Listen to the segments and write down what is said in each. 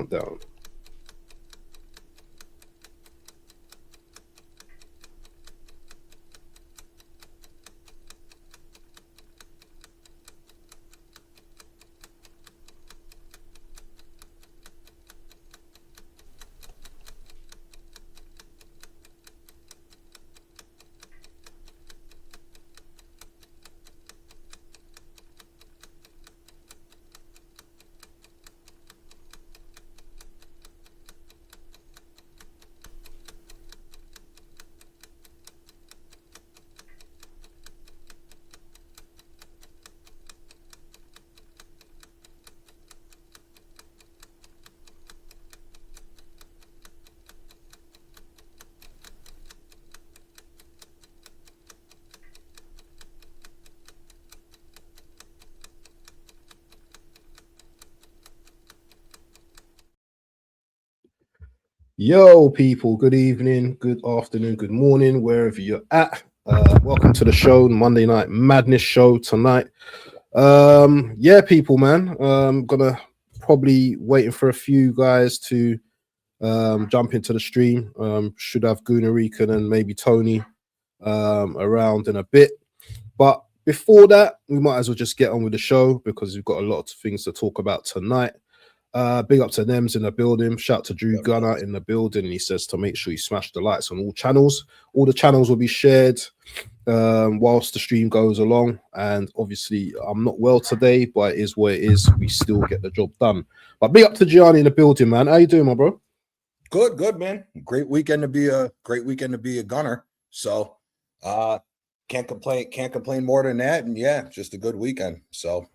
countdown. Yo, people, good evening, good afternoon, good morning, wherever you're at. Welcome to the show, Monday Night Madness show tonight. Yeah, people, man. Gonna probably waiting for a few guys to jump into the stream. Should have Gunarican and maybe Tony around in a bit. But before that, we might as well just get on with the show because we've got a lot of things to talk about tonight. Big up to Nems in the building. Shout to Drew Gunner in the building. And he says to make sure you smash the likes on all channels. All the channels will be shared whilst the stream goes along. And obviously, I'm not well today, but it is what it is. We still get the job done. But big up to Gianni in the building, man. How you doing, my bro? Good, man. Great weekend to be a gunner. So can't complain more than that. And yeah, just a good weekend. So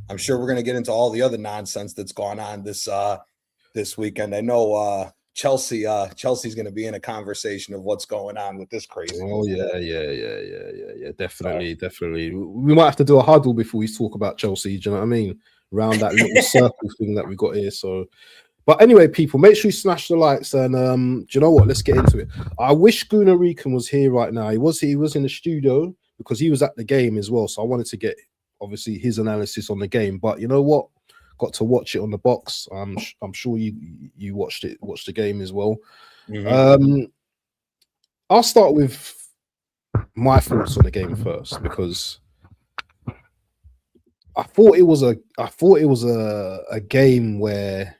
I'm sure we're going to get into all the other nonsense that's gone on this weekend. I know Chelsea's going to be in a conversation of what's going on with this crazy. Oh yeah. Definitely. We might have to do a huddle before we talk about Chelsea. Do you know what I mean? Around that little circle thing that we got here. So, but anyway, people, make sure you smash the likes. And do you know what? Let's get into it. I wish Gunarican was here right now. He was in the studio because he was at the game as well. So I wanted to get obviously his analysis on the game, but you know what? Got to watch it on the box. I'm sure you watched the game as well. Mm-hmm. I'll start with my thoughts on the game first because I thought it was a game where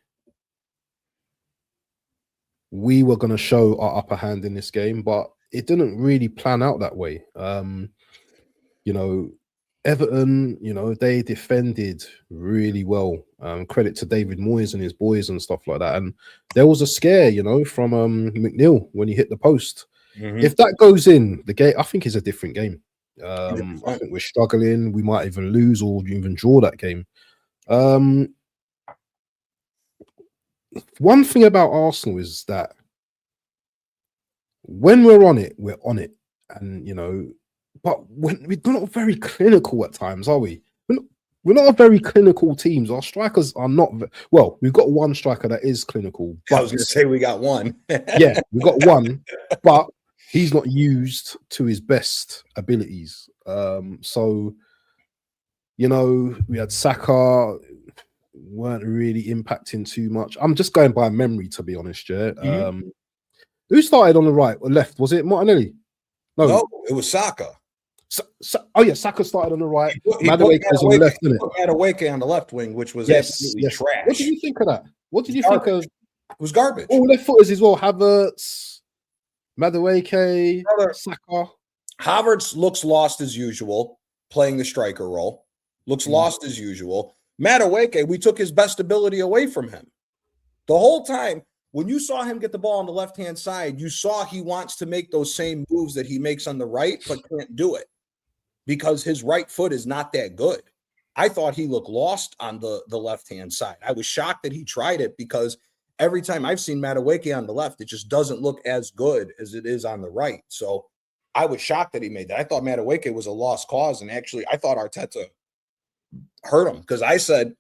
we were going to show our upper hand in this game, but it didn't really plan out that way. You know, Everton, they defended really well. Credit to David Moyes and his boys and stuff like that. And there was a scare, from McNeil when he hit the post. Mm-hmm. If that goes in, the game, I think, is a different game. I think we're struggling. We might even lose or even draw that game. One thing about Arsenal is that when we're on it, and but we're not very clinical at times, are we? We're not a very clinical team. Our strikers are not. Well, we've got one striker that is clinical. But I was going to say we got one. Yeah, we've got one, but he's not used to his best abilities. So, we had Saka, weren't really impacting too much. I'm just going by memory, to be honest, yeah. Mm-hmm. Who started on the right or left? Was it Martinelli? No, it was Saka. Saka started on the right. Madueke was on the left, didn't it? Madueke on the left wing, which was absolutely trash. What did you think of that? What did you think of? It was garbage. All left footers as well. Havertz, Madueke, Saka. Havertz looks lost as usual, playing the striker role. Looks lost as usual. Madueke, we took his best ability away from him. The whole time, when you saw him get the ball on the left-hand side, you saw he wants to make those same moves that he makes on the right, but can't do it because his right foot is not that good. I thought he looked lost on the left-hand side. I was shocked that he tried it because every time I've seen Madueke on the left, it just doesn't look as good as it is on the right. So I was shocked that he made that. I thought Madueke was a lost cause, and actually I thought Arteta hurt him because I said,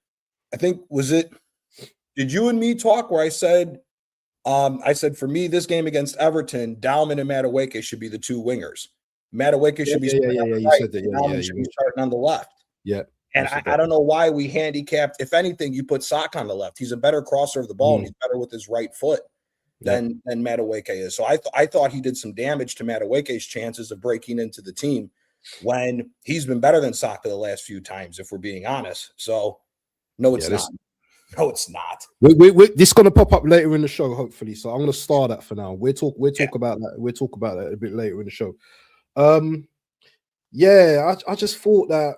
did you and me talk where I said for me, this game against Everton, Dowman and Madueke should be the two wingers. Madueke should be you said that. Dowman should be starting on the left. Yeah. And I don't know why we handicapped. If anything, you put Sock on the left. He's a better crosser of the ball, and he's better with his right foot than Madueke is. So I thought he did some damage to Madueke's chances of breaking into the team when he's been better than Saka the last few times, if we're being honest. So no, it's not. No, it's not. This is going to pop up later in the show, hopefully. So I'm going to start that for now. We'll talk about that. We'll talk about that a bit later in the show. I just thought that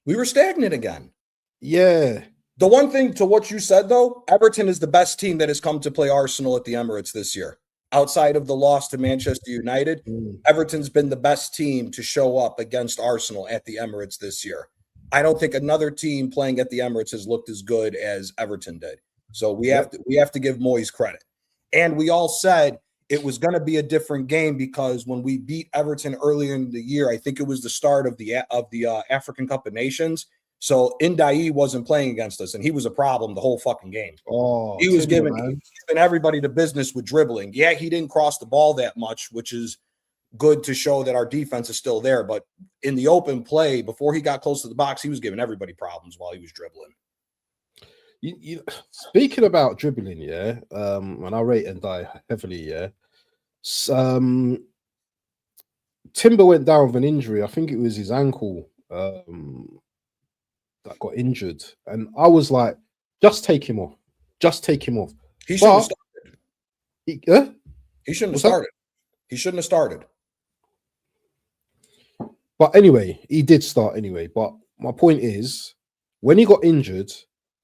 we were stagnant again. Yeah. The one thing to what you said, though, Everton is the best team that has come to play Arsenal at the Emirates this year. Outside of the loss to Manchester United, Everton's been the best team to show up against Arsenal at the Emirates this year. I don't think another team playing at the Emirates has looked as good as Everton did. So we have to give Moyes credit. And we all said it was going to be a different game because when we beat Everton earlier in the year, I think it was the start of the African Cup of Nations. So Ndai wasn't playing against us, and he was a problem the whole fucking game. Oh, he was giving everybody the business with dribbling. Yeah, he didn't cross the ball that much, which is good to show that our defense is still there. But in the open play, before he got close to the box, he was giving everybody problems while he was dribbling. Speaking about dribbling, and I rate Ndai heavily, Timber went down with an injury. I think it was his ankle. That got injured, and I was like, just take him off. He shouldn't have started. He shouldn't have started. He shouldn't have started. But anyway, he did start anyway. But my point is, when he got injured,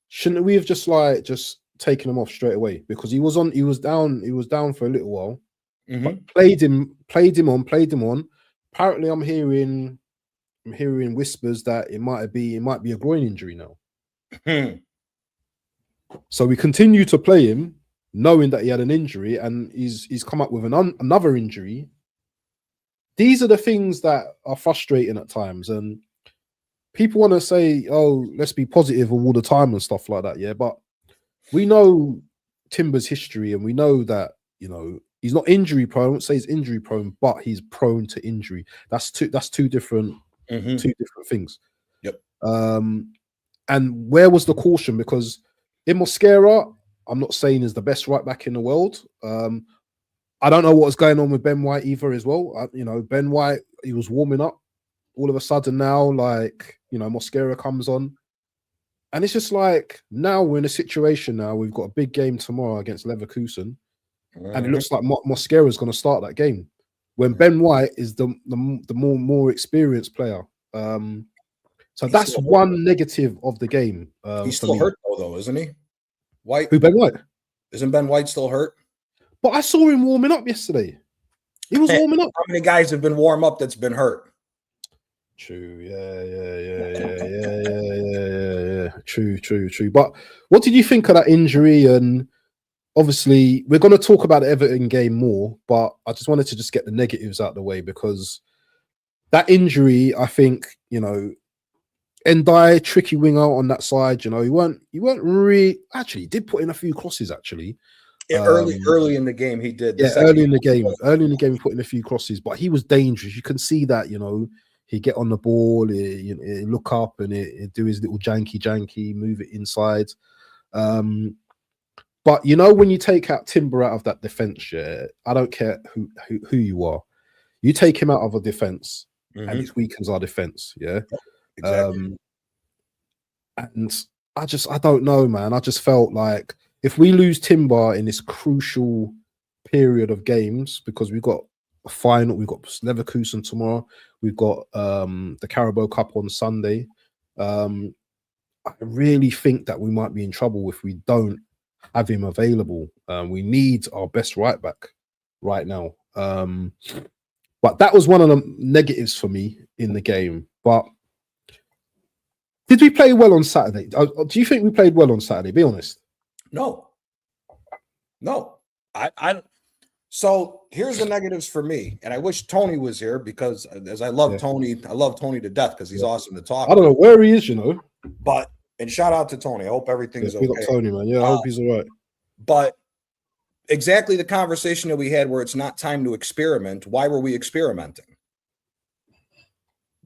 shouldn't we have just taken him off straight away? Because he was down for a little while. But played him on. Apparently, I'm hearing whispers that it might be a groin injury now. So we continue to play him, knowing that he had an injury, and he's come up with another injury. These are the things that are frustrating at times, and people want to say, "Oh, let's be positive all the time" and stuff like that. Yeah, but we know Timber's history, and we know that he's not injury prone. I won't say he's injury prone, but he's prone to injury. That's two different. Two different things. Yep. And where was the caution? Because in Mosquera, I'm not saying is the best right back in the world. I don't know what was going on with Ben White either as well. Ben White, he was warming up. All of a sudden now, Mosquera comes on. And it's just like, now we're in a situation now, we've got a big game tomorrow against Leverkusen. And it looks like Mosquera is going to start that game, when Ben White is the more experienced player. So that's one negative of the game. He's still hurt though, isn't he? White. Who, Ben White? Isn't Ben White still hurt? But I saw him warming up yesterday. He was warming up. How many guys have been warm up that's been hurt? True. Yeah. True. But what did you think of that injury? And obviously, we're going to talk about the Everton game more, but I just wanted to just get the negatives out of the way, because that injury, I think, Ndai, tricky winger on that side, he weren't really, actually, he did put in a few crosses, actually. Yeah, early in the game, he did. Early in the game, he put in a few crosses, but he was dangerous. You can see that, he'd get on the ball, he'd look up and he'd do his little janky, move it inside. But when you take out Timber out of that defense, I don't care who you are, you take him out of a defense, and it weakens our defense. Yeah, exactly. And I don't know, man. I just felt like if we lose Timber in this crucial period of games, because we've got a final, we've got Leverkusen tomorrow, we've got the Carabao Cup on Sunday. I really think that we might be in trouble if we don't have him available. We need our best right back right now. But that was one of the negatives for me in the game. But did we play well on Saturday? Do you think we played well on Saturday? Be honest. No. So here's the negatives for me, and I wish Tony was here, because as I love Tony, I love Tony to death because he's awesome to talk. I don't know where he is, But and shout out to Tony. I hope everything's okay. Got Tony, man. Yeah, I hope he's all right. But exactly the conversation that we had, where it's not time to experiment. Why were we experimenting?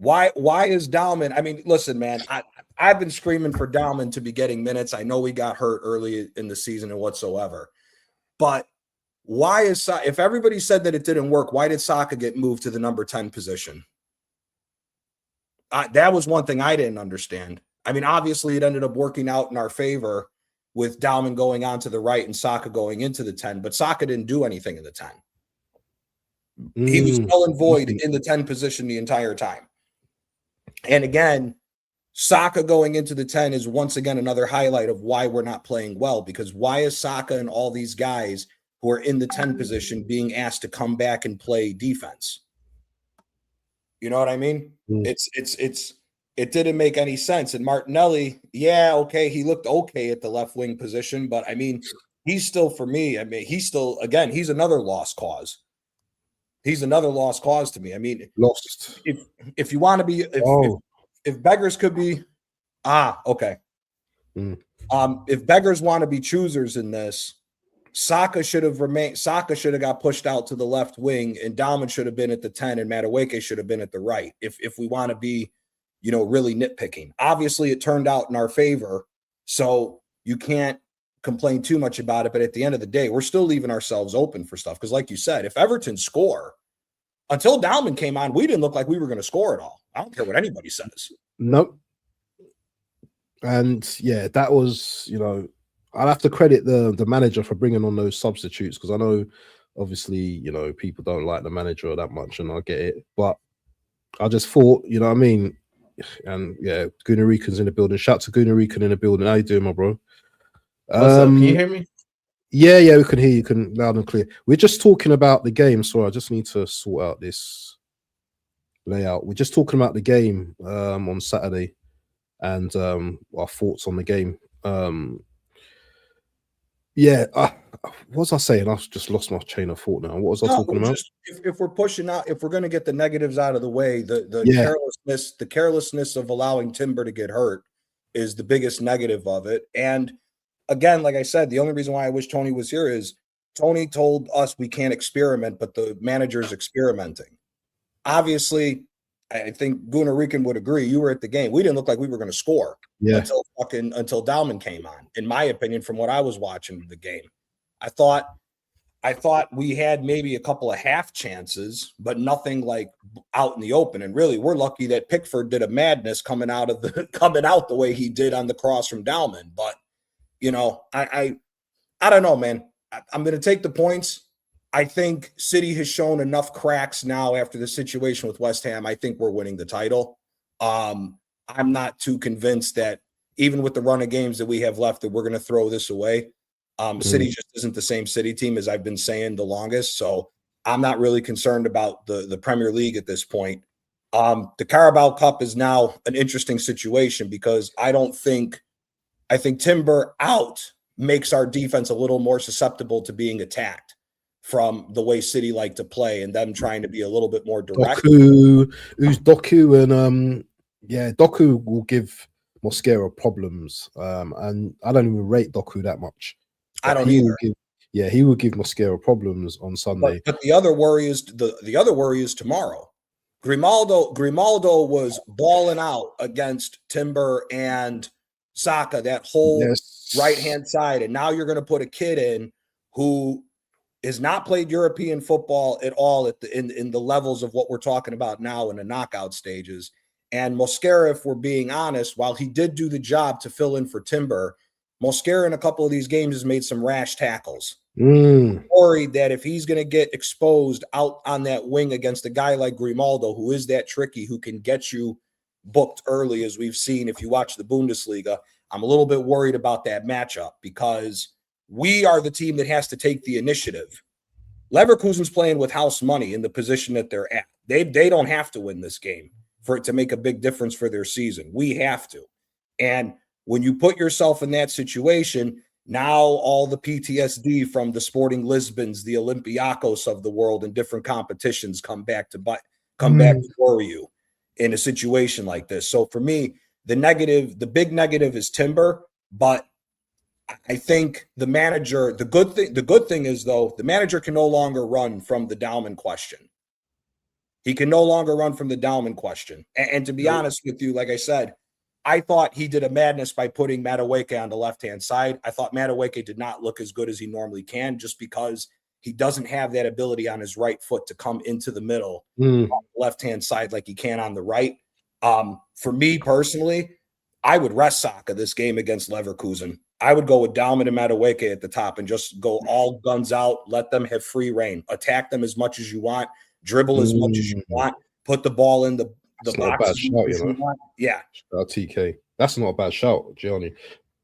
Why is Dowman? I mean, listen, man, I've been screaming for Dowman to be getting minutes. I know he got hurt early in the season and whatsoever. But why is if everybody said that it didn't work, why did Citeh get moved to the number 10 position? That was one thing I didn't understand. I mean, obviously, it ended up working out in our favor with Dowman going on to the right and Citeh going into the 10, but Citeh didn't do anything in the 10. He was null and void in the 10 position the entire time. And again, Citeh going into the 10 is once again another highlight of why we're not playing well, because why is Citeh and all these guys who are in the 10 position being asked to come back and play defense? You know what I mean? It didn't make any sense. And Martinelli, yeah, okay, he looked okay at the left wing position, but I mean, he's still, for me, I mean, he's still, again, he's another lost cause. He's another lost cause to me. I mean, lost. If you want to be, if beggars could be, okay. If beggars want to be choosers in this, Citeh should have remained. Citeh should have got pushed out to the left wing, and Dowman should have been at the 10, and Madueke should have been at the right. If we want to be, really nitpicking. Obviously, it turned out in our favor, so you can't complain too much about it. But at the end of the day, we're still leaving ourselves open for stuff. Because, like you said, if Everton score, until Dowman came on, we didn't look like we were going to score at all. I don't care what anybody says. Nope. And yeah, that was, I'll have to credit the manager for bringing on those substitutes, because I know, obviously, people don't like the manager that much, and I get it. But I just thought, you know what I mean? And yeah, Gunarikan's in the building. Shout to Gunarikan in the building. How you doing, my bro? What's up? Can you hear me? Yeah, we can hear you. Can loud and clear. We're just talking about the game. Sorry, I just need to sort out this layout. We're just talking about the game on Saturday and our thoughts on the game. What was I saying? I've just lost my chain of thought now. What was I talking about? If we're pushing out, if we're going to get the negatives out of the way, the carelessness of allowing Timber to get hurt is the biggest negative of it. And again, like I said, the only reason why I wish Tony was here is Tony told us we can't experiment, but the manager's experimenting. Obviously, I think Gunarikan would agree. You were at the game. We didn't look like we were going to score until Dowman came on. In my opinion, from what I was watching the game, I thought we had maybe a couple of half chances, but nothing like out in the open. And really, we're lucky that Pickford did a madness coming out the way he did on the cross from Dowman. But I don't know, man. I'm going to take the points. I think City has shown enough cracks now after the situation with West Ham. I think we're winning the title. I'm not too convinced that even with the run of games that we have left, that we're going to throw this away. City just isn't the same City team as I've been saying the longest. So I'm not really concerned about the Premier League at this point. The Carabao Cup is now an interesting situation because I think Timber out makes our defense a little more susceptible to being attacked from the way City like to play and them trying to be a little bit more direct. Doku and Doku will give Mosquera problems. And I don't even rate Doku that much. I don't either. He will give Mosquera problems on Sunday. But the other worry is tomorrow. Grimaldo was balling out against Timber and Saka, that whole right-hand side. And now you're going to put a kid in who has not played European football at all in the levels of what we're talking about now in the knockout stages. And Mosquera, if we're being honest, while he did do the job to fill in for Timber, Mosquera in a couple of these games has made some rash tackles. Worried that if he's going to get exposed out on that wing against a guy like Grimaldo, who is that tricky, who can get you booked early, as we've seen if you watch the Bundesliga, I'm a little bit worried about that matchup because we are the team that has to take the initiative. Leverkusen's playing with house money in the position that they're at. They don't have to win this game for it to make a big difference for their season. We have to. And when you put yourself in that situation, now all the PTSD from the Sporting Lisbons, the Olympiacos of the world in different competitions come back to worry you in a situation like this. So for me, the big negative is Timber, but I think the good thing is, though, the manager can no longer run from the Dowman question. He can no longer run from the Dowman question. And to be honest with you, like I said, I thought he did a madness by putting Madueke on the left-hand side. I thought Madueke did not look as good as he normally can just because he doesn't have that ability on his right foot to come into the middle on the left-hand side like he can on the right. For me personally, I would rest Saka this game against Leverkusen. I would go with Dowman and Madueke at the top and just go all guns out, let them have free reign, attack them as much as you want, dribble as much as you want, put the ball in the box as much as you want. Yeah. TK. That's not a bad shout, Gianni.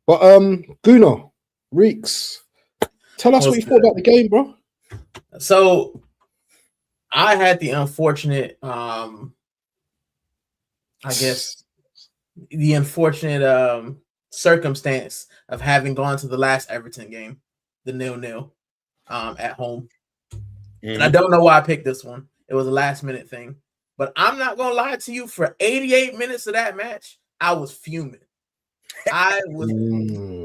But Gunnar, Reeks, tell us what you thought about the game, bro. So I had the unfortunate circumstance of having gone to the last Everton game, the 0-0 at home. And I don't know why I picked this one. It was a last minute thing. But I'm not going to lie to you, for 88 minutes of that match, I was fuming. I was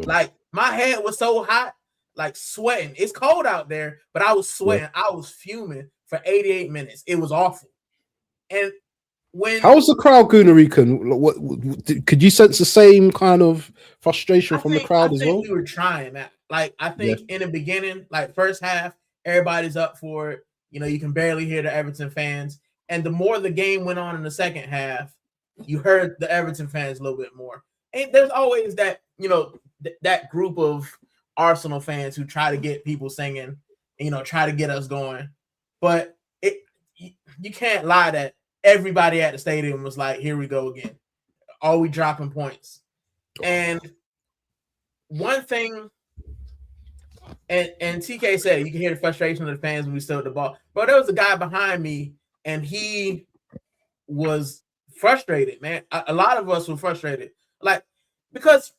like, my head was so hot, like sweating. It's cold out there, but I was sweating. I was fuming for 88 minutes. It was awful. And how was the crowd, Gunnar? What could you sense the same kind of frustration from the crowd as well? We were trying that. Like, I think in the beginning, like first half, everybody's up for it. You know, you can barely hear the Everton fans. And the more the game went on in the second half, you heard the Everton fans a little bit more. And there's always that, you know, that group of Arsenal fans who try to get people singing, you know, try to get us going. But you can't lie that everybody at the stadium was like, here we go again. Are we dropping points? And one thing, and TK said, you can hear the frustration of the fans when we still at the ball. But there was a guy behind me, and he was frustrated, man. A lot of us were frustrated. Like, because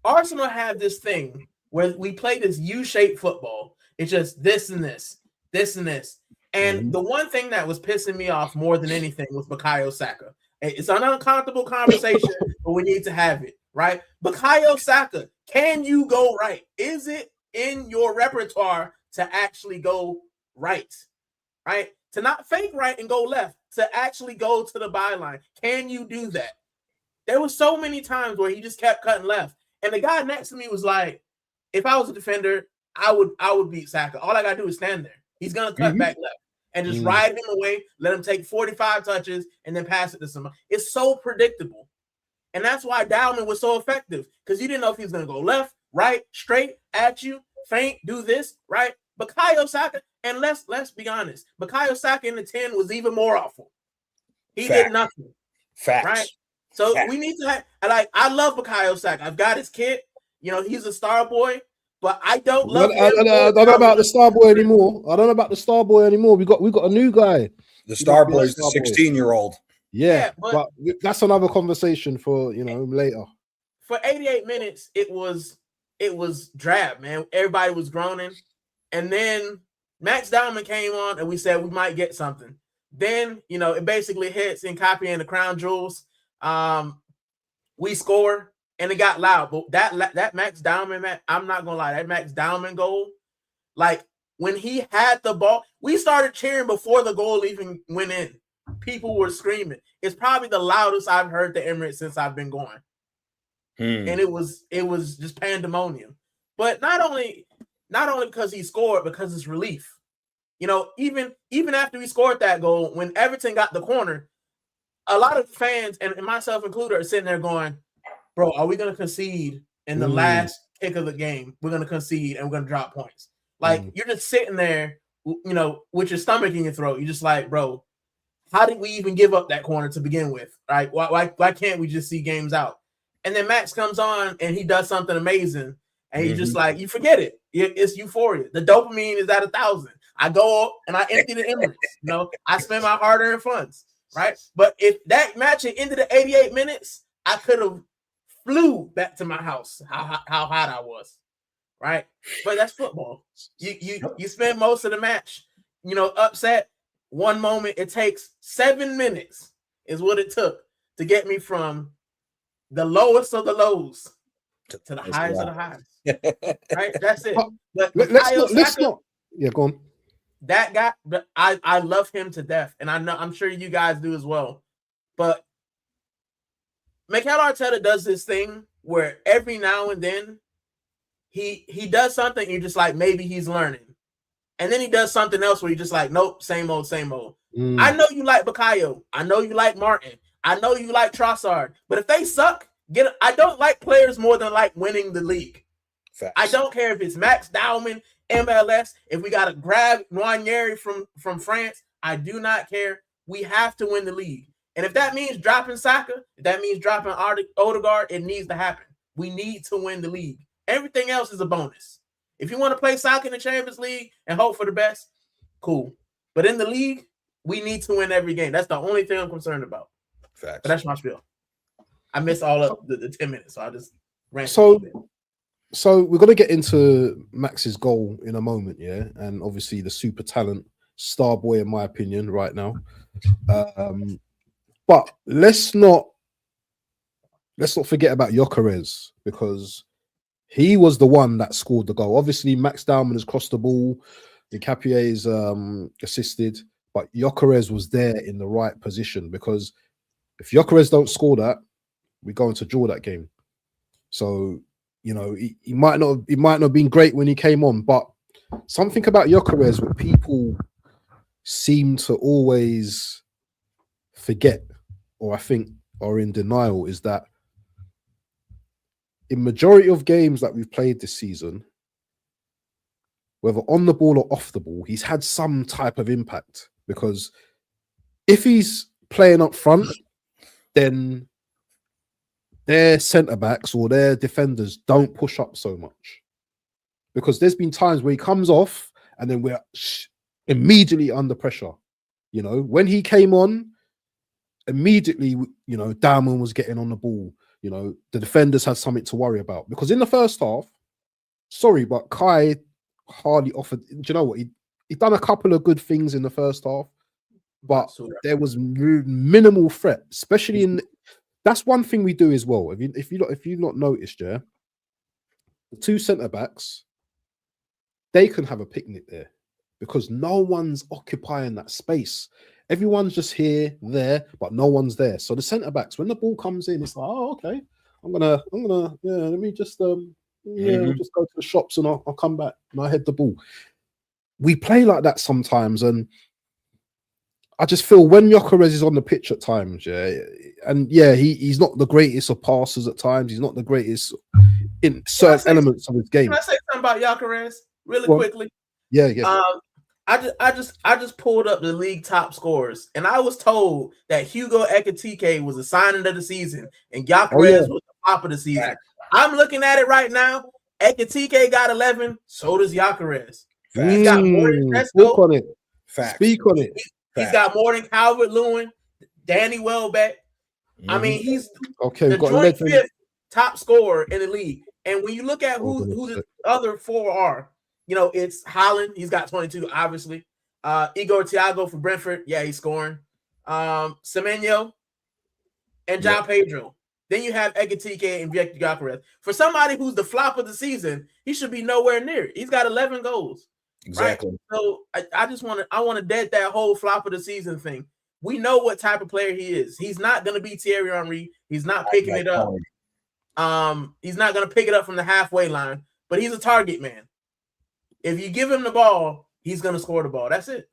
Arsenal have this thing where we play this U-shaped football. It's just this and this, this and this. And the one thing that was pissing me off more than anything was Bukayo Saka. It's an uncomfortable conversation, but we need to have it, right? Bukayo Saka, can you go right? Is it in your repertoire to actually go right? Right? To not fake right and go left, to actually go to the byline. Can you do that? There were so many times where he just kept cutting left. And the guy next to me was like, if I was a defender, I would beat Saka. All I got to do is stand there. He's going to cut back left and just ride him away, let him take 45 touches, and then pass it to somebody. It's so predictable. And that's why Dowman was so effective, because you didn't know if he was going to go left, right, straight, at you, feint, do this, right? Bukayo Saka, and let's be honest, Bukayo Saka in the 10 was even more awful. He did nothing. Facts. Right? So we need to have, I love Bukayo Saka. I've got his kit. You know, he's a star boy, but I don't love him. I don't know about the star boy anymore. I don't know about the star boy anymore. We got a new guy. The star boy is the 16-year-old. Yeah, but that's another conversation for, you know, later. For 88 minutes, it was drab, man. Everybody was groaning. And then Max Dowman came on and we said we might get something. Then, you know, it basically hits in copying the crown jewels. We score and it got loud. But that Max Dowman, man, I'm not gonna lie, that Max Dowman goal, like when he had the ball, we started cheering before the goal even went in. People were screaming. It's probably the loudest I've heard the Emirates since I've been going. And it was just pandemonium. But not only because he scored, because it's relief. You know, even after we scored that goal, when Everton got the corner, a lot of fans, and myself included, are sitting there going, bro, are we going to concede in the last kick of the game? We're going to concede and we're going to drop points. Like, you're just sitting there, you know, with your stomach in your throat. You're just like, bro, how did we even give up that corner to begin with? Right? Why can't we just see games out? And then Max comes on and he does something amazing. And you're just like, you forget it. It's euphoria. The dopamine is at 1,000. I go and I empty the Emirates. You know, I spend my hard-earned funds, right? But if that match had ended at 88 minutes, I could have flew back to my house. How hot I was, right? But that's football. You spend most of the match, you know, upset. One moment, it takes 7 minutes is what it took to get me from the lowest of the lows to the highest of the highs. Right? That's it. But let's not. Yeah, go on. that guy, but I love him to death, and I'm sure you guys do as well. But Mikel Arteta does this thing where every now and then he does something, you're just like, maybe he's learning. And then he does something else where you're just like, nope, same old, same old. I know you like Bukayo. I know you like Martin. I know you like Trossard. But if they suck, I don't like players more than like winning the league. Facts. I don't care if it's Max Dowman, MLS, if we got to grab Nwaneri from France. I do not care. We have to win the league. And if that means dropping Saka, if that means dropping Odegaard, it needs to happen. We need to win the league. Everything else is a bonus. If you want to play Saka in the Champions League and hope for the best, cool. But in the league, we need to win every game. That's the only thing I'm concerned about. Facts. But that's my spiel. I missed all of the 10 minutes, so I just ran. So we're going to get into Max's goal in a moment, yeah? And obviously the super talent star boy, in my opinion, right now. But let's not forget about Gyökeres, because he was the one that scored the goal. Obviously, Max Dowman has crossed the ball. Nkapie's assisted. But Gyökeres was there in the right position, because if Gyökeres don't score that, we're going to draw that game. So, you know, he might not have been great when he came on, but something about Gyökeres what people seem to always forget, or I think are in denial, is that in majority of games that we've played this season, whether on the ball or off the ball, he's had some type of impact. Because if he's playing up front, then their centre-backs or their defenders don't push up so much. Because there's been times where he comes off and then we're immediately under pressure. You know, when he came on, immediately, you know, Dowman was getting on the ball. You know, the defenders had something to worry about. Because in the first half, sorry, but Kai hardly offered. Do you know what? He done a couple of good things in the first half, but there was minimal threat, especially in. That's one thing we do as well. If you've not noticed, yeah, the two centre backs, they can have a picnic there because no one's occupying that space. Everyone's just here, there, but no one's there. So the centre backs, when the ball comes in, it's like, oh, okay, I'm gonna, yeah, let me just, just go to the shops and I'll come back and I head the ball. We play like that sometimes, and I just feel when Gyökeres is on the pitch at times, yeah, and yeah, he's not the greatest of passers at times. He's not the greatest in certain elements of his game. Can I say something about Gyökeres really quickly? Yeah. I just pulled up the league top scorers, and I was told that Hugo Ekitike was the signing of the season, and Gyökeres was the top of the season. Fact. I'm looking at it right now. Ekitike got 11, so does Gyökeres. He's got more than Speak on it. Fact. Speak on it. He's got more than Calvert-Lewin, Danny Welbeck. I mean, he's the joint fifth top scorer in the league. And when you look at who the other four are, you know, it's Haaland. He's got 22, obviously. Igor Thiago for Brentford. Yeah, he's scoring. Semenyo and João Pedro. Then you have Ekitike and Gyökeres. For somebody who's the flop of the season, he should be nowhere near it. He's got 11 goals. Exactly. Right? So I want to dead that whole flop of the season thing. We know what type of player he is. He's not going to be Thierry Henry. He's not picking it up. He's not going to pick it up from the halfway line, but he's a target man. If you give him the ball, he's going to score the ball. That's it.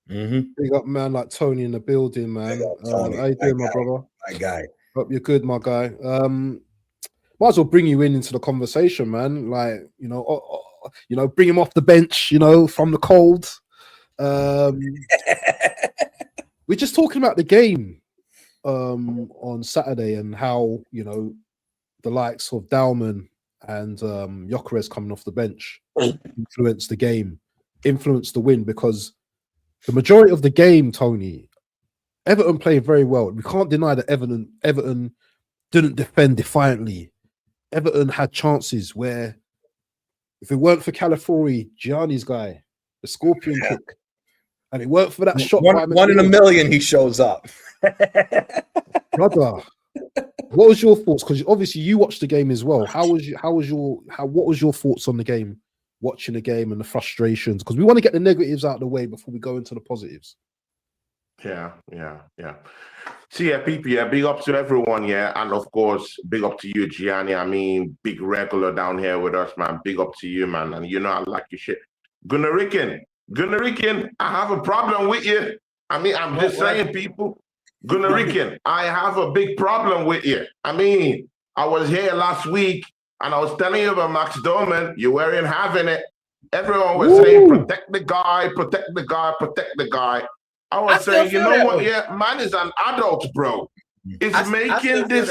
Big up, man, like Tony in the building, man. How you doing, my brother? My guy. Hope you're good, my guy. Might as well bring you into the conversation, man. Like, you know, bring him off the bench, you know, from the cold. We're just talking about the game on Saturday and how, you know, the likes of Dowman and Gyökeres coming off the bench influenced the game, influenced the win, because the majority of the game, Tony, Everton played very well. We can't deny that Everton didn't defend defiantly. Everton had chances where, if it weren't for Calafiori, Gianni's guy, the scorpion kick, and it weren't for that shot. One in a million, he shows up. Brother, what was your thoughts? Because obviously you watched the game as well. What was your thoughts on the game? watching the game and the frustrations? Because we want to get the negatives out of the way before we go into the positives. Yeah. See, people, big up to everyone, and of course, big up to you, Gianni. I mean, big regular down here with us, man. Big up to you, man. And you know, I like your shit. Gunnarikin, I have a problem with you. I mean, I'm just saying, people. Gunnarikin, I have a big problem with you. I mean, I was here last week and I was telling you about Max Dowman. You weren't having it. Everyone was saying, protect the guy. I was saying, you know what? Yeah, man is an adult, bro. It's making this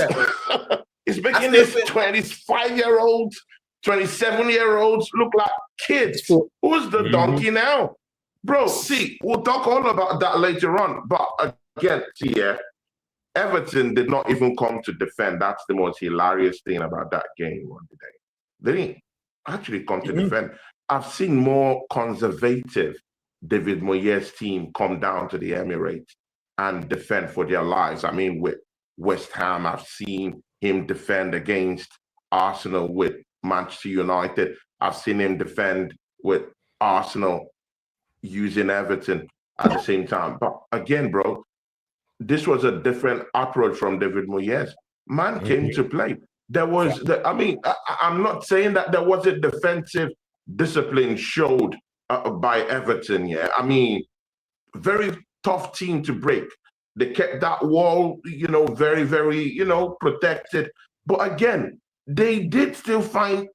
25-year-olds, 27-year-olds look like kids. Who's the donkey now? Bro, see, we'll talk all about that later on. But again, see, Everton did not even come to defend. That's the most hilarious thing about that game on the day. They didn't actually come to defend. I've seen more conservative David Moyes' team come down to the Emirates and defend for their lives. I mean, with West Ham, I've seen him defend against Arsenal with Manchester United. I've seen him defend with Arsenal using Everton at the same time. But again, bro, this was a different approach from David Moyes. Man came to play. There was, I'm not saying that there wasn't defensive discipline showed by Everton, I mean, very tough team to break. They kept that wall, very, very, protected. But again, they did still find,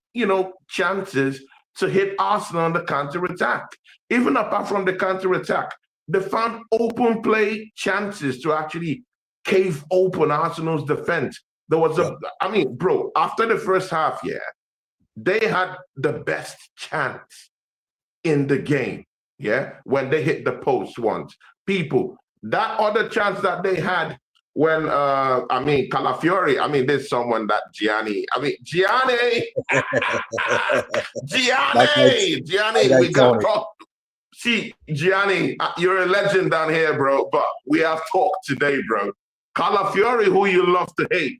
chances to hit Arsenal on the counter-attack. Even apart from the counter-attack, they found open play chances to actually cave open Arsenal's defense. There was bro, after the first half, they had the best chance in the game, when they hit the post once. People, that other chance that they had when, Calafiori, there's someone that Gianni, we got talk. See, Gianni, you're a legend down here, bro, but we have talked today, bro. Calafiori, who you love to hate,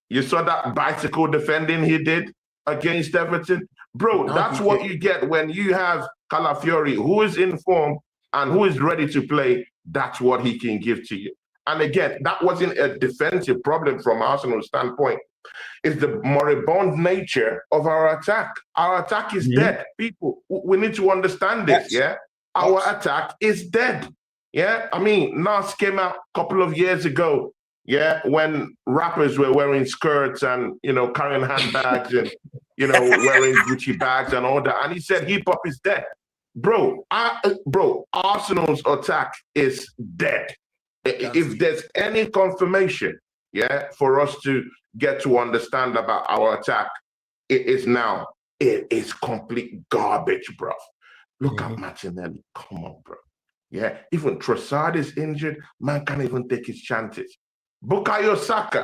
You saw that bicycle defending he did against Everton? Bro, that's what you get when you have Calafiori, who is in form and who is ready to play. That's what he can give to you. And again, that wasn't a defensive problem from Arsenal's standpoint. It's the moribund nature of our attack. Our attack is dead. People, we need to understand this, Our attack is dead. Nas came out a couple of years ago, when rappers were wearing skirts and, carrying handbags and, wearing Gucci bags and all that. And he said hip-hop is dead. Bro, Arsenal's attack is dead. If there's any confirmation, for us to get to understand about our attack, it is complete garbage, bro. Look at Martinelli. Come on, bro. Even Trossard is injured. Man can't even take his chances. Bukayo Saka.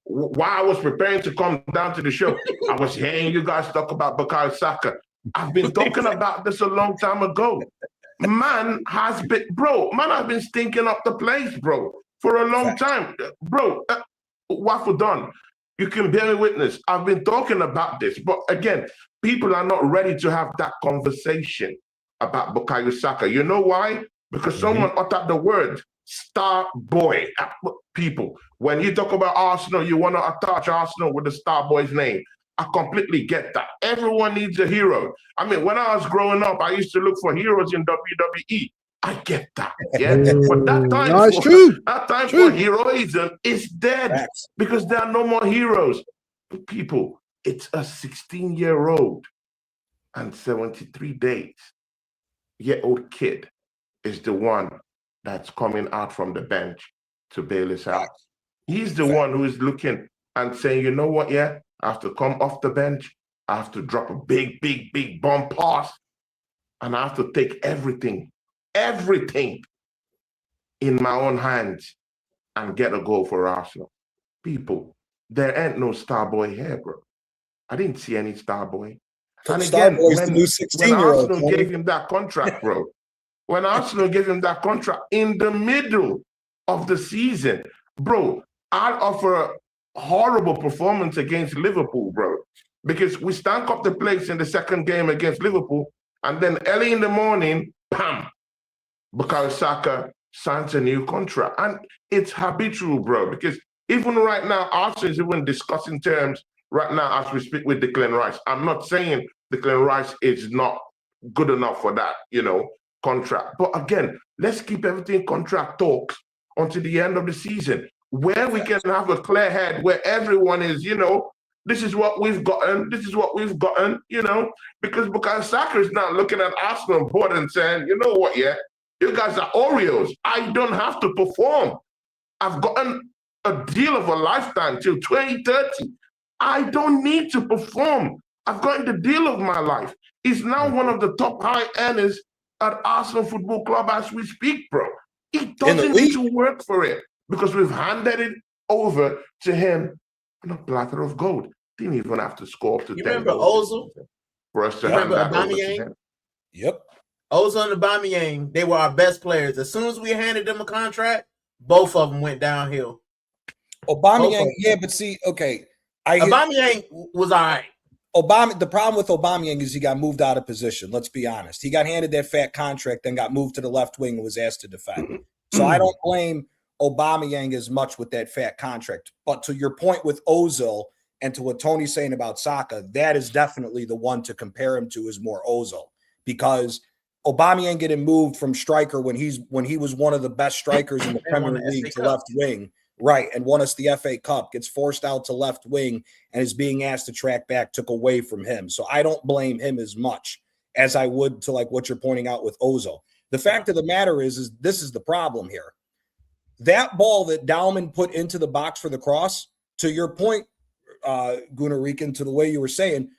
While I was preparing to come down to the show, I was hearing you guys talk about Bukayo Saka. I've been talking about this a long time ago. Man has been stinking up the place, bro, for a long time. Bro, Waffle Don, you can bear me witness. I've been talking about this, but again, people are not ready to have that conversation about Bukayo Saka. You know why? Because someone uttered the word star boy. People, when you talk about Arsenal, you want to attach Arsenal with the star boy's name. I completely get that. Everyone needs a hero. When I was growing up, I used to look for heroes in WWE. I get that. But that time for heroism is dead because there are no more heroes. People, it's a 16-year-old and 73 days old kid is the one that's coming out from the bench to bail us out. He's the one who is looking and saying, you know what, I have to come off the bench. I have to drop a big, big, big bomb pass. And I have to take everything in my own hands and get a goal for Arsenal. People, there ain't no star boy here, bro. I didn't see any star boy. And again, when Arsenal gave him that contract, bro, when Arsenal gave him that contract in the middle of the season, bro, I'd offer a horrible performance against Liverpool, bro. because we stank up the place in the second game against Liverpool, and then early in the morning, bam, Bukayo Saka signs a new contract. And it's habitual, bro, because even right now, Arsenal is even discussing terms right now as we speak with Declan Rice. I'm not saying Declan Rice is not good enough for that, contract. But again, let's keep everything contract talks until the end of the season, where we can have a clear head, where everyone is, this is what we've gotten, because Bukayo Saka is now looking at Arsenal board and saying, you know what, you guys are Oreos. I don't have to perform. I've gotten a deal of a lifetime till 2030. I don't need to perform. I've gotten the deal of my life. He's now one of the top high earners at Arsenal Football Club as we speak, bro. He doesn't need to work for it because we've handed it over to him on a platter of gold. Didn't even have to score up to 10 remember goals Ozil? for us to hand that over to him. Yep. Ozil and Aubameyang, they were our best players. As soon as we handed them a contract, both of them went downhill. Aubameyang, but see, okay. Aubameyang was all right. The problem with Aubameyang is he got moved out of position. Let's be honest. He got handed that fat contract, then got moved to the left wing and was asked to defend. So I don't blame Aubameyang as much with that fat contract. But to your point with Ozil and to what Tony's saying about Saka, that is definitely the one to compare him to is more Ozil, because Aubameyang getting moved from striker when he was one of the best strikers in the Premier League to left wing. Right, and won us the FA Cup, gets forced out to left wing and is being asked to track back, took away from him. So I don't blame him as much as I would to like what you're pointing out with Ozil. The fact of the matter is this is the problem here. That ball that Dowman put into the box for the cross, to your point, Gunarican, to the way you were saying,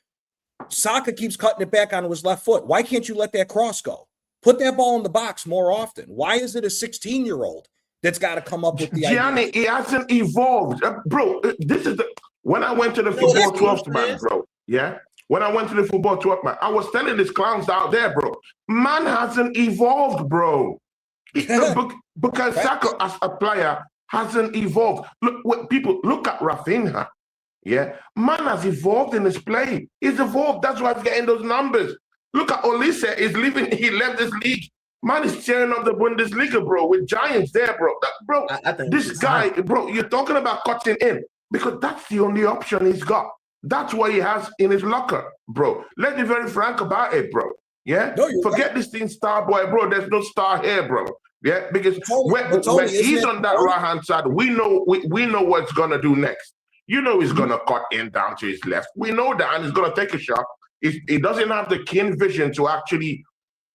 Saka keeps cutting it back onto his left foot. Why can't you let that cross go? Put that ball in the box more often. Why is it a 16-year-old that's got to come up with the Gianni, idea? he hasn't evolved. Bro, this is when I went to the football 12th man, bro. Yeah? When I went to the football 12th man, I was telling these clowns out there, bro. Man hasn't evolved, bro. Because Saka as a player hasn't evolved. Look at Rafinha. Yeah? Man has evolved in his play. He's evolved. That's why he's getting those numbers. Look at Olise. He left this league. Man is tearing up the Bundesliga, bro, with giants there, bro. This guy, bro, you're talking about cutting in because that's the only option he's got. That's what he has in his locker, bro. Let's be very frank about it, bro. Yeah? No, forget this thing, star boy, bro. There's no star here, bro. Yeah? Because when he's on that right-hand side, we know what's going to do next. You know he's going to cut in down to his left. We know that, and he's going to take a shot. He doesn't have the keen vision to actually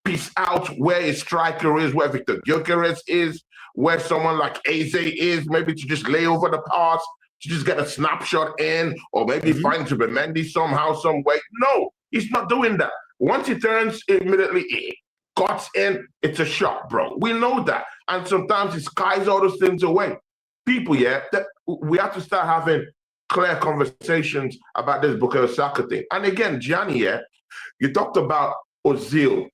piece out where his striker is, where Victor Gyökeres is, where someone like Eze is, maybe to just lay over the pass, to just get a snapshot in, or maybe find Zubimendi somehow, some way. No, he's not doing that. Once he turns, immediately cuts in, it's a shot, bro. We know that. And sometimes he skies all those things away. People, we have to start having clear conversations about this Bukayo Saka thing. And again, Gianni, you talked about Ozil,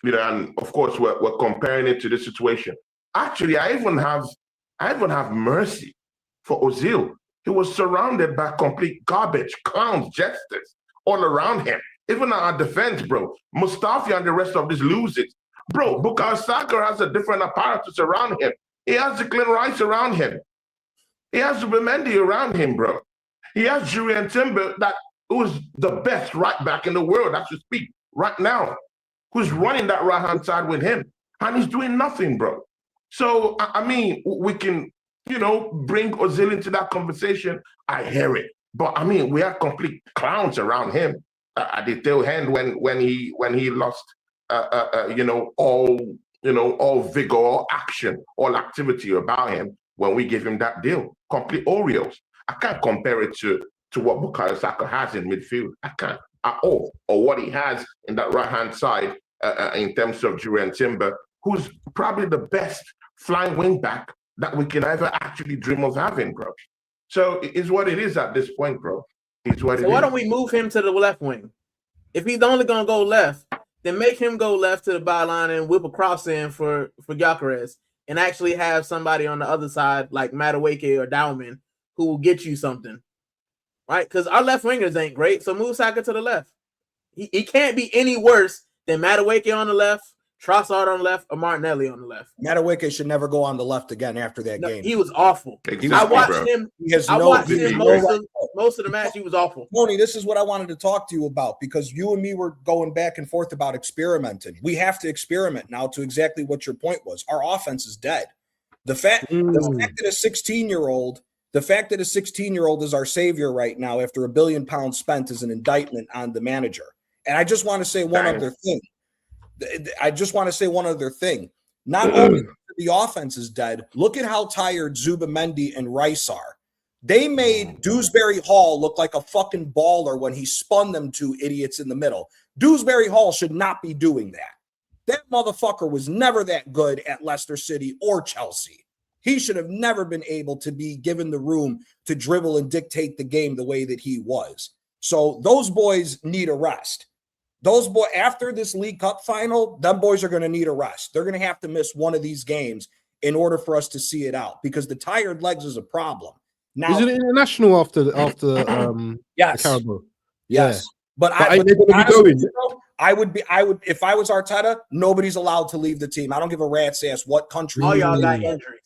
and of course we're comparing it to this situation. Actually, I even have mercy for Ozil. He was surrounded by complete garbage, clowns, jesters all around him. Even our defense, bro. Mustafi and the rest of this lose it. Bro, Bukayo Saka has a different apparatus around him. He has Declan Rice around him. He has Zubimendi around him, bro. He has Julian Timber, who's the best right back in the world, as we speak, right now, who's running that right-hand side with him. And he's doing nothing, bro. So, I mean, we can, bring Ozil into that conversation. I hear it. But, I mean, we are complete clowns around him at the tail end when he lost, all vigor, all action, all activity about him when we gave him that deal. Complete Oreos. I can't compare it to what Bukayo Saka has in midfield. I can't at all. Or what he has in that right-hand side in terms of Julian Timber, who's probably the best flying wing back that we can ever actually dream of having, bro. So it's what it is at this point, bro. It's what it is. So why don't we move him to the left wing? If he's only going to go left, then make him go left to the byline and whip a cross in for Gyökeres and actually have somebody on the other side like Madueke or Dowman who will get you something. right? Because our left wingers ain't great. So move Saka to the left. He can't be any worse than Madueke on the left, Trossard on the left, or Martinelli on the left. Madueke should never go on the left again after that game. He was awful. Exactly, I watched bro. him. I watched him most of the match. He was awful. Tony, this is what I wanted to talk to you about, because you and me were going back and forth about experimenting. We have to experiment now to exactly what your point was. Our offense is dead. The fact that a 16-year-old is our savior right now after £1 billion spent is an indictment on the manager. And I just want to say one other thing. Not only the offense is dead, look at how tired Zubamendi and Rice are. They made Dewsbury Hall look like a fucking baller when he spun them two idiots in the middle. Dewsbury Hall should not be doing that. That motherfucker was never that good at Leicester City or Chelsea. He should have never been able to be given the room to dribble and dictate the game the way that he was. So those boys need a rest. After this League Cup final, them boys are going to need a rest. They're going to have to miss one of these games in order for us to see it out, because the tired legs is a problem. Now, is it international after yes. the Carabao? Yes. But I would if I was Arteta, nobody's allowed to leave the team. I don't give a rat's ass what country. All y'all got injuries.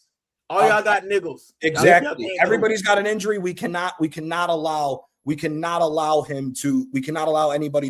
All y'all got niggles. Exactly. Everybody's got an injury. We cannot allow anybody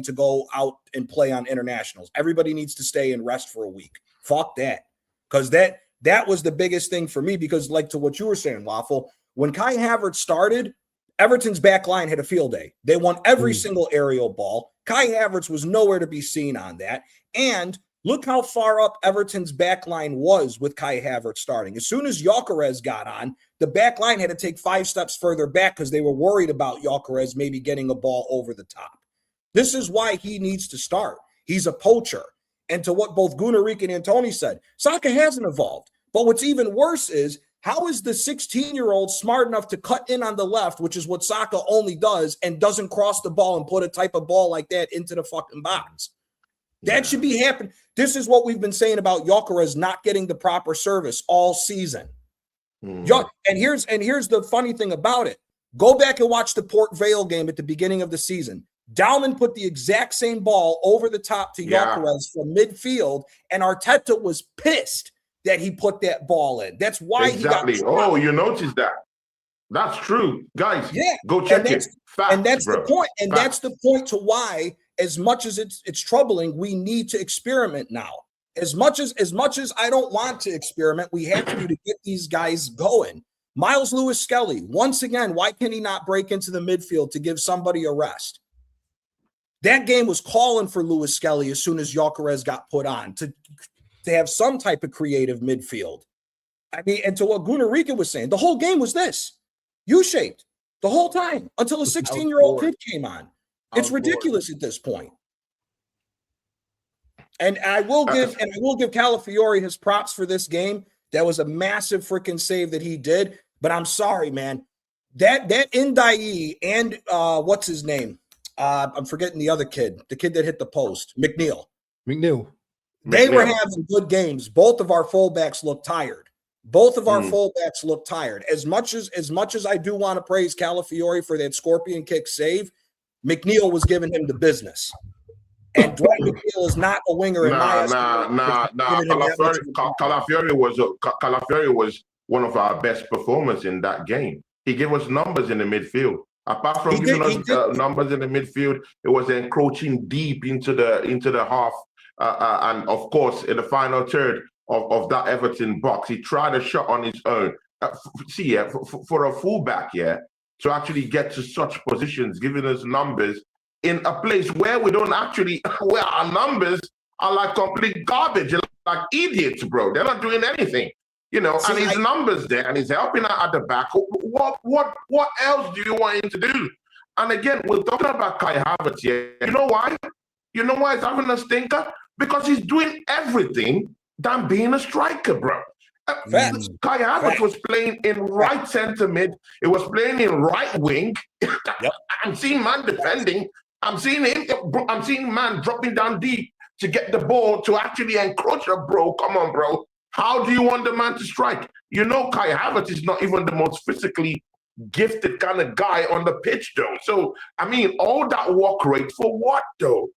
to go out and play on internationals. Everybody needs to stay and rest for a week. Fuck that. Because that was the biggest thing for me, because like to what you were saying, Waffle, when Kai Havertz started, Everton's back line had a field day. They won every single aerial ball. Kai Havertz was nowhere to be seen on that. And look how far up Everton's back line was with Kai Havertz starting. As soon as Gyökeres got on, the back line had to take 5 steps further back because they were worried about Gyökeres maybe getting a ball over the top. This is why he needs to start. He's a poacher. And to what both Gunnar and Tony said, Saka hasn't evolved. But what's even worse is, how is the 16-year-old smart enough to cut in on the left, which is what Saka only does, and doesn't cross the ball and put a type of ball like that into the fucking box? That should be happening. This is what we've been saying about Gyökeres not getting the proper service all season. And here's the funny thing about it. Go back and watch the Port Vale game at the beginning of the season. Dowman put the exact same ball over the top to Gyökeres from midfield, and Arteta was pissed that he put that ball in. That's why he got. Oh, you noticed that? That's true, guys. Yeah, go check it. Facts, and that's bro. the point. And Facts. That's the point to why, as much as it's troubling, we need to experiment now. As much as I don't want to experiment, we have to get these guys going. Miles Lewis-Skelly, once again, why can he not break into the midfield to give somebody a rest? That game was calling for Lewis-Skelly as soon as Gyökeres got put on to have some type of creative midfield. I mean, and to what Gunnar was saying, the whole game was this. U-shaped the whole time until a 16-year-old kid came on. It's ridiculous at this point. And I will give Calafiori his props for this game. That was a massive freaking save that he did. But I'm sorry, man. That Ndiaye and what's his name? I'm forgetting the other kid, the kid that hit the post, McNeil. They were having good games. Both of our fullbacks look tired. As much as I do want to praise Calafiori for that scorpion kick save, McNeil was giving him the business. And Dwight McNeil is not a winger in my estimation. Calafiori was one of our best performers in that game. He gave us numbers in the midfield. Apart from giving us numbers in the midfield, it was encroaching deep into the half. And of course, in the final third of that Everton box, he tried a shot on his own. For a fullback, to actually get to such positions, giving us numbers in a place where we don't actually, where our numbers are like complete garbage, like idiots, bro. They're not doing anything, and his numbers there, and he's helping out at the back. What else do you want him to do? And again, we're talking about Kai Havertz here. You know why? You know why he's having a stinker? Because he's doing everything than being a striker, bro. Kai Havertz was playing in right center mid. It was playing in right wing. I'm seeing man defending. I'm seeing man dropping down deep to get the ball to actually encroach, bro. Come on, bro. How do you want the man to strike? Kai Havertz is not even the most physically gifted kind of guy on the pitch, though. So, I mean, all that work rate for what, though?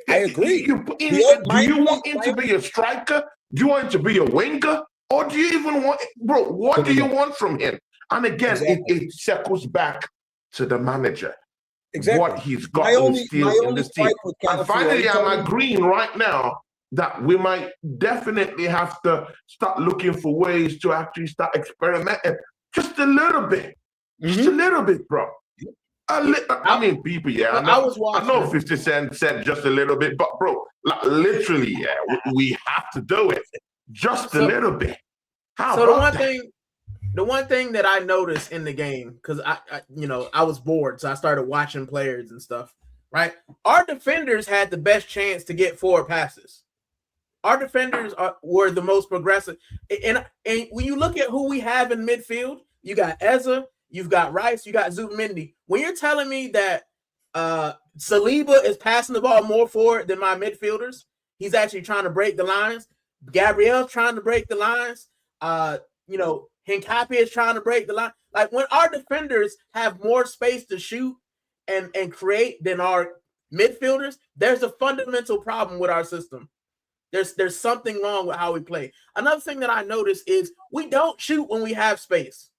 I agree. Do you want him to be a striker? Do you want him to be a winger? Or do you even want, bro, what do you want from him? And again, it circles back to the manager. Exactly. What he's got in this team. And finally, I'm agreeing right now that we might definitely have to start looking for ways to actually start experimenting just a little bit. Just a little bit, bro. I mean, people, I know 50 Cent said just a little bit, but bro, like, literally, we have to do it just a little bit. The one thing that I noticed in the game, because I was bored, so I started watching players and stuff. Right, our defenders had the best chance to get forward passes. Our defenders were the most progressive, and when you look at who we have in midfield, you got Eza, you've got Rice, you got Zubimendi. When you're telling me that Saliba is passing the ball more forward than my midfielders, he's actually trying to break the lines. Gabriel's trying to break the lines. Hincapié is trying to break the line. Like, when our defenders have more space to shoot and create than our midfielders, there's a fundamental problem with our system. There's something wrong with how we play. Another thing that I noticed is we don't shoot when we have space.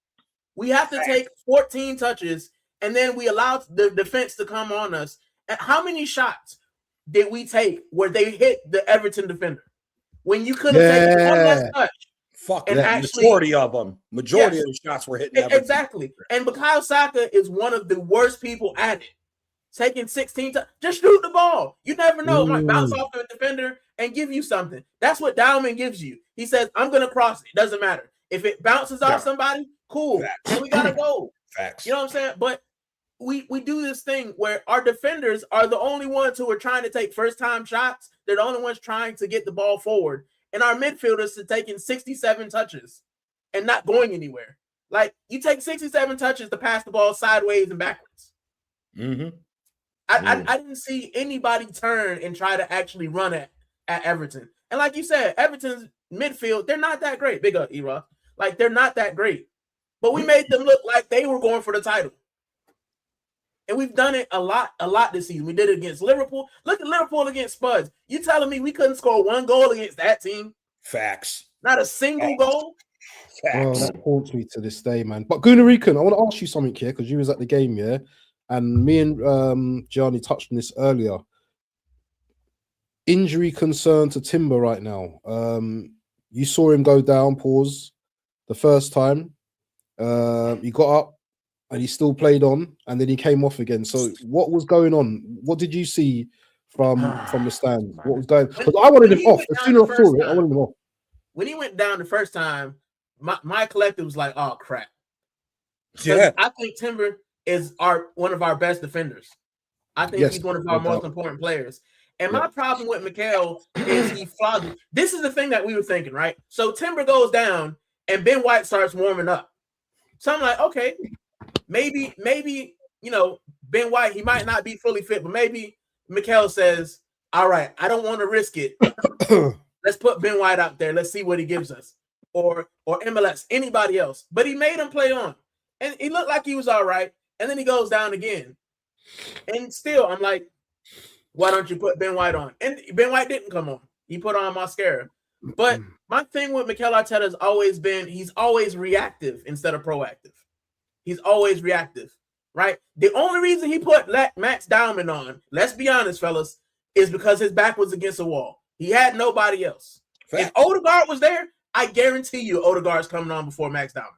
We have to take 14 touches, and then we allow the defense to come on us. And how many shots did we take where they hit the Everton defender? When you could have taken one less touch. Majority of them. Majority of the shots were hitting Everton. Exactly. And Bukayo Saka is one of the worst people at it. Taking 16 touches. Just shoot the ball. You never know. It might bounce off the defender and give you something. That's what Dowman gives you. He says, I'm going to cross it. It doesn't matter. If it bounces off somebody, cool. And we got to go. Facts. You know what I'm saying? But we do this thing where our defenders are the only ones who are trying to take first-time shots. They're the only ones trying to get the ball forward. And our midfielders are taking 67 touches and not going anywhere. Like, you take 67 touches to pass the ball sideways and backwards. I didn't see anybody turn and try to actually run at Everton. And like you said, Everton's midfield, they're not that great. Big up, E-Rock. Like, they're not that great. But we made them look like they were going for the title. And we've done it a lot this season. We did it against Liverpool. Look at Liverpool against Spuds. You telling me we couldn't score one goal against that team? Facts. Not a single goal? Well, that haunts me to this day, man. But Gunarican, I want to ask you something here, because you was at the game, yeah? And me and Gianni touched on this earlier. Injury concern to Timber right now. You saw him go down, the first time. He got up and he still played on, and then he came off again. So what was going on? What did you see from the stands? What was going on? Because I wanted him off. As soon as I saw it, I wanted him off. When he went down the first time, my collective was like, oh, crap. Yeah. I think Timber is one of our best defenders. I think he's one of our most important players. And my problem with Mikel is he flogged. This is the thing that we were thinking, right? So Timber goes down and Ben White starts warming up. So I'm like, okay, maybe, Ben White, he might not be fully fit, but maybe Mikel says, all right, I don't want to risk it. Let's put Ben White out there. Let's see what he gives us. Or MLS, anybody else. But he made him play on. And he looked like he was all right. And then he goes down again. And still, I'm like, why don't you put Ben White on? And Ben White didn't come on. He put on Mascara. But my thing with Mikel Arteta has always been, he's always reactive instead of proactive. He's always reactive, right? The only reason he put Max Dowman on, let's be honest, fellas, is because his back was against the wall. He had nobody else. Fact. If Odegaard was there, I guarantee you Odegaard's coming on before Max Dowman.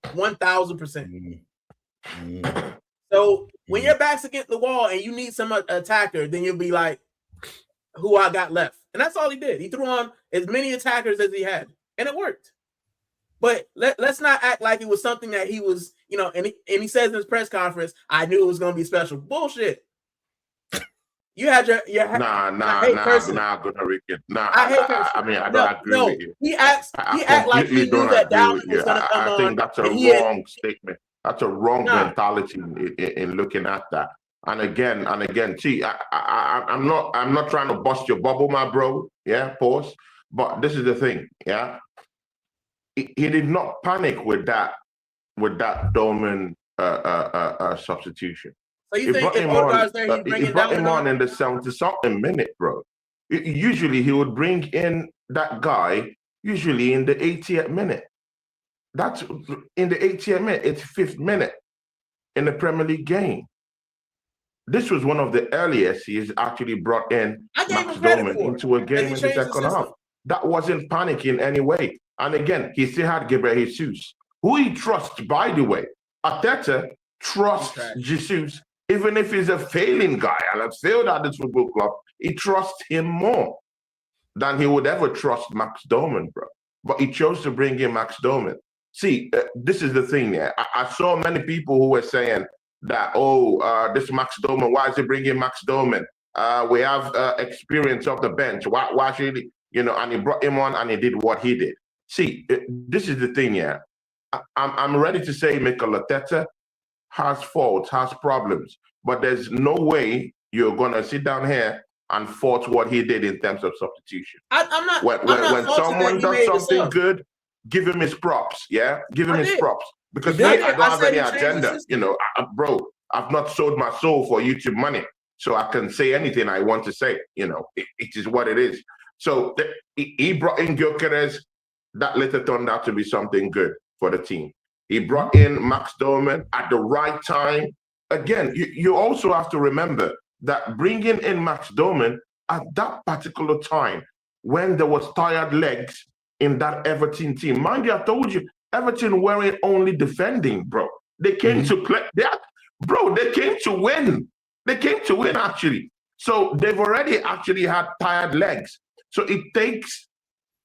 1,000%. So when your back's against the wall and you need some attacker, then you'll be like, who I got left? And that's all he did. He threw on as many attackers as he had, and it worked. But let's not act like it was something that he was, and he says in his press conference, I knew it was going to be special. Bullshit. You had your Nah, Gunarican. Nah, I mean, I don't agree with you. He act like he knew that Dowman was going to come on. I think that's a wrong statement. That's a wrong mentality in looking at that. And again, see, I'm not trying to bust your bubble, my bro. Yeah, pause. But this is the thing. Yeah, he did not panic with that with that Dowman substitution. So you think if Odegaard's there, he's bringing he brought him Dowman on in the 70-something minute, bro. Usually he would bring in that guy usually in the 80th minute. That's in the 80th minute, 85th minute in the Premier League game. This was one of the earliest he's actually brought in Max Dowman into a game in the second half. That wasn't panic in any way. And again, he still had Gabriel Jesus, who he trusts, by the way. Arteta trusts Jesus, even if he's a failing guy and has failed at this football club, he trusts him more than he would ever trust Max Dowman, bro. But he chose to bring in Max Dowman. See, this is the thing there. I saw many people who were saying that, this Max Dowman, why is he bringing Max Dowman? We have experience off the bench. Why should he, and he brought him on and he did what he did. See, this is the thing, yeah. I'm ready to say Mikel Arteta has faults, has problems, but there's no way you're going to sit down here and fault what he did in terms of substitution. I'm not. When someone does something good, give him his props, yeah? Give him his props. Because I don't have any agenda, bro. I've not sold my soul for YouTube money, so I can say anything I want to say, it is what it is. So he brought in Gyökeres. That later turned out to be something good for the team. He brought in Max Dowman at the right time. Again, you also have to remember that bringing in Max Dowman at that particular time when there was tired legs in that Everton team. Mind you, I told you, Everton weren't only defending, bro. They came to play. They came to win. They came to win, actually. So they've already actually had tired legs. So it takes,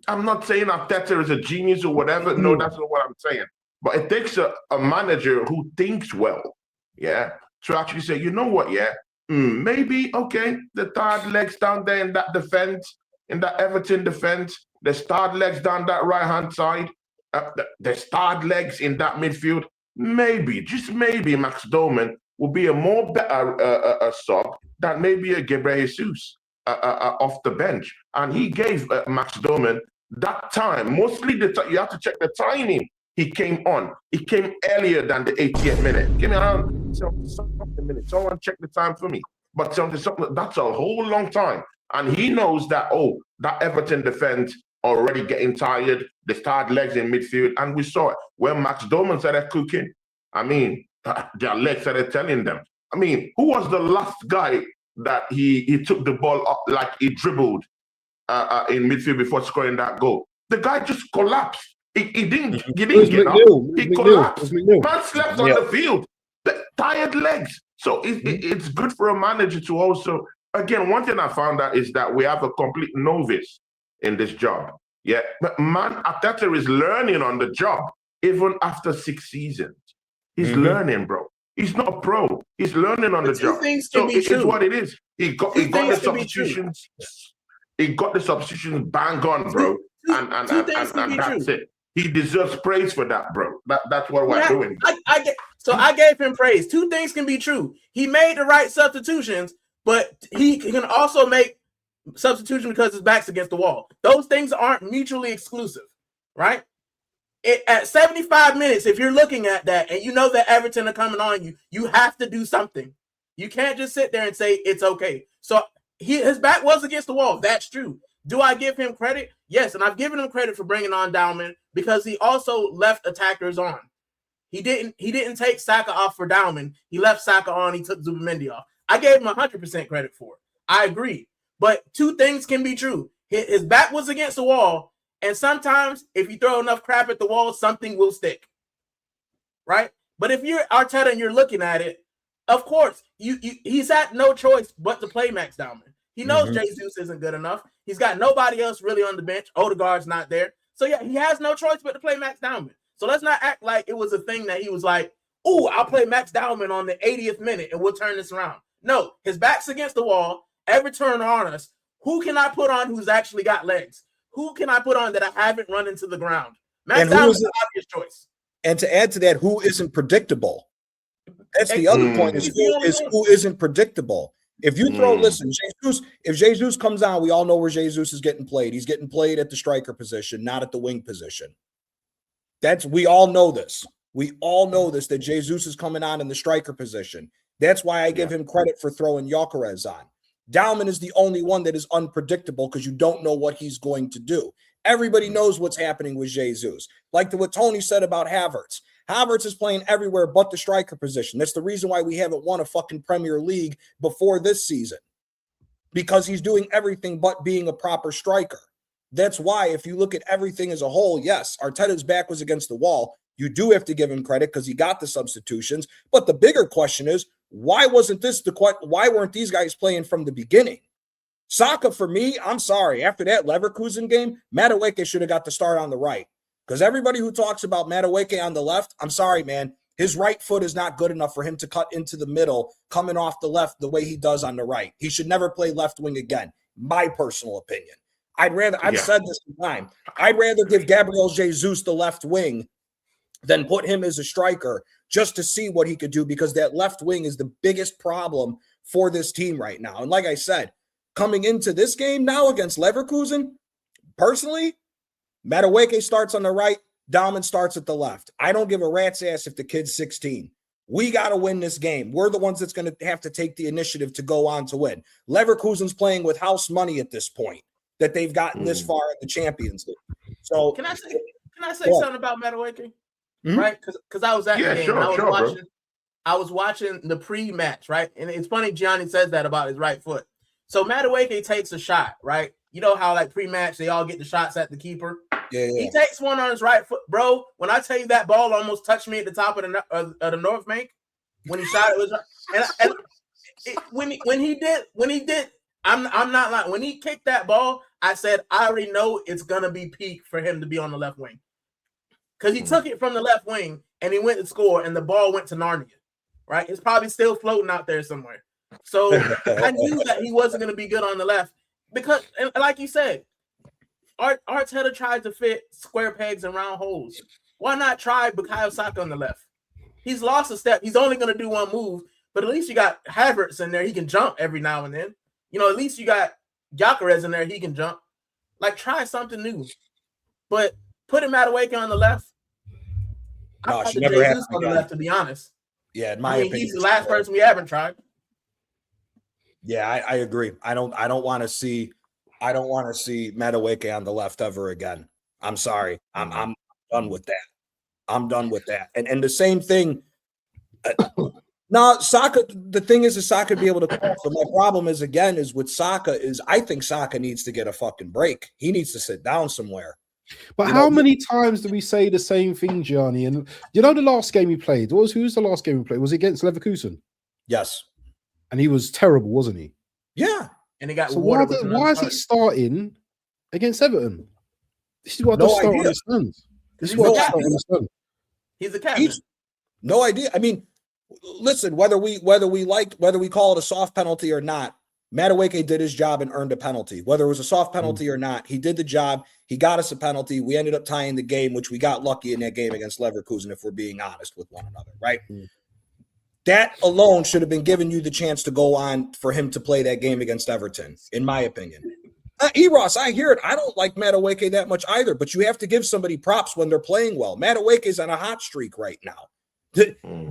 I'm not saying Arteta is a genius or whatever. No, that's not what I'm saying. But it takes a manager who thinks well, yeah, to actually say, you know what, yeah, maybe, okay, the tired legs down there in that defense, in that Everton defense, the tired legs down that right-hand side, the tired legs in that midfield, maybe, just maybe Max Dowman will be a more better sub than maybe a Gabriel Jesus off the bench. And he gave Max Dowman that time. Mostly you have to check the timing. He came on. He came earlier than the 80th minute. Give me around 70 minutes. Someone check the time for me. But something that's a whole long time. And he knows that, that Everton defense already getting tired. They started legs in midfield. And we saw it. When Max Dowman started cooking, I mean, their legs started telling them. I mean, who was the last guy that he took the ball up like he dribbled in midfield before scoring that goal? The guy just collapsed. He didn't get up. He collapsed. Man slept on the field. The tired legs. So it's good for a manager to also, again, one thing I found out is that we have a complete novice in this job. Yeah, but man, Arteta is learning on the job even after 6 seasons. He's learning, bro. He's not a pro. He's learning on the job. So it's what it is. He got the substitutions. He got the substitutions bang on, bro. And that's it. He deserves praise for that, bro. That's what we're doing. I gave him praise. Two things can be true. He made the right substitutions, but he can also make substitutions because his back's against the wall. Those things aren't mutually exclusive, right? At 75 minutes, if you're looking at that and you know that Everton are coming on you, you have to do something. You can't just sit there and say it's okay. So his back was against the wall. That's true. Do I give him credit? Yes, and I've given him credit for bringing on Dowman because he also left attackers on. He didn't take Saka off for Dowman. He left Saka on. He took Zubimendi off. I gave him 100% credit for it. I agree. But two things can be true. His back was against the wall, and sometimes if you throw enough crap at the wall, something will stick, right? But if you're Arteta and you're looking at it, of course, he's had no choice but to play Max Dowman. He knows Jesus isn't good enough. He's got nobody else really on the bench. Odegaard's not there. So, yeah, he has no choice but to play Max Dowman. So let's not act like it was a thing that he was like, I'll play Max Dowman on the 80th minute and we'll turn this around. No, his back's against the wall. Everton on us. Who can I put on who's actually got legs? Who can I put on that I haven't run into the ground? Max Dowman's the obvious choice. And to add to that, who isn't predictable? That's the other point is who isn't predictable. If you throw, listen, if Jesus comes out, we all know where Jesus is getting played. He's getting played at the striker position, not at the wing position. We all know this. We all know this, that Jesus is coming on in the striker position. That's why I give him credit for throwing Gyökeres on. Dowman is the only one that is unpredictable because you don't know what he's going to do. Everybody knows what's happening with Jesus. Like what Tony said about Havertz. Havertz is playing everywhere but the striker position. That's the reason why we haven't won a fucking Premier League before this season. Because he's doing everything but being a proper striker. That's why if you look at everything as a whole, yes, Arteta's back was against the wall. You do have to give him credit because he got the substitutions. But the bigger question is, why weren't these guys playing from the beginning? Saka, for me, I'm sorry. After that Leverkusen game, Madueke should have got the start on the right. Because everybody who talks about Madueke on the left, I'm sorry, man. His right foot is not good enough for him to cut into the middle, coming off the left the way he does on the right. He should never play left wing again. My personal opinion. I've said this time. I'd rather give Gabriel Jesus the left wing than put him as a striker just to see what he could do, because that left wing is the biggest problem for this team right now. And like I said, coming into this game now against Leverkusen, personally, Madueke starts on the right, Dowman starts at the left. I don't give a rat's ass if the kid's 16. We got to win this game. We're the ones that's going to have to take the initiative to go on to win. Leverkusen's playing with house money at this point that they've gotten this far in the Champions League. So can I say something about Madueke? Right? Because I was at the game. Sure, I was watching the pre-match, right? And it's funny Gianni says that about his right foot. So Madueke takes a shot, right? You know how like pre-match they all get the shots at the keeper. Yeah. He takes one on his right foot, bro. When I tell you that ball almost touched me at the top of the North Bank when he shot it, when he did, I'm not lying. When he kicked that ball, I said I already know it's gonna be peak for him to be on the left wing, because he took it from the left wing and he went to score, and the ball went to Narnia. Right? It's probably still floating out there somewhere. So I knew that he wasn't going to be good on the left because, and like you said, Arteta tried to fit square pegs in round holes. Why not try Bukayo Saka on the left? He's lost a step. He's only going to do one move, but at least you got Havertz in there. He can jump every now and then. You know, at least you got Gyökeres in there. He can jump. Like, try something new. But putting Madueke on the left, no, I she never had on the left, to be honest. Yeah, in my opinion, he's the last person we haven't tried. Yeah, I agree. I don't want to see Madueke on the left ever again. I'm sorry. I'm done with that. And the same thing. Now, Saka, the thing is Saka be able to cross. But my problem is with Saka is I think Saka needs to get a fucking break. He needs to sit down somewhere. But how many times do we say the same thing, Gianni? And you know the last game he played? Who's the last game he played? Was it against Leverkusen? Yes. And he was terrible, wasn't he? Yeah. And he got so why is he starting against Everton? This is what I don't understand. This is what I don't understand. He's the captain. No idea. I mean, listen, whether we call it a soft penalty or not, Madueke did his job and earned a penalty. Whether it was a soft penalty or not, he did the job. He got us a penalty. We ended up tying the game, which we got lucky in that game against Leverkusen, if we're being honest with one another, right? That alone should have been giving you the chance to go on for him to play that game against Everton, in my opinion. Eros, I hear it. I don't like Madueke that much either, but you have to give somebody props when they're playing well. Madueke's on a hot streak right now.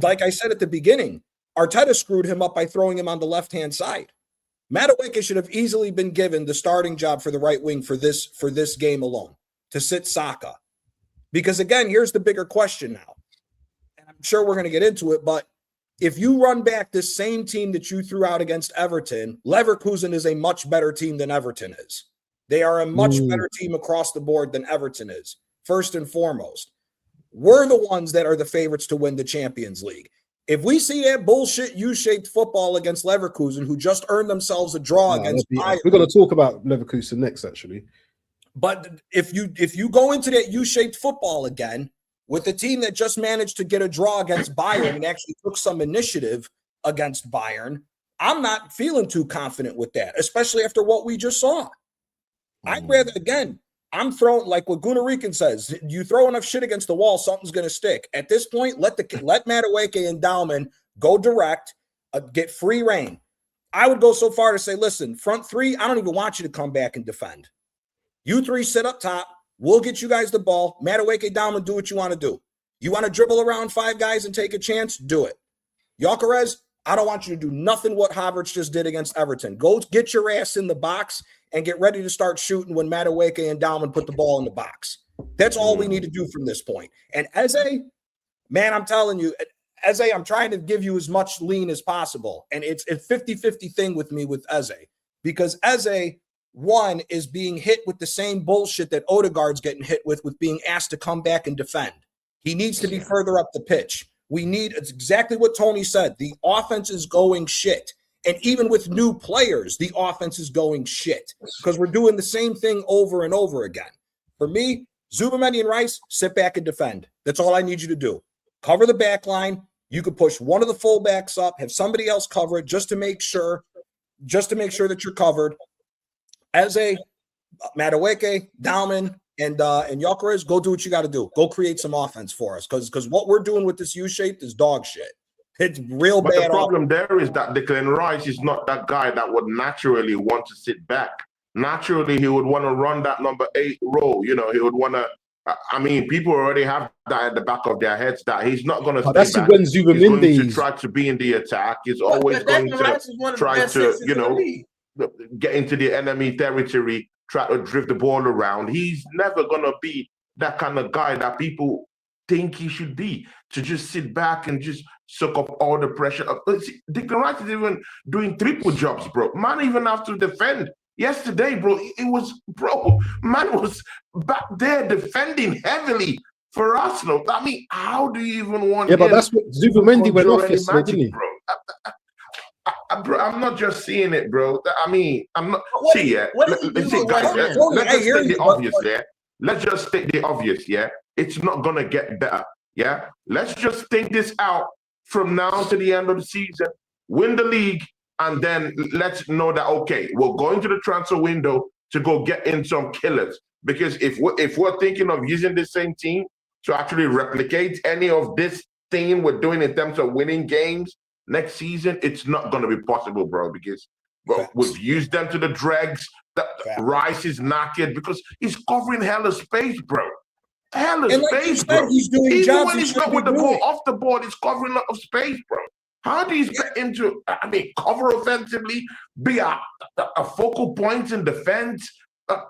Like I said at the beginning, Arteta screwed him up by throwing him on the left-hand side. Madueke should have easily been given the starting job for the right wing for this game alone, to sit Saka. Because again, here's the bigger question now. And I'm sure we're going to get into it, but if you run back this same team that you threw out against Everton, Leverkusen is a much better team than Everton is. They are a much better team across the board than Everton is, first and foremost. We're the ones that are the favorites to win the Champions League. If we see that bullshit U-shaped football against Leverkusen, who just earned themselves a draw against Bayern, we're going to talk about Leverkusen next, actually. But if you go into that U-shaped football again with a team that just managed to get a draw against Bayern and actually took some initiative against Bayern, I'm not feeling too confident with that, especially after what we just saw. I'd rather, again, I'm throwing, like what Gunarican says, you throw enough shit against the wall, something's going to stick. At this point, let Madueke and Dowman go direct, get free reign. I would go so far to say, listen, front three, I don't even want you to come back and defend. You three sit up top. We'll get you guys the ball. Madueke, Dowman, do what you want to do. You want to dribble around 5 guys and take a chance? Do it. Gyökeres, I don't want you to do nothing what Havertz just did against Everton. Go get your ass in the box and get ready to start shooting when Madueke and Dowman put the ball in the box. That's all we need to do from this point. And Eze, man, I'm telling you, Eze, I'm trying to give you as much lean as possible. And it's a 50-50 thing with me with Eze. Because Eze, one, is being hit with the same bullshit that Odegaard's getting hit with being asked to come back and defend. He needs to be further up the pitch. It's exactly what Tony said. The offense is going shit. And even with new players, the offense is going shit because we're doing the same thing over and over again. For me, Zubimendi and Rice, sit back and defend. That's all I need you to do. Cover the back line. You could push one of the fullbacks up, have somebody else cover it just to make sure that you're covered. Eze, Madueke, Dowman, and Gyökeres, go do what you got to do. Go create some offense for us because what we're doing with this U-shaped is dog shit. It's real but bad. The problem there is that Declan Rice is not that guy that would naturally want to sit back. Naturally, he would want to run that number 8 role. You know, he would want to. I mean, people already have that at the back of their heads that he's not going to stay that's back. When he's going to Zubimendi try to be in the attack. He's always going to try to, get into the enemy territory, try to drift the ball around. He's never going to be that kind of guy that people think he should be, to just sit back and just soak up all the pressure. Declan Rice is even doing triple jobs, bro. Man even have to defend. Yesterday, bro, man was back there defending heavily for Arsenal. I mean, how do you even want? Yeah, but that's what Zubimendi went off yesterday, didn't he? Bro, I'm not just seeing it, bro. I mean, I'm not. See, yeah. Let's just state the obvious, yeah. Let's just state the obvious, yeah. It's not gonna get better, yeah. Let's just think this out from now to the end of the season. Win the league. And then let's know that, okay, we're going to the transfer window to go get in some killers. Because if we're thinking of using the same team to actually replicate any of this thing we're doing in terms of winning games next season, it's not going to be possible, bro. Because we've used them to the dregs. Rice is knackered because he's covering hella space, bro. Hella space, bro. He's doing even when he's not with the ball off the board, he's covering a lot of space, bro. How do you expect him to, cover offensively, be a focal point in defense, back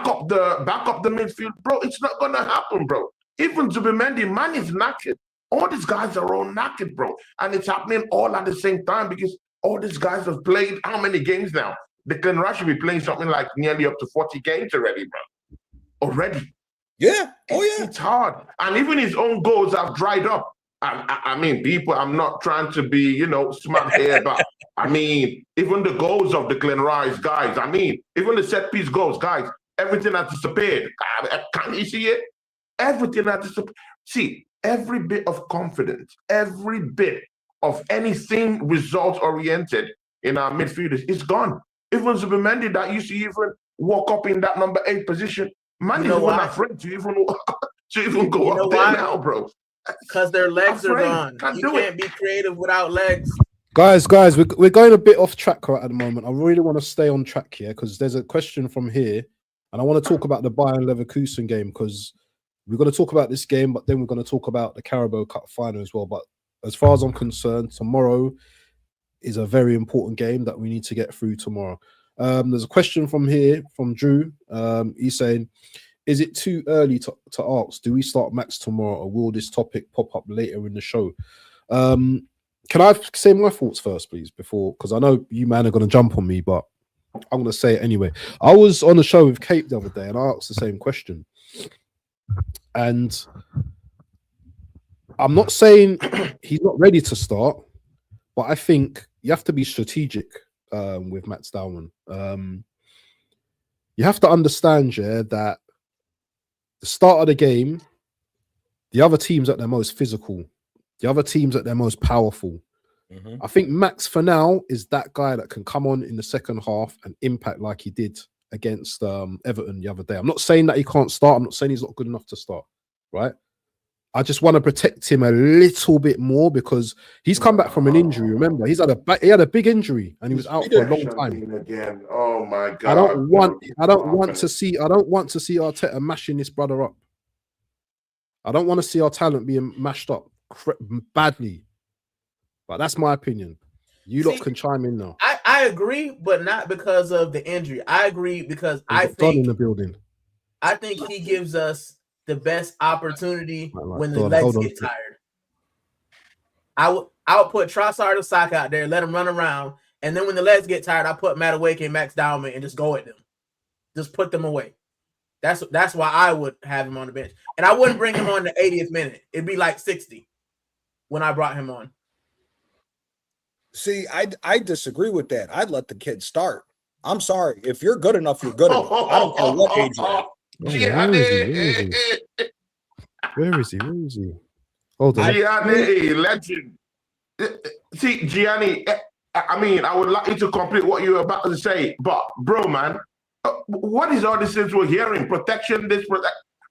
up the midfield, bro? It's not gonna happen, bro. Even Zubimendi, man, is knackered. All these guys are all knackered, bro, and it's happening all at the same time because all these guys have played how many games now? Declan Rice should be playing something like nearly up to 40 games already, bro. Already. Yeah. Oh yeah. It's hard, and even his own goals have dried up. I mean, people, I'm not trying to be, smart here, but I mean, even the goals of the Declan Rice guys, I mean, even the set piece goals, guys, everything has disappeared. Can you see it? Everything has disappeared. See, every bit of confidence, every bit of anything result-oriented in our midfielders is gone. Even Zubimendi that used to even walk up in that number 8 position, man, is even afraid to even go up there now, bro. Because their legs are gone. You can't be creative without legs. Guys, we're going a bit off track right at the moment. I really want to stay on track here because there's a question from here, and I want to talk about the Bayern Leverkusen game because we're going to talk about this game, but then we're going to talk about the Carabao Cup final as well. But as far as I'm concerned, tomorrow is a very important game that we need to get through tomorrow. There's a question from here from Drew. He's saying, is it too early to ask, do we start Max tomorrow or will this topic pop up later in the show? Can I say my thoughts first, please, because I know you man are going to jump on me, but I'm going to say it anyway. I was on the show with Kate the other day and I asked the same question. And I'm not saying he's not ready to start, but I think you have to be strategic with Max Dowman. You have to understand, that the start of the game, the other team's at their most physical. The other team's at their most powerful. I think Max, for now, is that guy that can come on in the second half and impact like he did against Everton the other day. I'm not saying that he can't start. I'm not saying he's not good enough to start, right? I just want to protect him a little bit more because he's come back from an injury. Remember, he had a big injury and he was out for a long time. Again. Oh my God! I don't want to see Arteta mashing this brother up. I don't want to see our talent being mashed up badly. But that's my opinion. You lot can chime in now. I agree, but not because of the injury. I agree because I think in the building. I think he gives us the best opportunity when the legs get tired. I would put Trossard or Saka out there, let him run around, and then when the legs get tired, I put Madueke and Max Dowman and just go at them. Just put them away. That's why I would have him on the bench. And I wouldn't bring him on the 80th minute. It'd be like 60 when I brought him on. See, I disagree with that. I'd let the kid start. I'm sorry. If you're good enough, you're good enough. I don't care what age you're at. Where is he? Hold on. Gianni, legend. See, Gianni, I mean, I would like you to complete what you were about to say, but bro, man, what is all these things we're hearing? Protection,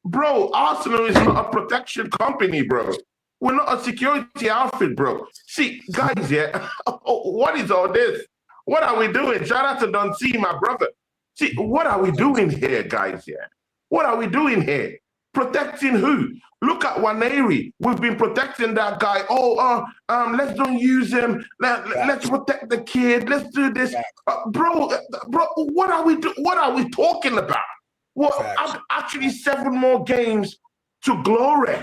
bro, Arsenal is not a protection company, bro. We're not a security outfit, bro. See, guys, what is all this? What are we doing? Shout out to Dunsey, my brother. See, what are we doing here, guys? What are we doing here? Protecting who? Look at Waneri. We've been protecting that guy. Let's don't use him. Let's protect the kid. Let's do this, bro. What are we What are we talking about? Well, actually 7 more games to glory,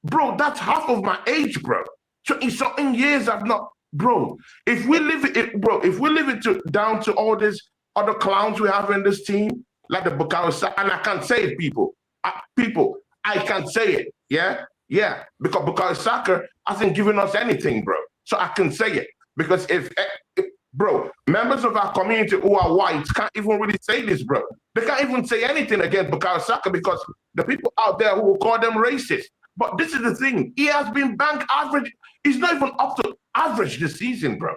bro. That's half of my age, bro. So in certain years, I've not, bro. If we leave it down to all these other clowns we have in this team, like the Bukayo Saka, and I can't say it, people. I can say it, yeah, because Bukayo Saka hasn't given us anything, bro. So I can say it because if bro, members of our community who are whites can't even really say this, bro. They can't even say anything against Bukayo Saka because the people out there who will call them racist. But this is the thing: he has been bank average. He's not even up to average this season, bro.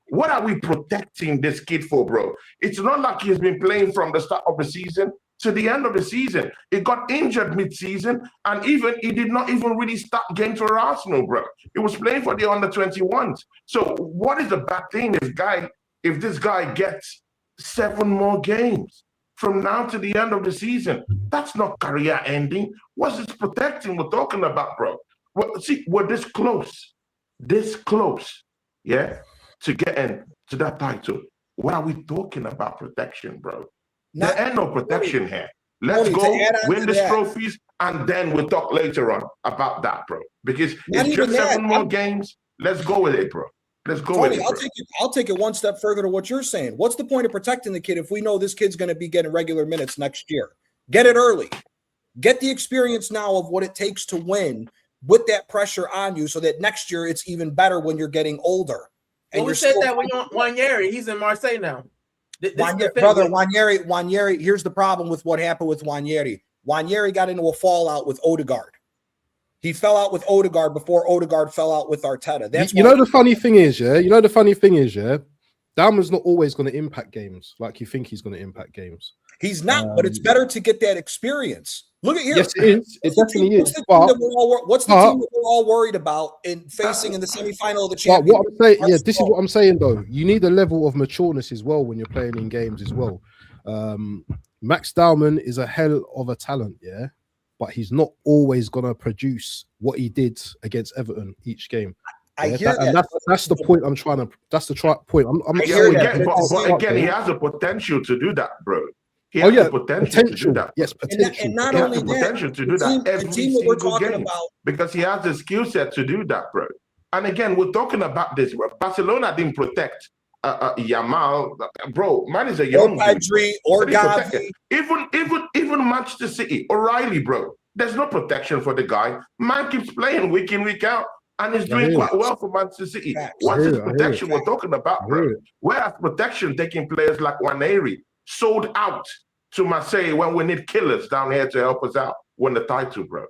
What are we protecting this kid for, bro? It's not like he's been playing from the start of the season to the end of the season. He got injured mid-season, and he did not even really start games for Arsenal, bro. He was playing for the under-21s. So what is the bad thing if this guy gets 7 more games from now to the end of the season? That's not career ending. What's this protecting we're talking about, bro? Well, see, we're this close, to getting to that title. What are we talking about protection, bro? There ain't no protection here. Let's go win these trophies, and then we'll talk later on about that, bro. Because it's just 7 more games. Let's go with it, bro. Let's go with it, bro. I'll take it one step further to what you're saying. What's the point of protecting the kid if we know this kid's going to be getting regular minutes next year? Get it early. Get the experience now of what it takes to win with that pressure on you so that next year it's even better when you're getting older. And we said that we want Waneri. He's in Marseille now. Waneri, here's the problem with what happened with Waneri. Waneri got into a fallout with Odegaard. He fell out with Odegaard before Odegaard fell out with Arteta. That's the funny thing is, Dowman's not always going to impact games like you think he's going to impact games. He's not, but it's better to get that experience. Look at here. Yes, it is. It definitely is. What's the team that we're all worried about in facing in the semifinal of the Champions? What I'm saying, this is what I'm saying though. You need a level of matureness as well when you're playing in games as well. Max Dowman is a hell of a talent, but he's not always gonna produce what he did against Everton each game. I hear that. That's the point I'm trying to. That's the point. But again, he has the potential to do that, bro. He has the potential to do that. Yes, potential. And not only that, potential to do that every single game because he has the skill set to do that, bro. And again, we're talking about this, bro. Barcelona didn't protect Yamal, bro. Man is a young Pedri or Gavi. Even Manchester City, O'Reilly, bro. There's no protection for the guy. Man keeps playing week in, week out. And he's doing quite well for Manchester City. What's his protection we're talking about, bro? Whereas protection taking players like Waneri sold out to Marseille when we need killers down here to help us out win the title, bro.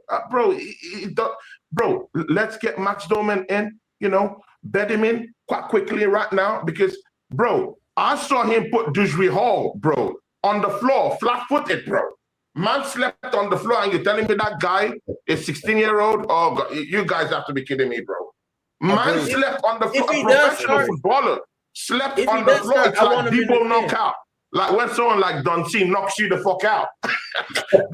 Bro, let's get Max Dowman in, bet him in quite quickly right now because, bro, I saw him put Dujri Hall, bro, on the floor, flat-footed, bro. Man slept on the floor and you're telling me that guy is 16-year-old? Oh, God, you guys have to be kidding me, bro. Man slept on the floor. A professional footballer slept on the floor. It's like Debo knockout. Like when someone like Dunsey knocks you the fuck out.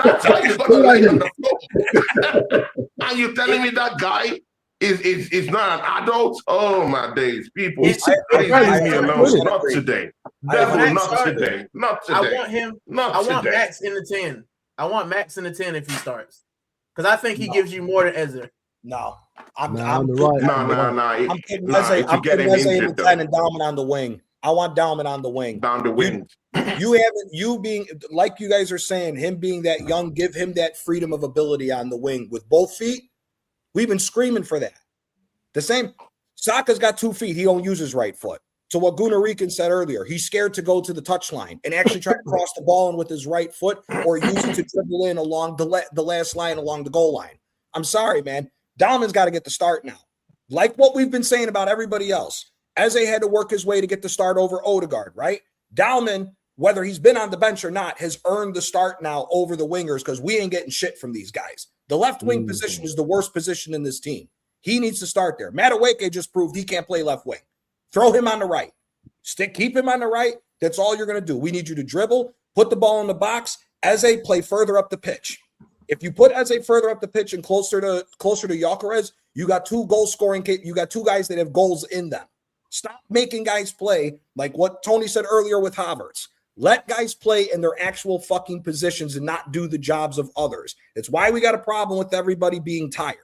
That's how you're gonna lay on the floor. And you're telling me that guy is not an adult? Oh my days, people! Please leave me alone. Not today, devil. Not today. Not today. I want him. I want Max in the 10. I want Max in the 10 if he starts, because I think he gives you more than Ezra. No, I'm putting Eze in the 10 and Dowman on the wing. I want Dowman on the wing. Down the wing. You being like you guys are saying, him being that young, give him that freedom of ability on the wing with both feet. We've been screaming for that. The same, Saka's got 2 feet. He don't use his right foot. So what Gunnar said earlier, he's scared to go to the touchline and actually try to cross the ball in with his right foot or use it to dribble in along the last line along the goal line. I'm sorry, man. Dowman's got to get the start now. Like what we've been saying about everybody else. Eze had to work his way to get the start over Odegaard, right? Dowman, whether he's been on the bench or not, has earned the start now over the wingers because we ain't getting shit from these guys. The left wing position is the worst position in this team. He needs to start there. Madueke just proved he can't play left wing. Throw him on the right. Keep him on the right. That's all you're going to do. We need you to dribble, put the ball in the box. Eze, play further up the pitch. If you put Eze further up the pitch and closer to Gyökeres, you got 2 goal scoring. You got 2 guys that have goals in them. Stop making guys play like what Tony said earlier with Havertz. Let guys play in their actual fucking positions and not do the jobs of others. That's why we got a problem with everybody being tired.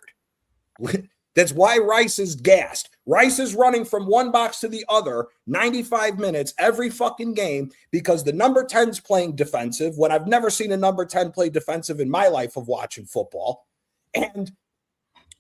That's why Rice is gassed. Rice is running from one box to the other 95 minutes every fucking game because the number 10's playing defensive when I've never seen a number 10 play defensive in my life of watching football. And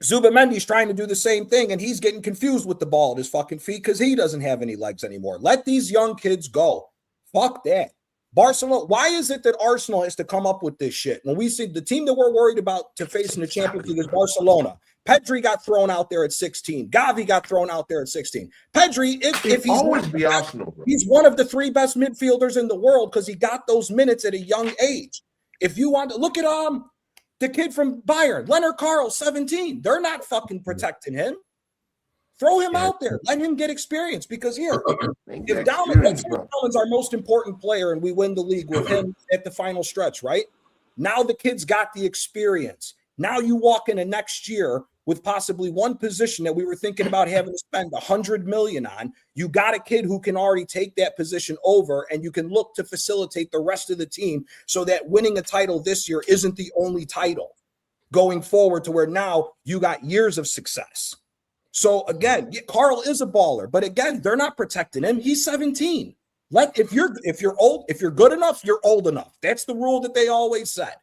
Zubimendi's trying to do the same thing, and he's getting confused with the ball at his fucking feet because he doesn't have any legs anymore. Let these young kids go. Fuck that. Barcelona, why is it that Arsenal has to come up with this shit? When we see the team that we're worried about to face in the Champions League is Barcelona. Pedri got thrown out there at 16. Gavi got thrown out there at 16. Pedri, if he's always be Arsenal, bro. He's one of the 3 best midfielders in the world because he got those minutes at a young age. If you want to look at the kid from Bayern, Leonard Carl, 17. They're not fucking protecting him. Throw him out there. Let him get experience because here, if Dowman's our most important player and we win the league with him at the final stretch, right? Now the kid's got the experience. Now you walk into next year with possibly one position that we were thinking about having to spend $100 million on. You got a kid who can already take that position over, and you can look to facilitate the rest of the team so that winning a title this year isn't the only title going forward to where now you got years of success. So again, Carl is a baller, but again, they're not protecting him. He's 17. If you're good enough, you're old enough. That's the rule that they always said.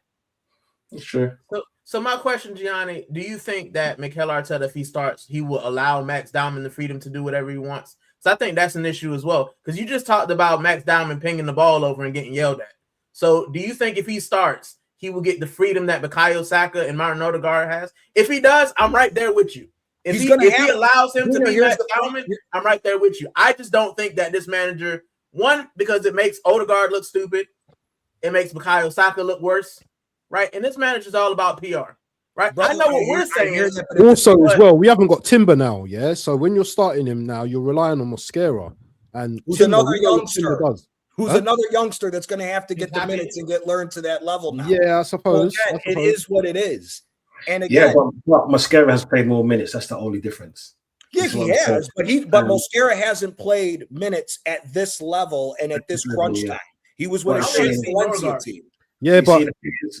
Sure. So my question, Gianni, do you think that Mikel Arteta, if he starts, he will allow Max Dowman the freedom to do whatever he wants? So I think that's an issue as well, because you just talked about Max Dowman pinging the ball over and getting yelled at. So do you think if he starts, he will get the freedom that Bukayo Saka and Martin Odegaard has? If he does, I'm right there with you. If he allows him to be Max Dowman, I'm right there with you. I just don't think that this manager, one, because it makes Odegaard look stupid, it makes Bukayo Saka look worse, right? And this manager's all about PR, right? Bro, I know what we're saying. Also, as well, we haven't got Timber now, yeah? So when you're starting him now, you're relying on Mosquera. And who's another youngster? Who's another youngster that's going to have to get the minutes and get learned to that level now? Yeah, I suppose. It is what it is. And again, but Mosquera has played more minutes. That's the only difference. Yeah, he has, but Mosquera hasn't played minutes at this level and at this crunch time. He was with a shit Valencia team. Yeah, but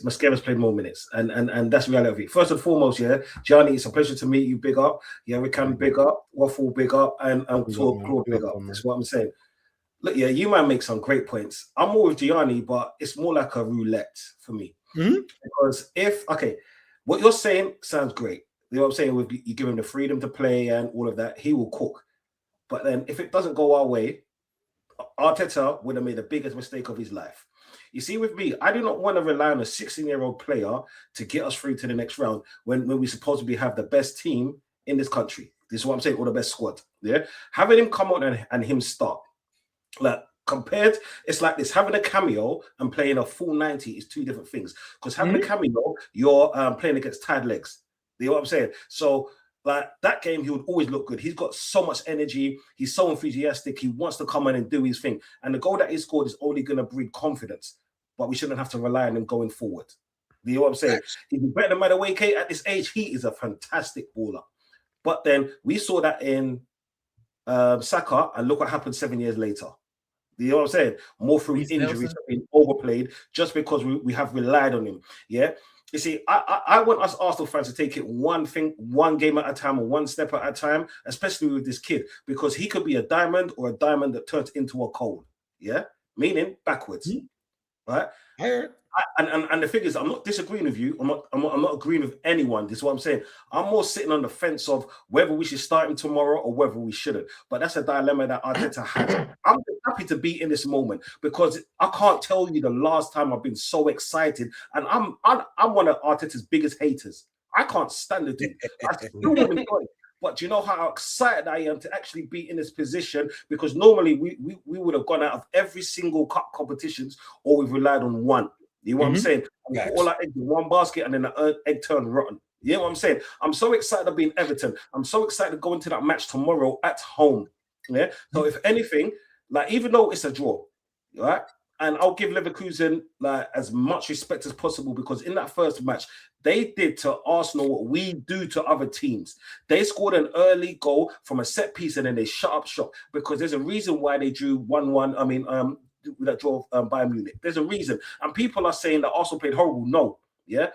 Mosquera's played more minutes, and that's reality. First and foremost, yeah, Gianni, it's a pleasure to meet you. Big up, yeah, we can big up, Waffle big up, and Claude big up. That's what I'm saying. Look, yeah, you might make some great points. I'm more with Gianni, but it's more like a roulette for me because what you're saying sounds great. You know what I'm saying? With you give him the freedom to play and all of that, he will cook. But then if it doesn't go our way, Arteta would have made the biggest mistake of his life. You see, with me, I do not want to rely on a 16-year-old player to get us through to the next round when we supposedly have the best team in this country. This is what I'm saying, or the best squad. Yeah, having him come on and him start, like compared, it's like this: having a cameo and playing a full 90 is two different things. Because having a cameo, you're playing against tired legs. You know what I'm saying? So, like that game, he would always look good. He's got so much energy. He's so enthusiastic. He wants to come in and do his thing. And the goal that he scored is only going to breed confidence. but we shouldn't have to rely on him going forward. Do you know what I'm saying? He's better than Madueke at this age. He is a fantastic baller. But then we saw that in Saka, and look what happened 7 years later. Do you know what I'm saying? More through injuries, being overplayed, just because we have relied on him. Yeah. You see, I want us Arsenal fans to take it one game at a time or one step at a time, especially with this kid, because he could be a diamond or a diamond that turns into a coal. Yeah, meaning backwards, right? I heard. And the thing is, I'm not disagreeing with you. I'm not agreeing with anyone. This is what I'm saying. I'm more sitting on the fence of whether we should start him tomorrow or whether we shouldn't. But that's a dilemma that Arteta has. I'm happy to be in this moment because I can't tell you the last time I've been so excited. And I'm one of Arteta's biggest haters. I can't stand the dude. I still want him going. But do you know how excited I am to actually be in this position? Because normally we would have gone out of every single cup competitions or we've relied on one. You know what I'm saying? We put all our eggs in one basket and then the egg turned rotten. You know what I'm saying? I'm so excited to be in Everton. I'm so excited to go into that match tomorrow at home. Yeah. So if anything, like even though it's a draw, right? And I'll give Leverkusen like as much respect as possible because in that first match, they did to Arsenal what we do to other teams. They scored an early goal from a set piece and then they shut up shop because there's a reason why they drew 1-1. That drove Bayern Munich. There's a reason. And people are saying that Arsenal played horrible. No. Yeah.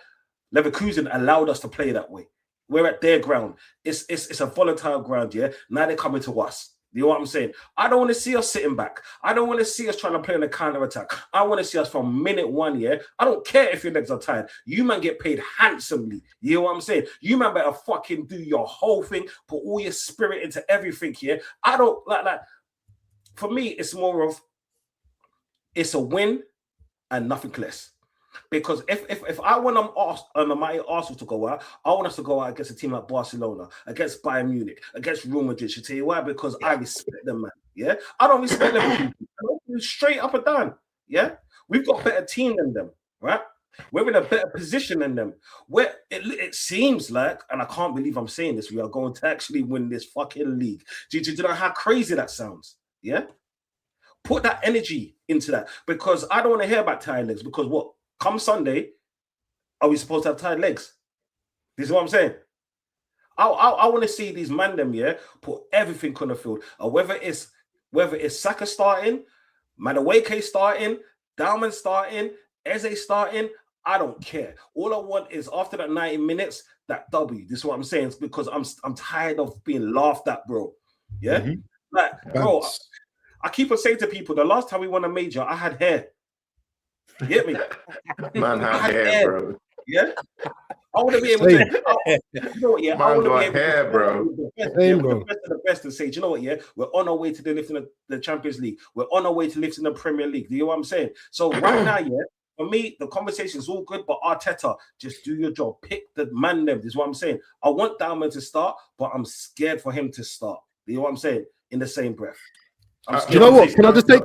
Leverkusen allowed us to play that way. We're at their ground. It's a volatile ground, yeah. Now they're coming to us. You know what I'm saying? I don't want to see us sitting back. I don't want to see us trying to play on a counter-attack. I want to see us from minute one, yeah. I don't care if your legs are tired. You man get paid handsomely. You know what I'm saying? You man better fucking do your whole thing, put all your spirit into everything, yeah. I don't like. For me, it's more of it's a win and nothing less. Because if I want my Arsenal to go out, I want us to go out against a team like Barcelona, against Bayern Munich, against Real Madrid. You tell you why? Because I respect them, man. Yeah, I don't respect them straight up and down. Yeah, we've got a better team than them, right? We're in a better position than them. Where it seems like, and I can't believe I'm saying this, we are going to actually win this fucking league. Do you know how crazy that sounds? Yeah. Put that energy into that because I don't want to hear about tired legs because what? Come Sunday, are we supposed to have tired legs? This is what I'm saying. I want to see these man them, yeah, put everything on the field. Whether it's Saka starting, Madueke starting, Dowman starting, Eze starting, I don't care. All I want is after that 90 minutes, that W. This is what I'm saying. It's because I'm tired of being laughed at, bro. Yeah? Like, bro, I keep on saying to people, the last time we won a major, I had hair. You get me? Man had hair, bro. Yeah? I want to be able to, you know what, yeah? I want to be able hair, bro. The best and say, do you know what, yeah? We're on our way to lifting the Champions League. We're on our way to lifting the Premier League. Do you know what I'm saying? So right now, yeah, for me, the conversation is all good, but Arteta, just do your job. Pick the man them. This is what I'm saying. I want Dowman to start, but I'm scared for him to start. Do you know what I'm saying? In the same breath. You know what? Can I just I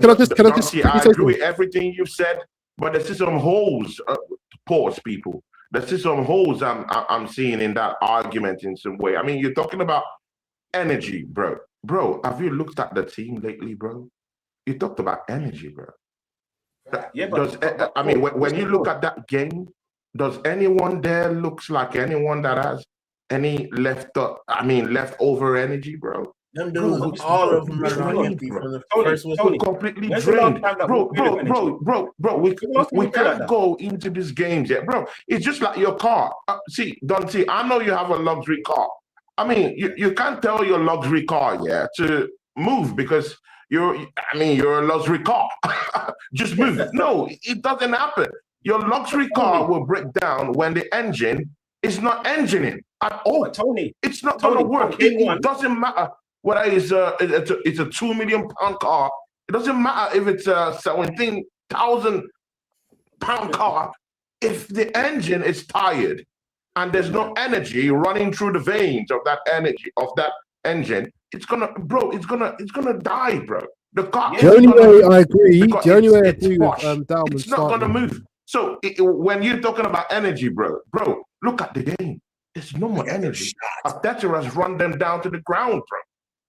agree with everything you've said, but there's some holes. Pause, people. There's some holes I'm seeing in that argument in some way. I mean, you're talking about energy, bro. Bro, have you looked at the team lately, bro? You talked about energy, bro. Yeah, but when you look at that game, does anyone there looks like anyone that has any leftover energy, bro? Them dudes, all of them are empty from the first one. Completely drained. Bro, we can't go into these games yet, bro. It's just like your car. Dante, I know you have a luxury car. I mean, you can't tell your luxury car, yeah, to move because you're a luxury car. Just move. No, it doesn't happen. Your luxury car will break down when the engine is not engineing at all. Tony, it's not going to work. It doesn't matter whether it's a £2 million car. It doesn't matter if it's a 17,000 pound car. If the engine is tired and there's no energy running through the veins of that engine, it's gonna die, bro. The car. The only way I agree with Dowman, it's not gonna move. So when you're talking about energy, bro, look at the game. There's no more energy. Arteta has run them down to the ground, bro.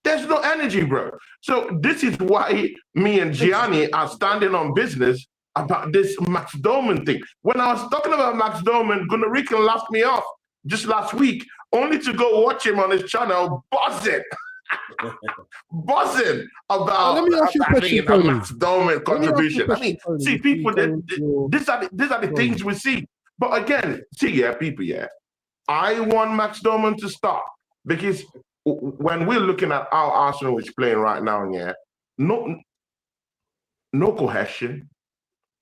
There's no energy, bro. So this is why me and Gianni are standing on business about this Max Dowman thing. When I was talking about Max Dowman, Gunnar Ricken laughed me off just last week, only to go watch him on his channel buzzing about let me ask you a question, Tony. Max Dowman contribution. I mean, see, people, these are the things we see. But again, see, people, I want Max Dowman to stop, because when we're looking at how Arsenal is playing right now, no cohesion,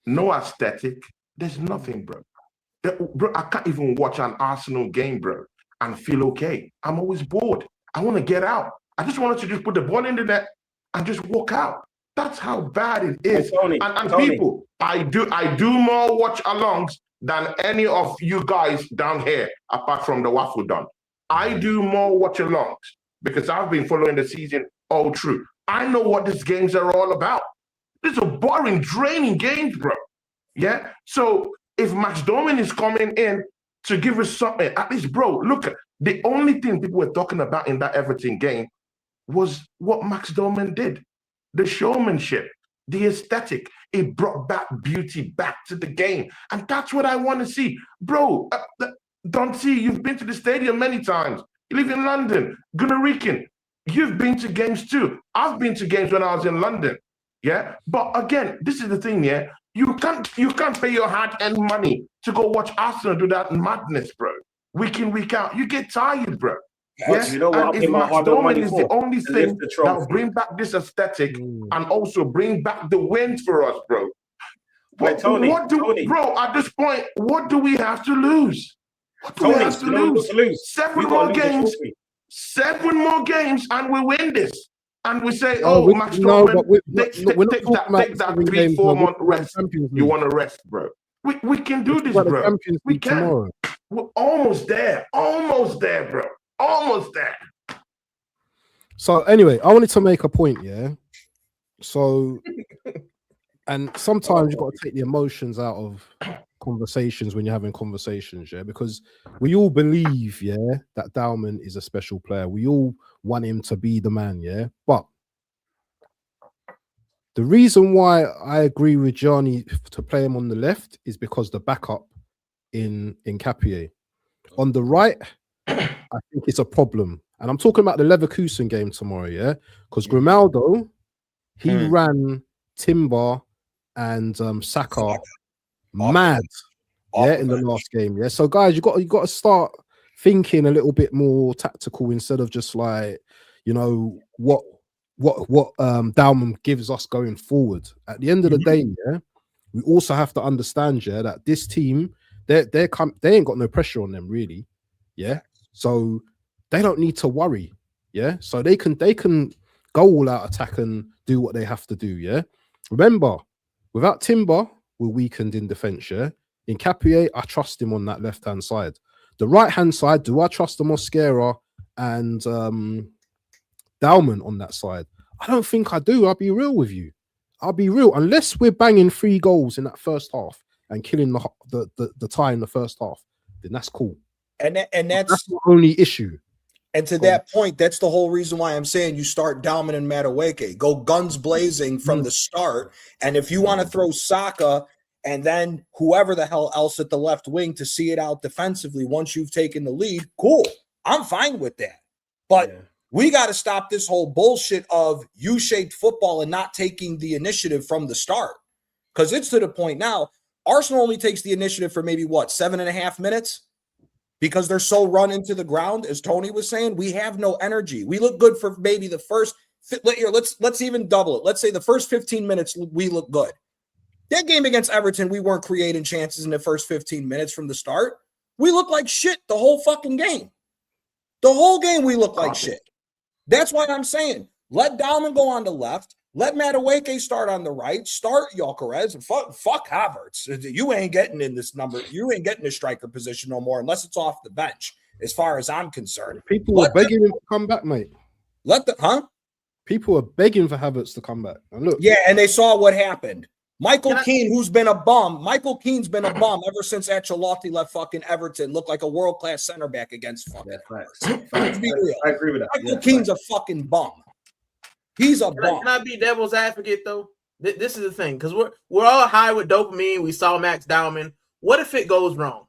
no aesthetic. There's nothing, bro. Bro, I can't even watch an Arsenal game, bro, and feel okay. I'm always bored. I want to get out. I just wanted to just put the ball in the net and just walk out. That's how bad it is. Tony, people, I do more watch-alongs than any of you guys down here, apart from the Waffle Don. I do more watch-alongs because I've been following the season all through. I know what these games are all about. These are boring, draining games, bro. Yeah? So if Max Dowman is coming in to give us something, at least, bro, look, the only thing people were talking about in that Everton game was what Max Dowman did. The showmanship, the aesthetic. It brought back beauty back to the game. And that's what I want to see. Bro, don't see, you've been to the stadium many times. You live in London. Gunnar Ricken, you've been to games too. I've been to games when I was in London. Yeah? But again, this is the thing, You can't pay your hard-earned money to go watch Arsenal do that madness, bro. Week in, week out. You get tired, bro. Yes, you know what? And if Max Dowman is the only thing that will bring back this aesthetic and also bring back the wins for us, bro. Tony, bro, at this point, what do we have to lose? What do we have to lose? 7 more games. 7 more games, and we win this. And we say, Max Dowman, take that 3-4 month rest. You want to rest, bro. We can do this, bro. We can. Tomorrow. We're almost there. Almost there, bro. Almost there. So anyway, I wanted to make a point, So, and sometimes you've got to take the emotions out of conversations when you're having conversations, because we all believe, that Dowman is a special player. We all want him to be the man, But the reason why I agree with Johnny to play him on the left is because the backup in Citeh. On the right, I think it's a problem. And I'm talking about the Leverkusen game tomorrow, because Grimaldo, he ran Timber and Saka mad, in the last game, So guys, you got to start thinking a little bit more tactical instead of just like, what Dowman gives us going forward. At the end of the day, we also have to understand, that this team, they ain't got no pressure on them really, so they don't need to worry, so they can go all out attack and do what they have to do, Remember, without Timber, we're weakened in defense, In Citeh, I trust him on that left-hand side. The right-hand side, do I trust Mosquera and Dowman on that side? I don't think I do. I'll be real with you. Unless we're banging 3 goals in that first half and killing the tie in the first half, then that's cool. And that's the only issue. And to that point, that's the whole reason why I'm saying you start Dowman and Madueke. Go guns blazing from the start. And if you want to throw Saka and then whoever the hell else at the left wing to see it out defensively once you've taken the lead, cool. I'm fine with that. But we got to stop this whole bullshit of U-shaped football and not taking the initiative from the start. Because it's to the point now, Arsenal only takes the initiative for maybe 7.5 minutes? Because they're so run into the ground, as Tony was saying, we have no energy. We look good for maybe the first. Let's even double it. Let's say the first 15 minutes we look good. That game against Everton, we weren't creating chances in the first 15 minutes from the start. We look like shit the whole fucking game. The whole game we look like shit. That's why I'm saying let Dowman go on the left. Let Madueke start on the right. Start Gyökeres. Fuck Havertz. You ain't getting in this number. You ain't getting a striker position no more unless it's off the bench, as far as I'm concerned. People are begging him to come back, mate. People are begging for Havertz to come back. And look. Yeah, and they saw what happened. Michael Keane, who's been a bum. Michael Keane's been a bum ever since Ancelotti left fucking Everton. Looked like a world-class center back against fucking Let's be real. I agree with that. Michael Keane's a fucking bum. He's a bum. Can I be devil's advocate, though? This is the thing, because we're all high with dopamine. We saw Max Dowman. What if it goes wrong?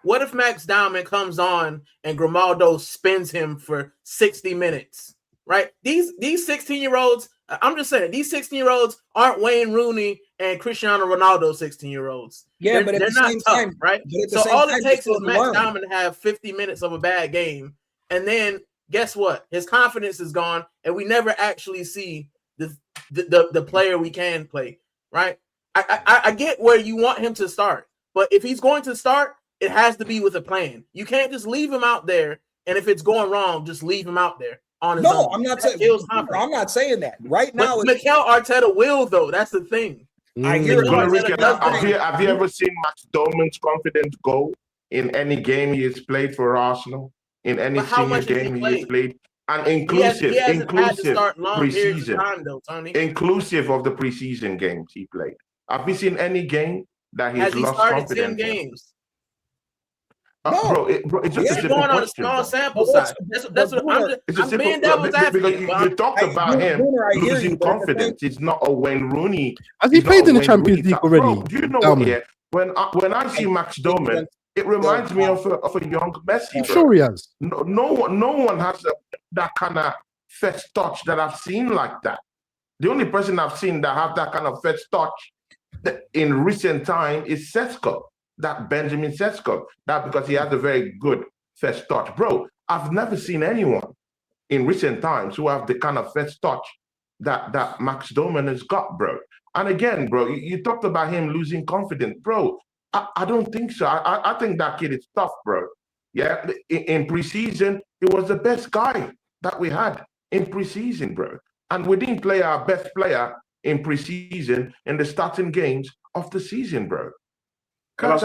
What if Max Dowman comes on and Grimaldo spins him for 60 minutes? Right? These 16-year-olds, I'm just saying, these 16-year-olds aren't Wayne Rooney and Cristiano Ronaldo 16-year-olds. Yeah, but at they're the not same tough, time, right? So all it takes is Max Dowman to have 50 minutes of a bad game, and then guess what? His confidence is gone, and we never actually see the player we can play, right? I get where you want him to start, but if he's going to start, it has to be with a plan. You can't just leave him out there, and if it's going wrong, just leave him out there on his own. No, I'm not saying. I'm not saying that right now. Mikel Arteta will, though. That's the thing. I hear it. Have you ever seen Max Dowman's confidence go in any game he has played for Arsenal? In any senior game he has played? And inclusive preseason, inclusive of the preseason games he played. Have you seen any game that he's lost confidence? 10 games. No, it's just a simple going on a small sample size. That's what I'm being devil's advocate. You talked about him losing confidence. It's not a Wayne Rooney. Has he played in the Champions League already? Bro, do you know what? Yeah, when I see Max Dowman, it reminds me of a young Messi. I'm sure he has. No one has that kind of first touch that I've seen like that. The only person I've seen that have that kind of first touch in recent time is Sesko. That Benjamin Sesko, that because he has a very good first touch. Bro, I've never seen anyone in recent times who have the kind of first touch that Max Dowman has got, bro. And again, bro, you talked about him losing confidence. Bro, I don't think so. I think that kid is tough, bro. Yeah, in preseason, he was the best guy that we had in preseason, bro. And we didn't play our best player in preseason in the starting games of the season, bro. Can I ask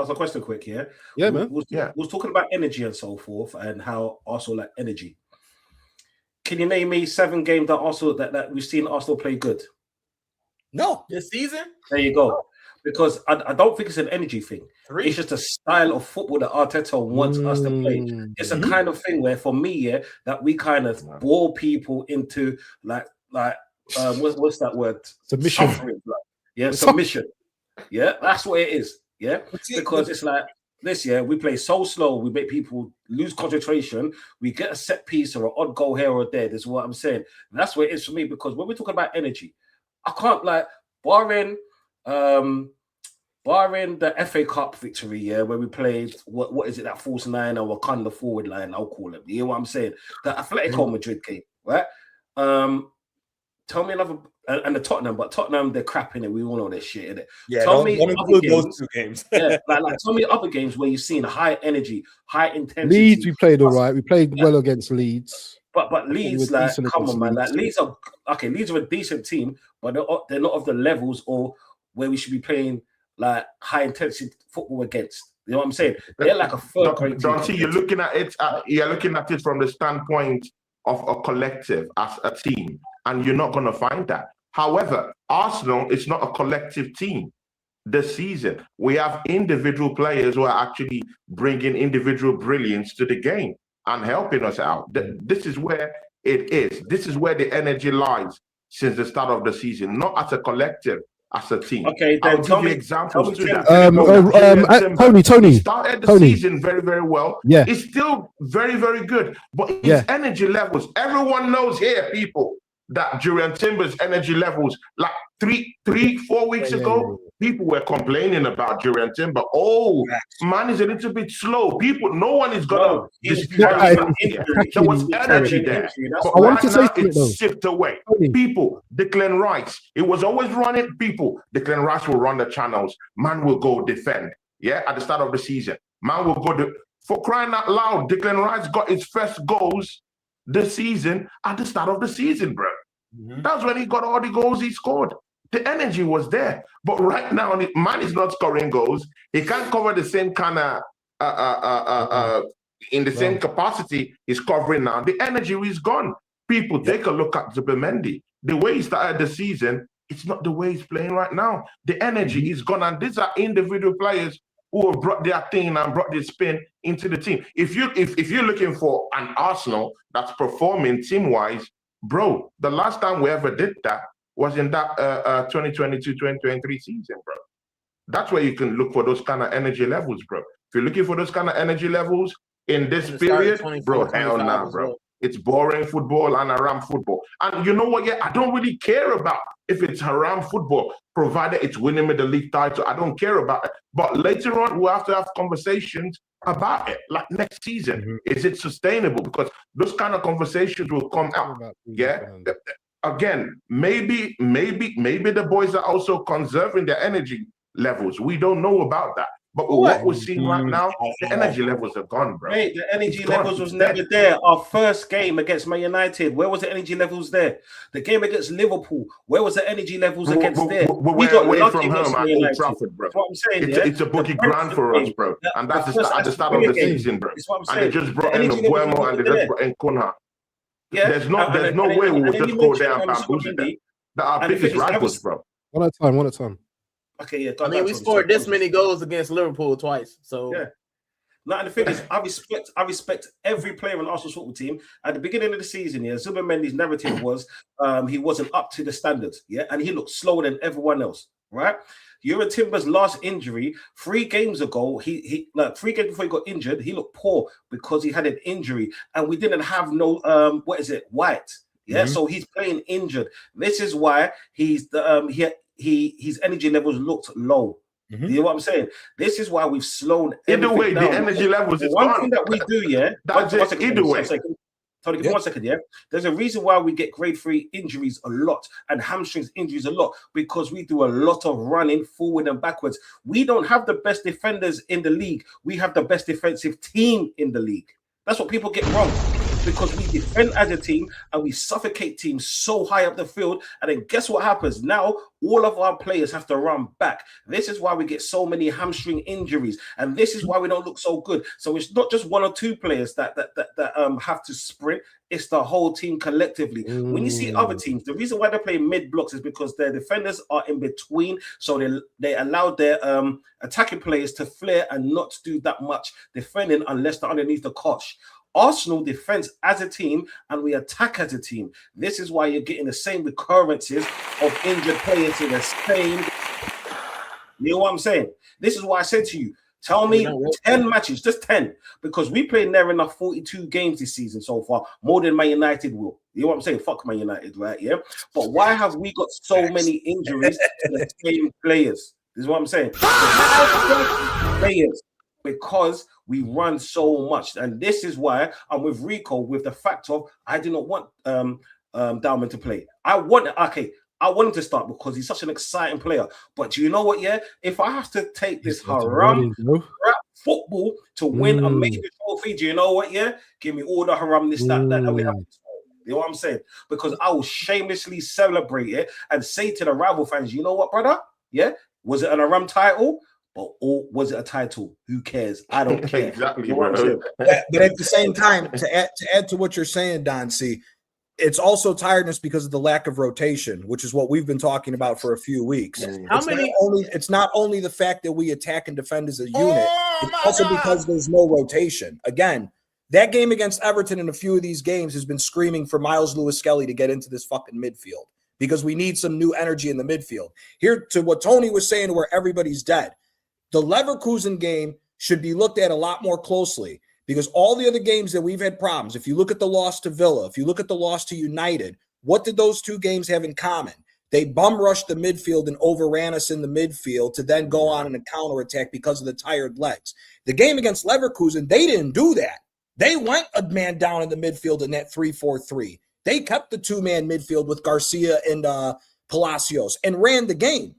a question quick? Yeah, yeah, man. We was talking about energy and so forth, and how Arsenal like energy. Can you name me 7 games that Arsenal that we've seen Arsenal play good? No, this season. There you go. Because I don't think it's an energy thing. 3. It's just a style of football that Arteta wants us to play. It's a kind of thing where, for me, that we kind of bore people into like what's that word? Submission. Submission. Yeah, that's what it is. Yeah, because it's like this year we play so slow, we make people lose concentration. We get a set piece or an odd goal here or there. This is what I'm saying. And that's what it is for me. Because when we're talking about energy, I can't barring the FA Cup victory, where we played what is it, that false 9 or Wakanda forward line? I'll call it. You know what I'm saying? The Atletico Madrid game, right? Tell me another. And the Tottenham, but Tottenham, they're crap in it. We all know their shit in it. Yeah, tell me don't include those 2 games. Tell me other games where you've seen high energy, high intensity. Leeds, we played all right. We played well against Leeds. But Leeds, come on, man. Leeds are okay. Leeds are a decent team, but they're not of the levels or where we should be playing high intensity football against. You know what I'm saying? They're like a third grade team. Don't you're looking at it. You're looking at it from the standpoint of a collective as a team, and you're not going to find that. However, Arsenal is not a collective team this season. We have individual players who are actually bringing individual brilliance to the game and helping us out. This is where it is. This is where the energy lies since the start of the season, not as a collective, as a team. Okay, then I'll give you examples to that. Tony started the season very, very well. Yeah. It's still very, very good. But his energy levels, everyone knows here, people, that Jurriën Timber's energy levels, like 4 weeks ago, people were complaining about Jurriën Timber. Oh, man is a little bit slow. No one is gonna dispute there was energy there. But I want to say it's shipped away. People, Declan Rice, it was always running. People, Declan Rice will run the channels. Man will go defend. Yeah, at the start of the season, man will go for crying out loud. Declan Rice got his first goals this season at the start of the season, bro. That's when he got all the goals he scored. The energy was there. But right now, man is not scoring goals. He can't cover the same kind of in the same capacity he's covering now. The energy is gone. People, take a look at Zubimendi. The way he started the season, it's not the way he's playing right now. The energy is gone. And these are individual players who have brought their thing and brought their spin into the team. If you're looking for an Arsenal that's performing team-wise, bro, the last time we ever did that was in that 2022-2023 season, bro. That's where you can look for those kind of energy levels, bro. If you're looking for those kind of energy levels in this period, bro, hell nah, bro. It's boring football and haram football. And you know what? Yeah, I don't really care about if it's haram football, provided it's winning me the league title. I don't care about it. But later on, we'll have to have conversations about it. Like next season, is it sustainable? Because those kind of conversations will come out. Yeah. Again, maybe the boys are also conserving their energy levels. We don't know about that. But what we're seeing right now, the energy levels are gone, bro. Mate, the energy levels was never there. Our first game against Man United, where was the energy levels there? The game against Liverpool, where was the energy levels against there? We got away from home at Old Trafford, bro. That's what I'm saying. It's a bookie ground for us, bro. And that's at the start of the season, bro. And they just brought in Buemo and they just brought in Kunha. Yeah, there's no way we would just go there and bamboozle them. They're our biggest rivals, bro. One at a time. Okay, yeah. I mean, we scored this many goals against Liverpool twice, so yeah. Now, and the thing is, I respect every player on Arsenal's football team. At the beginning of the season, yeah, Zubimendi's narrative was he wasn't up to the standards, yeah, and he looked slower than everyone else, right? Yuri Timber's last injury 3 games ago, he like 3 games before he got injured, he looked poor because he had an injury, and we didn't have no White, yeah, so he's playing injured. This is why he's the his energy levels looked low. You know what I'm saying? This is why we've slowed. Either way, the energy levels is one gone. thing that we do, yeah. That's it. Either way. Tony, give me 1 second, yeah. There's a reason why we get grade 3 injuries a lot and hamstrings injuries a lot, because we do a lot of running forward and backwards. We don't have the best defenders in the league. We have the best defensive team in the league. That's what people get wrong, because we defend as a team and we suffocate teams so high up the field. And then guess what happens? Now all of our players have to run back. This is why we get so many hamstring injuries, and this is why we don't look so good. So it's not just 1 or 2 players that have to sprint. It's the whole team collectively. When you see other teams, the reason why they play mid blocks is because their defenders are in between, so they allow their attacking players to flare and not do that much defending unless they're underneath the cosh. Arsenal defense as a team and we attack as a team. This is why you're getting the same recurrences of injured players in the same. You know what I'm saying? This is why I said to you, tell me 10 matches, just 10, because we played near enough 42 games this season so far, more than Man United will. You know what I'm saying? Fuck Man United, right? Yeah. But why have we got so many injuries to the same players? This is what I'm saying. Players. Because we run so much, and this is why I'm with Rico with the fact of I do not want Dowman to play. I want him to start because he's such an exciting player. But do you know what? Yeah, if I have to take this haram football to win a major trophy, do you know what? Yeah, give me all the haramness that we have. You know what I'm saying? Because I will shamelessly celebrate it and say to the rival fans, you know what, brother? Yeah, was it an haram title? Or was it a title? Who cares? I don't care. Exactly. You know but at the same time, to add to what you're saying, Don C, it's also tiredness because of the lack of rotation, which is what we've been talking about for a few weeks. It's not only the fact that we attack and defend as a unit, it's also because there's no rotation. Again, that game against Everton and a few of these games has been screaming for Miles Lewis-Skelly to get into this fucking midfield, because we need some new energy in the midfield. Here, to what Tony was saying, where everybody's dead. The Leverkusen game should be looked at a lot more closely, because all the other games that we've had problems, if you look at the loss to Villa, if you look at the loss to United, what did those 2 games have in common? They bum rushed the midfield and overran us in the midfield to then go on a counterattack because of the tired legs. The game against Leverkusen, they didn't do that. They went a man down in the midfield in that 3-4-3. They kept the 2-man midfield with Garcia and Palacios and ran the game.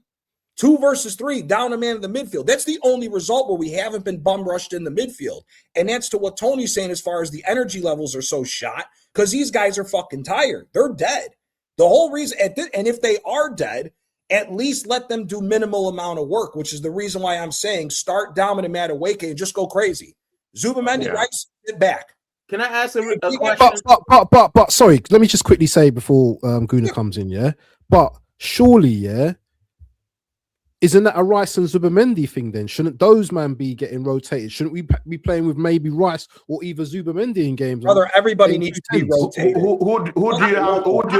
2 versus 3, down a man in the midfield. That's the only result where we haven't been bum rushed in the midfield. And that's to what Tony's saying as far as the energy levels are so shot, because these guys are fucking tired. They're dead. The whole reason, and if they are dead, at least let them do minimal amount of work, which is the reason why I'm saying start Dowman and Madueke and just go crazy. Zubimendi, right, sit back. Can I ask a question? But sorry, let me just quickly say before Guna comes in, yeah? But surely, yeah, isn't that a Rice and Zubamendi thing then? Shouldn't those man be getting rotated? Shouldn't we be playing with maybe Rice or either Zubamendi in games? Brother, everybody needs to be rotated. Who do you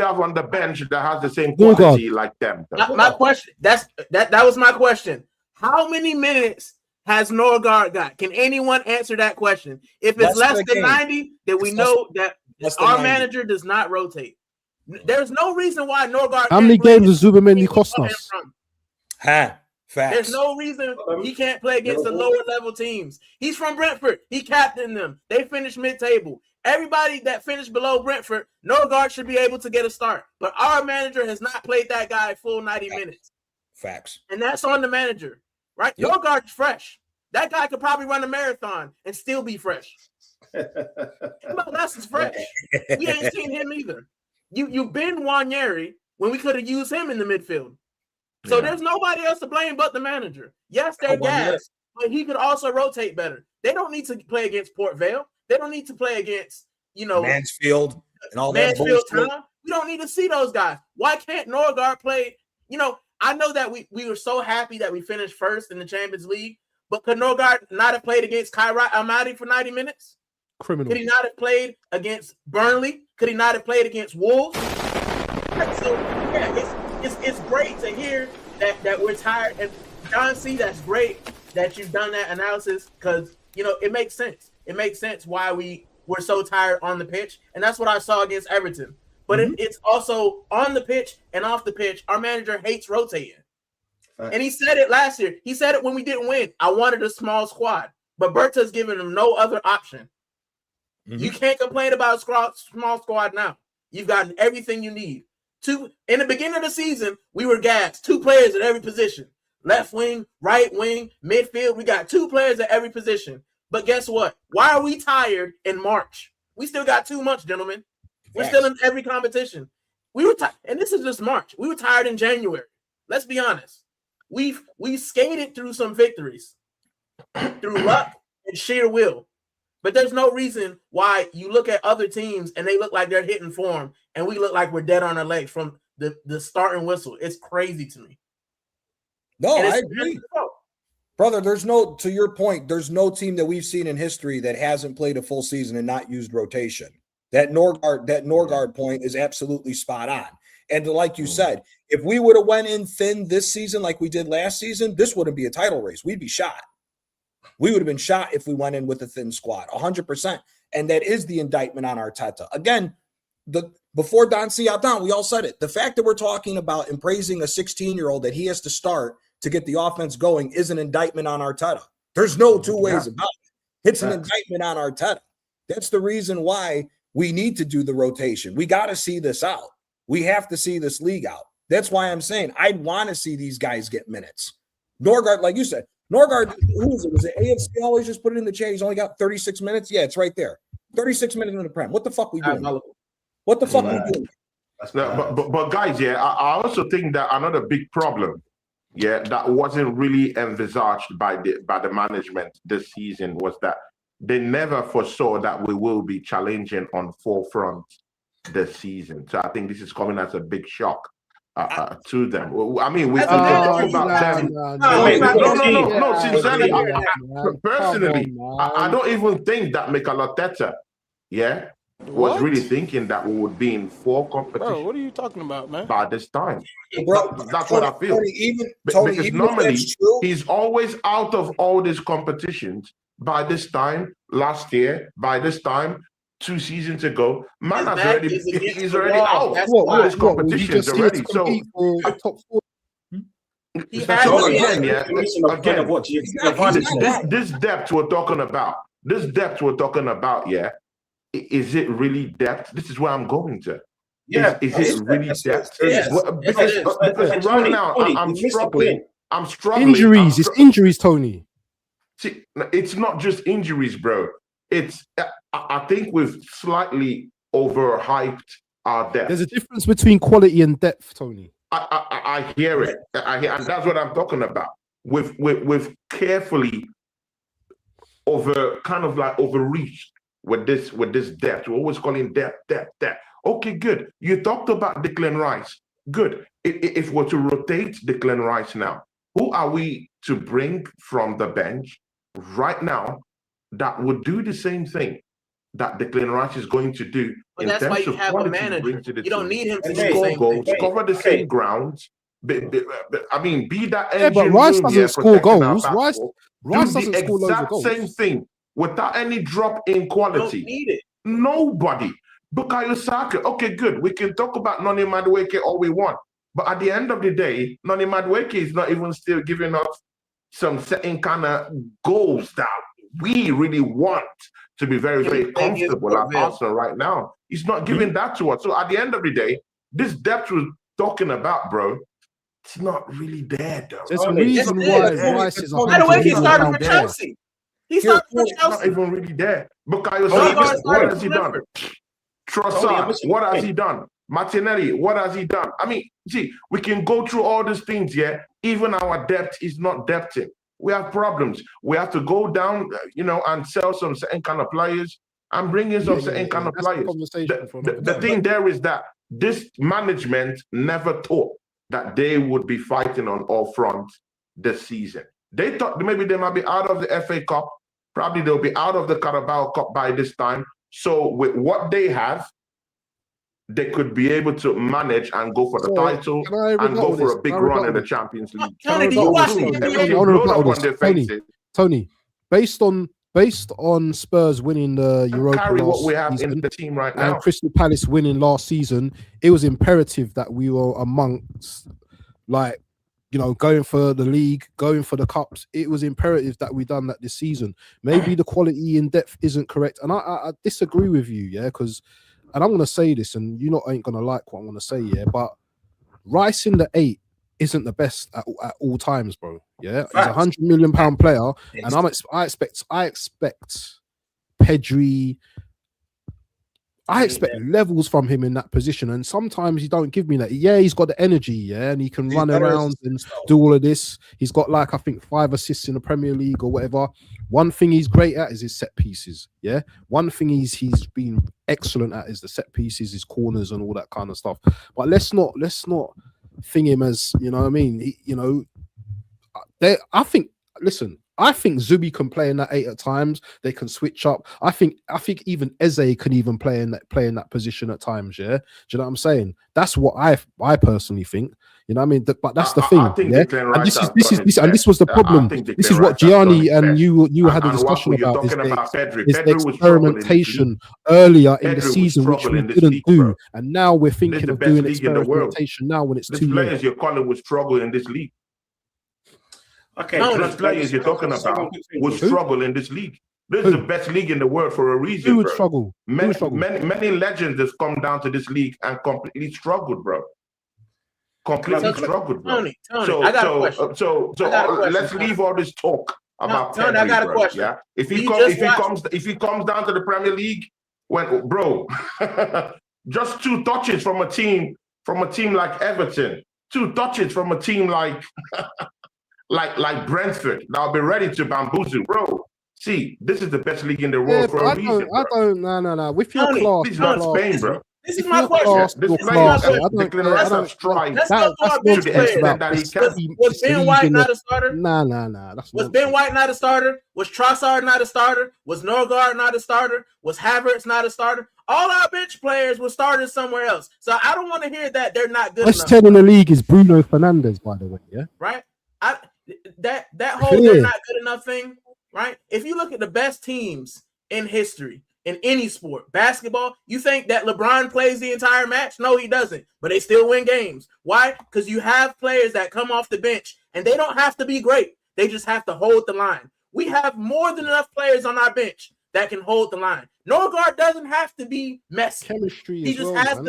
have on the bench that has the same quality like them? My question. That was my question. How many minutes has Norgard got? Can anyone answer that question? If it's less than 90, then we know that our manager does not rotate. There's no reason why Norgard. How many games does Zubamendi cost us? Facts. There's no reason he can't play against the lower level teams. He's from Brentford. He captained them. They finished mid-table. Everybody that finished below Brentford, Norgard should be able to get a start. But our manager has not played that guy full 90 minutes. Facts. And that's on the manager, right? Yep. Norgard's fresh. That guy could probably run a marathon and still be fresh. That's fresh. We ain't seen him either. You've been Wanyeri when we could have used him in the midfield. So there's nobody else to blame but the manager. Yes, they're gas, but he could also rotate better. They don't need to play against Port Vale. They don't need to play against, Mansfield and all Mansfield that bullshit. Town. We don't need to see those guys. Why can't Norgard play? I know that we were so happy that we finished first in the Champions League, but could Norgard not have played against Kairat Almaty for 90 minutes? Criminal. Could he not have played against Burnley? Could he not have played against Wolves? So, it's great to hear that we're tired. And John C., that's great that you've done that analysis because, it makes sense. It makes sense why we were so tired on the pitch. And that's what I saw against Everton. But it's also on the pitch and off the pitch. Our manager hates rotating. Right. And he said it last year. He said it when we didn't win. I wanted a small squad. But Berta's giving him no other option. You can't complain about a small squad now. You've gotten everything you need. In the beginning of the season, we were gassed. 2 players at every position. Left wing, right wing, midfield. We got 2 players at every position. But guess what? Why are we tired in March? We still got 2 months, gentlemen. We're still in every competition. We were tired, and this is just March. We were tired in January. Let's be honest. We skated through some victories through luck and sheer will. But there's no reason why you look at other teams and they look like they're hitting form and we look like we're dead on our legs from the start and whistle. It's crazy to me. No, I agree. Brother, to your point, there's no team that we've seen in history that hasn't played a full season and not used rotation. That Norgard point is absolutely spot on. And like you said, if we would have went in thin this season like we did last season, this wouldn't be a title race. We'd be shot. We would have been shot if we went in with a thin squad, 100%. And that is the indictment on Arteta. Again, before Don Ciadan, we all said it. The fact that we're talking about and praising a 16-year-old that he has to start to get the offense going is an indictment on Arteta. There's no 2 ways about it. It's an indictment on Arteta. That's the reason why we need to do the rotation. We got to see this out. We have to see this league out. That's why I'm saying I'd want to see these guys get minutes. Norgard, like you said, Norgard, who is it? Was it AFC always just put it in the chat? He's only got 36 minutes. Yeah, it's right there. 36 minutes in the Prem. What the fuck we doing? What the fuck we doing? But guys, I also think that another big problem, that wasn't really envisaged by the management this season was that they never foresaw that we will be challenging on 4 fronts this season. So I think this is coming as a big shock to them. I mean, we talk about them. No, sincerely, personally, I don't even think that Mikel Arteta, was really thinking that we would be in 4 competitions. Bro, what are you talking about, man? By this time. Bro, that's what I feel. Because normally he's always out of all these competitions. By this time, last year, by this time, 2 seasons ago, man he's already out of all these competitions already. So top 4. This depth we're talking about, is it really depth? This is where I'm going to. Is it really depth? Because right now I'm struggling. Injuries. It's injuries, Tony. See, it's not just injuries, bro. It's I think we've slightly overhyped our depth. There's a difference between quality and depth, Tony. I hear it. And that's what I'm talking about. We've carefully overreached with this depth. We're always calling depth. Okay, good. You talked about Declan Rice. Good. If we're to rotate Declan Rice now, who are we to bring from the bench right now that would do the same thing that Declan Rice is going to do But in that's why terms you of have a quality manager. bring to the You don't team? need him to do Hey, the Score same goals, thing. cover the okay. same grounds. I mean, be that Yeah, but engine Rice room doesn't here score protecting our goals. back Rice four. Rice Do the doesn't score loads of exact goals. same thing without any drop in You don't quality. need it. Nobody. Bukayo Saka. Okay, good. We can talk about Noni Madueke all we want. But at the end of the day, Noni Madueke is not even still giving us some certain kind of goals that we really want to be very, very comfortable at Arsenal right now. He's not giving that to us. So at the end of the day, this depth we're talking about, bro, it's not really there, though. There's a reason why Rice is By the way, he started for £100 Chelsea. He started for It's not Chelsea. even really there. Bukayo Norgard Saka, what has he done? Trossard, what has he done? Martinelli, what has he done? I mean, see, we can go through all these things, yeah. Even our depth is not depthing. We have problems. We have to go down, and sell some certain kind of players and bring in some certain kind of players. The thing there is that this management never thought that they would be fighting on all fronts this season. They thought maybe they might be out of the FA Cup. Probably they'll be out of the Carabao Cup by this time. So with what they have, they could be able to manage and go for the title and go for a big run in the Champions League. Tony, do you watch the NBA? Tony, based on Spurs winning the Europa carry what last we have season in the team right now and Crystal Palace winning last season, it was imperative that we were amongst, going for the league, going for the cups. It was imperative that we done that this season. Maybe the quality in depth isn't correct, and I disagree with you, yeah, because. And I'm going to say this, and you ain't going to like what I'm going to say, yeah, but Rice in the 8 isn't the best at all times, bro. Yeah, he's a £100 million player, and I expect Pedri. I expect levels from him in that position, and sometimes you don't give me that. Yeah, he's got the energy, yeah, and he can run around and do all of this. He's got I think 5 assists in the Premier League or whatever. One thing he's great at is his set pieces. Yeah, one thing he's been excellent at is the set pieces, his corners, and all that kind of stuff. But let's not thing him as what I mean. I think Zubi can play in that 8 at times. They can switch up. I think even Eze can even play in that position at times. Yeah, do you know what I'm saying? That's what I personally think. You know what I mean? But that's the thing. Yeah, and this was the problem. This is what Gianni and you had a discussion about. Is experimentation earlier in the season, which we didn't do, and now we're thinking of doing experimentation now when it's too late. Players you're calling would struggle in this league. Okay, the players you're talking about will struggle in this league. This is the best league in the world for a reason. Who would struggle? Many legends have come down to this league and completely struggled, bro. Struggled, bro. Tony, I got a question. So let's leave all this talk about Tony, I got a question. Yeah, if he comes down to the Premier League, just 2 touches from a team like Everton, 2 touches from a team like Brentford, I'll be ready to bamboozle, bro. See, this is the best league in the world for a reason. No. With your class, this is not Spain, bro. This is my question. This player Declan Rice has tried to the extent that he can. Was Ben White not a starter? Nah. Was Ben White not a starter? Was Trossard not a starter? Was Norgard not a starter? Was Havertz not a starter? All our bench players were starters somewhere else. So I don't want to hear that they're not good enough. Best 10 in the league is Bruno Fernandes, by the way. Yeah, right. That whole they're not good enough thing, right? If you look at the best teams in history in any sport, basketball, you think that LeBron plays the entire match? No, he doesn't, but they still win games. Why? Because you have players that come off the bench and they don't have to be great. They just have to hold the line. We have more than enough players on our bench that can hold the line. Norgard doesn't have to be messy. Chemistry. He just has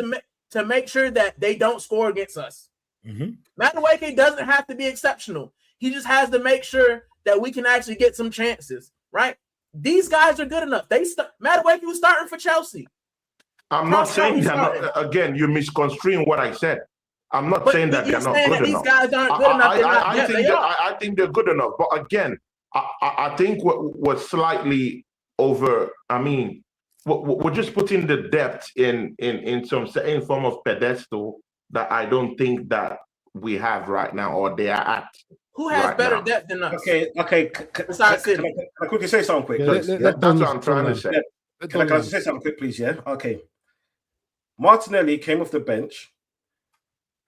to make sure that they don't score against us. Madueke doesn't have to be exceptional. He just has to make sure that we can actually get some chances, right? These guys are good enough. Madueke was starting for Chelsea. I'm not saying that. Again, you're misconstruing what I said. I'm not saying that they're not good enough. These guys aren't good enough. I think they're good enough. But again, I think what was slightly over. I mean, we're just putting the depth in some certain form of pedestal that I don't think that we have right now, or they are at. Who has Right better now. depth than us? Okay. Besides City. Can I quickly say something? Quick, Yeah, please? let Yeah? That's what I'm trying to say. Can I say something quick, please? Yeah. Okay. Can I say something quick, please? Yeah. Okay. Martinelli came off the bench.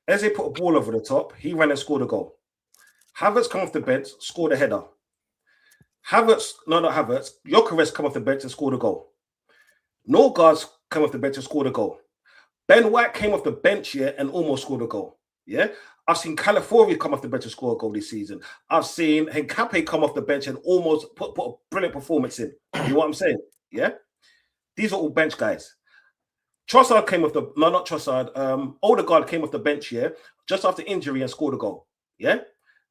Eze put a ball over the top. He ran and scored a goal. Havertz come off the bench, scored a header. Not Havertz. Gyökeres come off the bench and scored a goal. Norgard's come off the bench and scored a goal. Ben White came off the bench here and almost scored a goal. Yeah. I've seen Calafiori come off the bench and score a goal this season. I've seen Henkape come off the bench and almost put a brilliant performance in. You know what I'm saying? Yeah. These are all bench guys. Trossard came off the not Trossard. Odegaard came off the bench here just after injury and scored a goal. Yeah,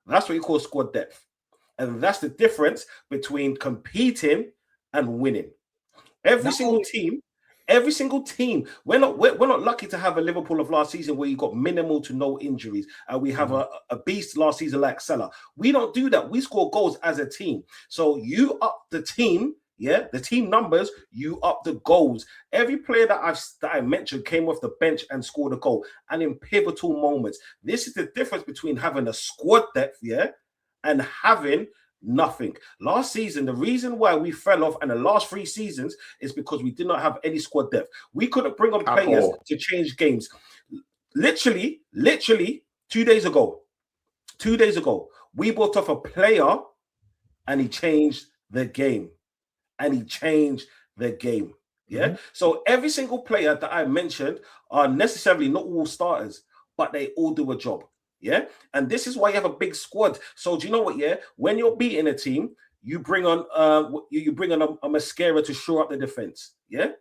that's what you call squad depth, and that's the difference between competing and winning. Every single team. We're not lucky to have a Liverpool of last season where you got minimal to no injuries, and we have a beast last season like Salah. We don't do that. We score goals as a team. So you up the team. Yeah, the team numbers, you up the goals. Every player that I mentioned came off the bench and scored a goal, and in pivotal moments. This is the difference between having a squad depth, yeah, and having nothing. Last season, the reason why we fell off, and the last 3 seasons, is because we did not have any squad depth. We couldn't bring on players to change games. Literally, 2 days ago, we brought off a player, and he changed the game. Yeah. So every single player that I mentioned are necessarily not all starters, but they all do a job. Yeah. And this is why you have a big squad. So do you know what? Yeah. When you're beating a team, you bring on a Mascara to shore up the defense. Yeah.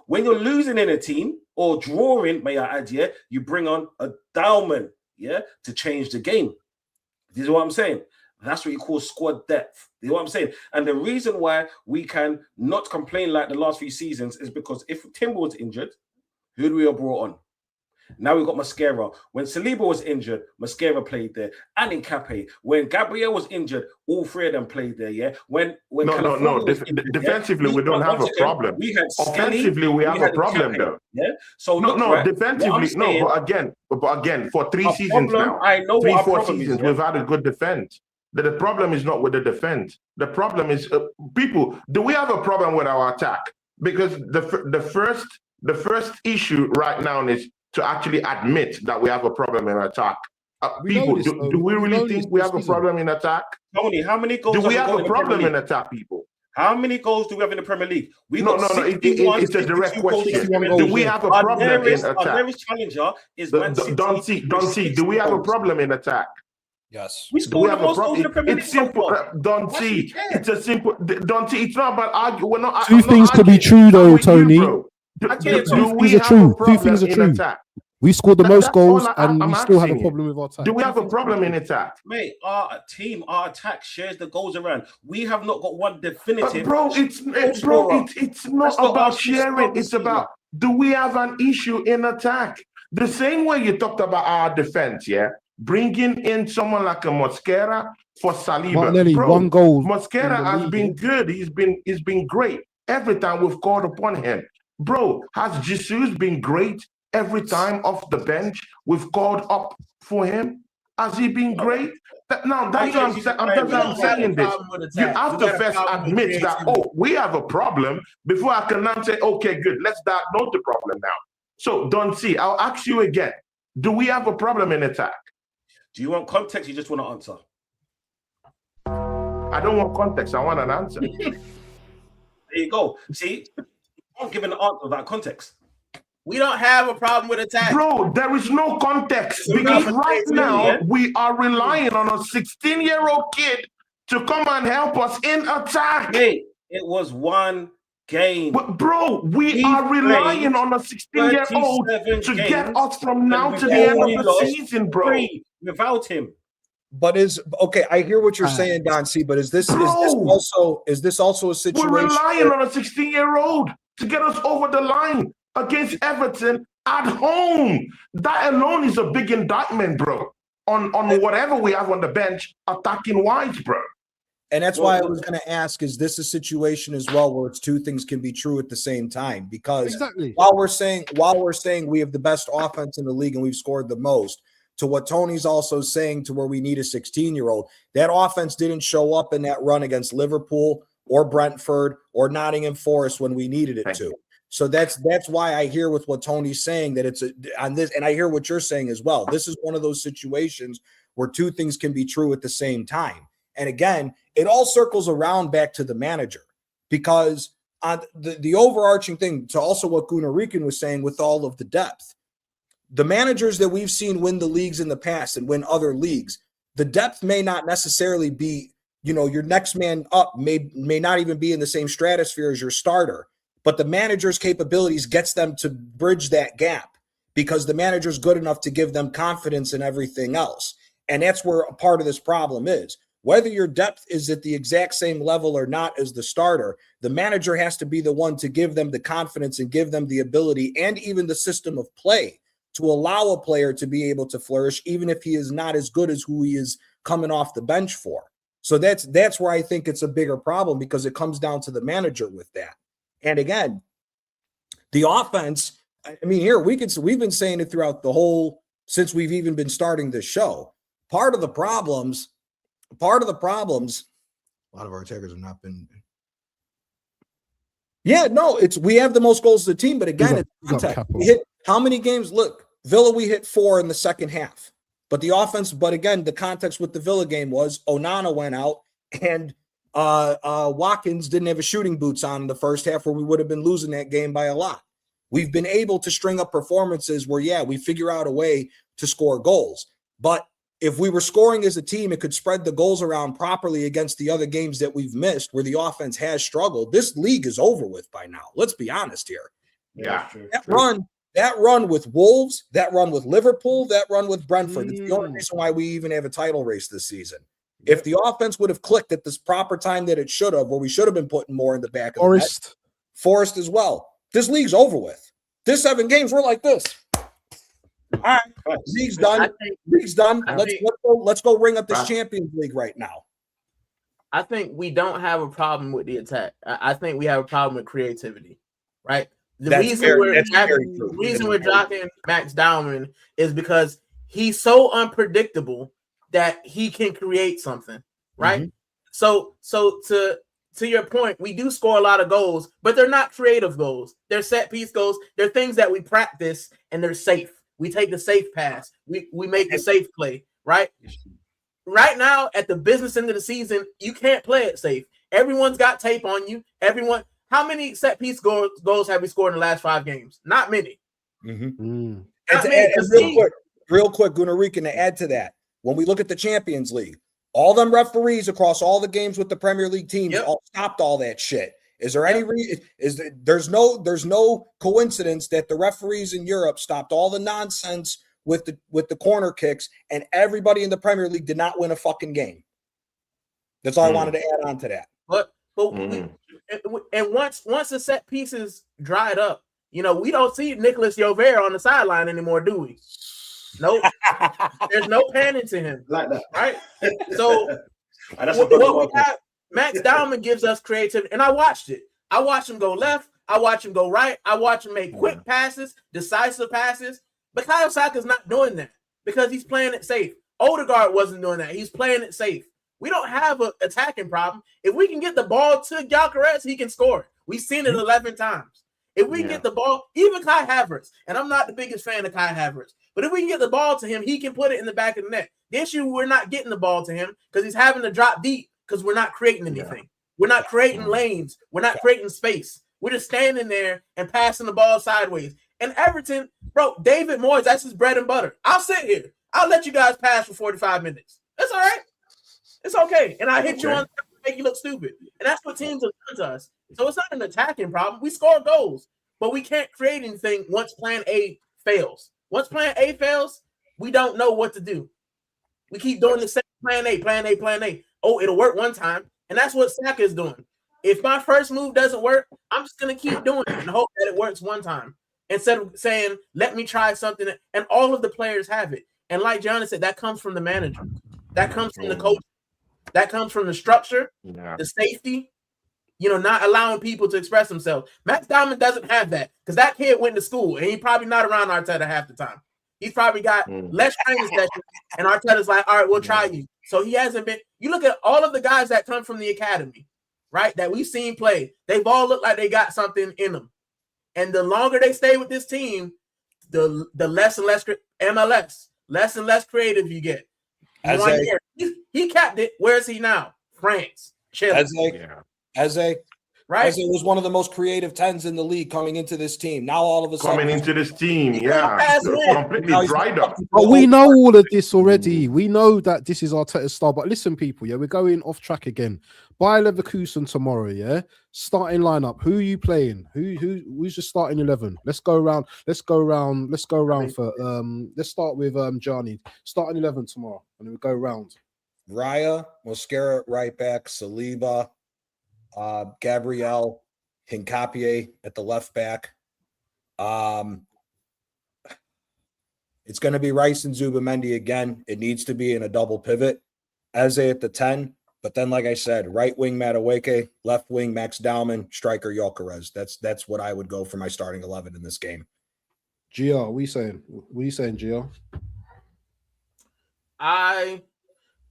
When you're losing in a team or drawing, may I add, yeah, you bring on a Dowman, yeah, to change the game. This is what I'm saying. That's what you call squad depth. You know what I'm saying? And the reason why we can not complain like the last few seasons is because if Timber was injured, who do we have brought on? Now we've got Mascara. When Saliba was injured, Mascara played there. And in Cape. When Gabriel was injured, all 3 of them played there, yeah? Defensively, we don't have a problem. We had offensively, we have a problem, though. Yeah. So defensively, but again, for 3 seasons now, 3-4 seasons, we've had a good defense. The problem is not with the defense. The problem is people. Do we have a problem with our attack? Because the first issue right now is to actually admit that we have a problem in attack. People, do we really think we have a problem in attack? Tony, how many goals do we have a problem in attack, people? How many goals do we have in the Premier League? It's a direct question. Do we have a problem in attack? Our nearest challenger is Man City. Don't see. Do we have a problem in attack? Yes. We scored the most goals in the Premier League. It's simple. Don't see. It's a simple. Don't see. It's not about arguing. We're not. 2 things could be true though, Tony. Do we have a problem in attack? We scored the most goals, and we still have a problem with our attack. Do we have a problem in attack? Mate, our attack shares the goals around. We have not got one definitive. It's not about sharing. It's about, do we have an issue in attack? The same way you talked about our defense, yeah? Bringing in someone like a Mascara for Saliba. Martinelli, 1 goal. Mascara has been good. He's been great every time we've called upon him. Bro, has Jesus been great every time off the bench we've called up for him? Has he been great? That's what I'm saying this. You have to first admit that, we have a problem before I can now say, okay, good, let's diagnose the problem now. So, Don C, I'll ask you again. Do we have a problem in attack? Do you want context? You just want to answer? I don't want context. I want an answer. There you go. See, I'm giving an answer without context. We don't have a problem with attack. Bro, there is no context because right now we are relying on a 16-year-old kid to come and help us in attack. Hey, it was 1 game. But bro, we are relying on a 16-year-old to get us from now to the end of the season, bro. Without him. But I hear what you're saying, Don C. But is this also a situation? We're relying on a 16-year-old to get us over the line against Everton at home. That alone is a big indictment, bro, on whatever we have on the bench attacking wise, bro. And that's why I was going to ask, is this a situation as well where it's 2 things can be true at the same time? Because while we're saying we have the best offense in the league and we've scored the most, to what Tony's also saying to where we need a 16-year-old. That offense didn't show up in that run against Liverpool or Brentford or Nottingham Forest when we needed it to. So that's why I hear with what Tony's saying that it's on this, and I hear what you're saying as well. This is one of those situations where two things can be true at the same time. And again, it all circles around back to the manager, because on the overarching thing to also what Gunnar Rieken was saying with all of the depth, the managers that we've seen win the leagues in the past and win other leagues, the depth may not necessarily be, your next man up may not even be in the same stratosphere as your starter, but the manager's capabilities gets them to bridge that gap because the manager's good enough to give them confidence in everything else. And that's where a part of this problem is. Whether your depth is at the exact same level or not as the starter, the manager has to be the one to give them the confidence and give them the ability and even the system of play to allow a player to be able to flourish, even if he is not as good as who he is coming off the bench for. So that's where I think it's a bigger problem, because it comes down to the manager with that. And again, the offense, I mean, here we've been saying it throughout the whole, since we've even been starting this show. Part of the problems, a lot of our attackers have not been. Yeah, no, we have the most goals as a team, but again, we hit how many games? Look, Villa, we hit 4 in the second half, but the offense, but again, the context with the Villa game was Onana went out and Watkins didn't have his shooting boots on in the first half, where we would have been losing that game by a lot. We've been able to string up performances where, we figure out a way to score goals. But if we were scoring as a team, it could spread the goals around properly against the other games that we've missed where the offense has struggled. This league is over with by now. Let's be honest here. Yeah. That run with Wolves, that run with Liverpool, that run with Brentford. It's the only reason why we even have a title race this season. If the offense would have clicked at this proper time that it should have, where we should have been putting more in the back of the net, Forest as well. This league's over with. This 7 games, we're like this. All right, league's done. League's done. Let's go ring up this Champions League right now. I think we don't have a problem with the attack. I think we have a problem with creativity, right? The reason we're dropping Max Dowman is because he's so unpredictable that he can create something, right? Mm-hmm. So to your point, we do score a lot of goals, but they're not creative goals. They're set piece goals. They're things that we practice and they're safe. We take the safe pass. We make the safe play, right? Right now, at the business end of the season, you can't play it safe. Everyone's got tape on you. How many set piece goals have we scored in the last 5 games? Not many. Mm-hmm. And real quick, Gunnar Rieken, to add to that, when we look at the Champions League, all them referees across all the games with the Premier League teams all stopped all that shit. Is there any reason? There's no coincidence that the referees in Europe stopped all the nonsense with the corner kicks, and everybody in the Premier League did not win a fucking game. That's all I wanted to add on to that. But once the set pieces dried up, we don't see Nicolas Jover on the sideline anymore, do we? Nope. There's no panning to him like that, right? So what we have, Max Dowman gives us creativity, and I watched it. I watched him go left. I watched him go right. I watched him make quick passes, decisive passes. But Kyle Saka's not doing that because he's playing it safe. Odegaard wasn't doing that. He's playing it safe. We don't have an attacking problem. If we can get the ball to Gyökeres, he can score. We've seen it 11 times. If we get the ball, even Kai Havertz, and I'm not the biggest fan of Kai Havertz, but if we can get the ball to him, he can put it in the back of the net. The issue, we're not getting the ball to him because he's having to drop deep because we're not creating anything. We're not creating lanes. We're not creating space. We're just standing there and passing the ball sideways. And Everton, bro, David Moyes, that's his bread and butter. I'll sit here. I'll let you guys pass for 45 minutes. That's all right. It's okay. And I hit you on to make you look stupid. And that's what teams have done to us. So it's not an attacking problem. We score goals, but we can't create anything once plan A fails. Once plan A fails, we don't know what to do. We keep doing the same plan A. Oh, it'll work one time. And that's what Saka is doing. If my first move doesn't work, I'm just going to keep doing it and hope that it works one time. Instead of saying, let me try something. And all of the players have it. And like John said, that comes from the manager. That comes from the coach. That comes from the structure, the safety, not allowing people to express themselves. Max Dowman doesn't have that because that kid went to school and he's probably not around Arteta half the time. He's probably got less training sessions, and Arteta's like, all right, we'll try you. So he hasn't been. You look at all of the guys that come from the academy, right? That we've seen play. They've all looked like they got something in them, and the longer they stay with this team, the less and less MLS, less and less creative you get. He capped it. Where is he now? France. Chile. Eze. Right. Eze was one of the most creative 10s in the league coming into this team. Now all of a sudden completely dried up. But we know all of this already. We know that this is Arteta's style. But listen, people, we're going off track again. Bayer Leverkusen tomorrow, starting lineup. Who are you playing? Who's your starting 11? Let's go around. Let's for let's start with Johnny. Starting 11 tomorrow, and then we go round. Raya, Mosquera at right back, Saliba, Gabriel, Hincapié at the left back. It's going to be Rice and Zubamendi again. It needs to be in a double pivot. Eze at the 10, but then, like I said, right wing Madueke, left wing Max Dowman, striker Gyökeres. That's what I would go for my starting 11 in this game. GR, what are you saying? GR? I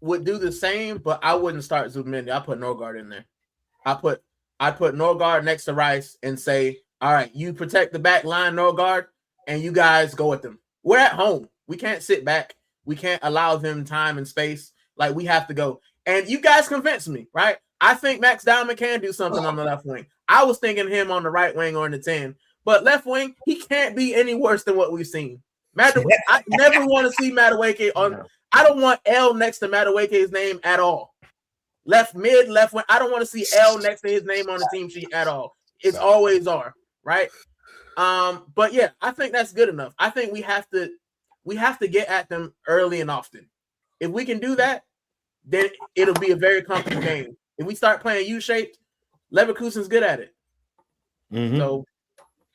would do the same, but I wouldn't start Zubamendi. I put Norgard in there. I put Norgard next to Rice and say, all right, you protect the back line, Norgard, and you guys go with them. We're at home. We can't sit back. We can't allow them time and space. Like, we have to go. And you guys convinced me, right? I think Max Dowman can do something on the left wing. I was thinking him on the right wing or in the 10. But left wing, he can't be any worse than what we've seen. I never want to see Madueke on – I don't want L next to Madueke's name at all. Left mid, left wing. I don't want to see L next to his name on the team sheet at all. It's always R, right? But yeah, I think that's good enough. I think we have to get at them early and often. If we can do that, then it'll be a very comfortable game. If we start playing U-shaped, Leverkusen's good at it. So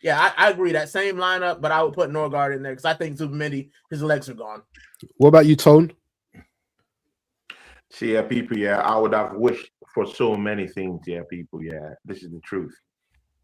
yeah, I agree that same lineup, but I would put Norgard in there because I think Zubamendi, his legs are gone. What about you, Tone? See, people, I would have wished for so many things, people, this is the truth.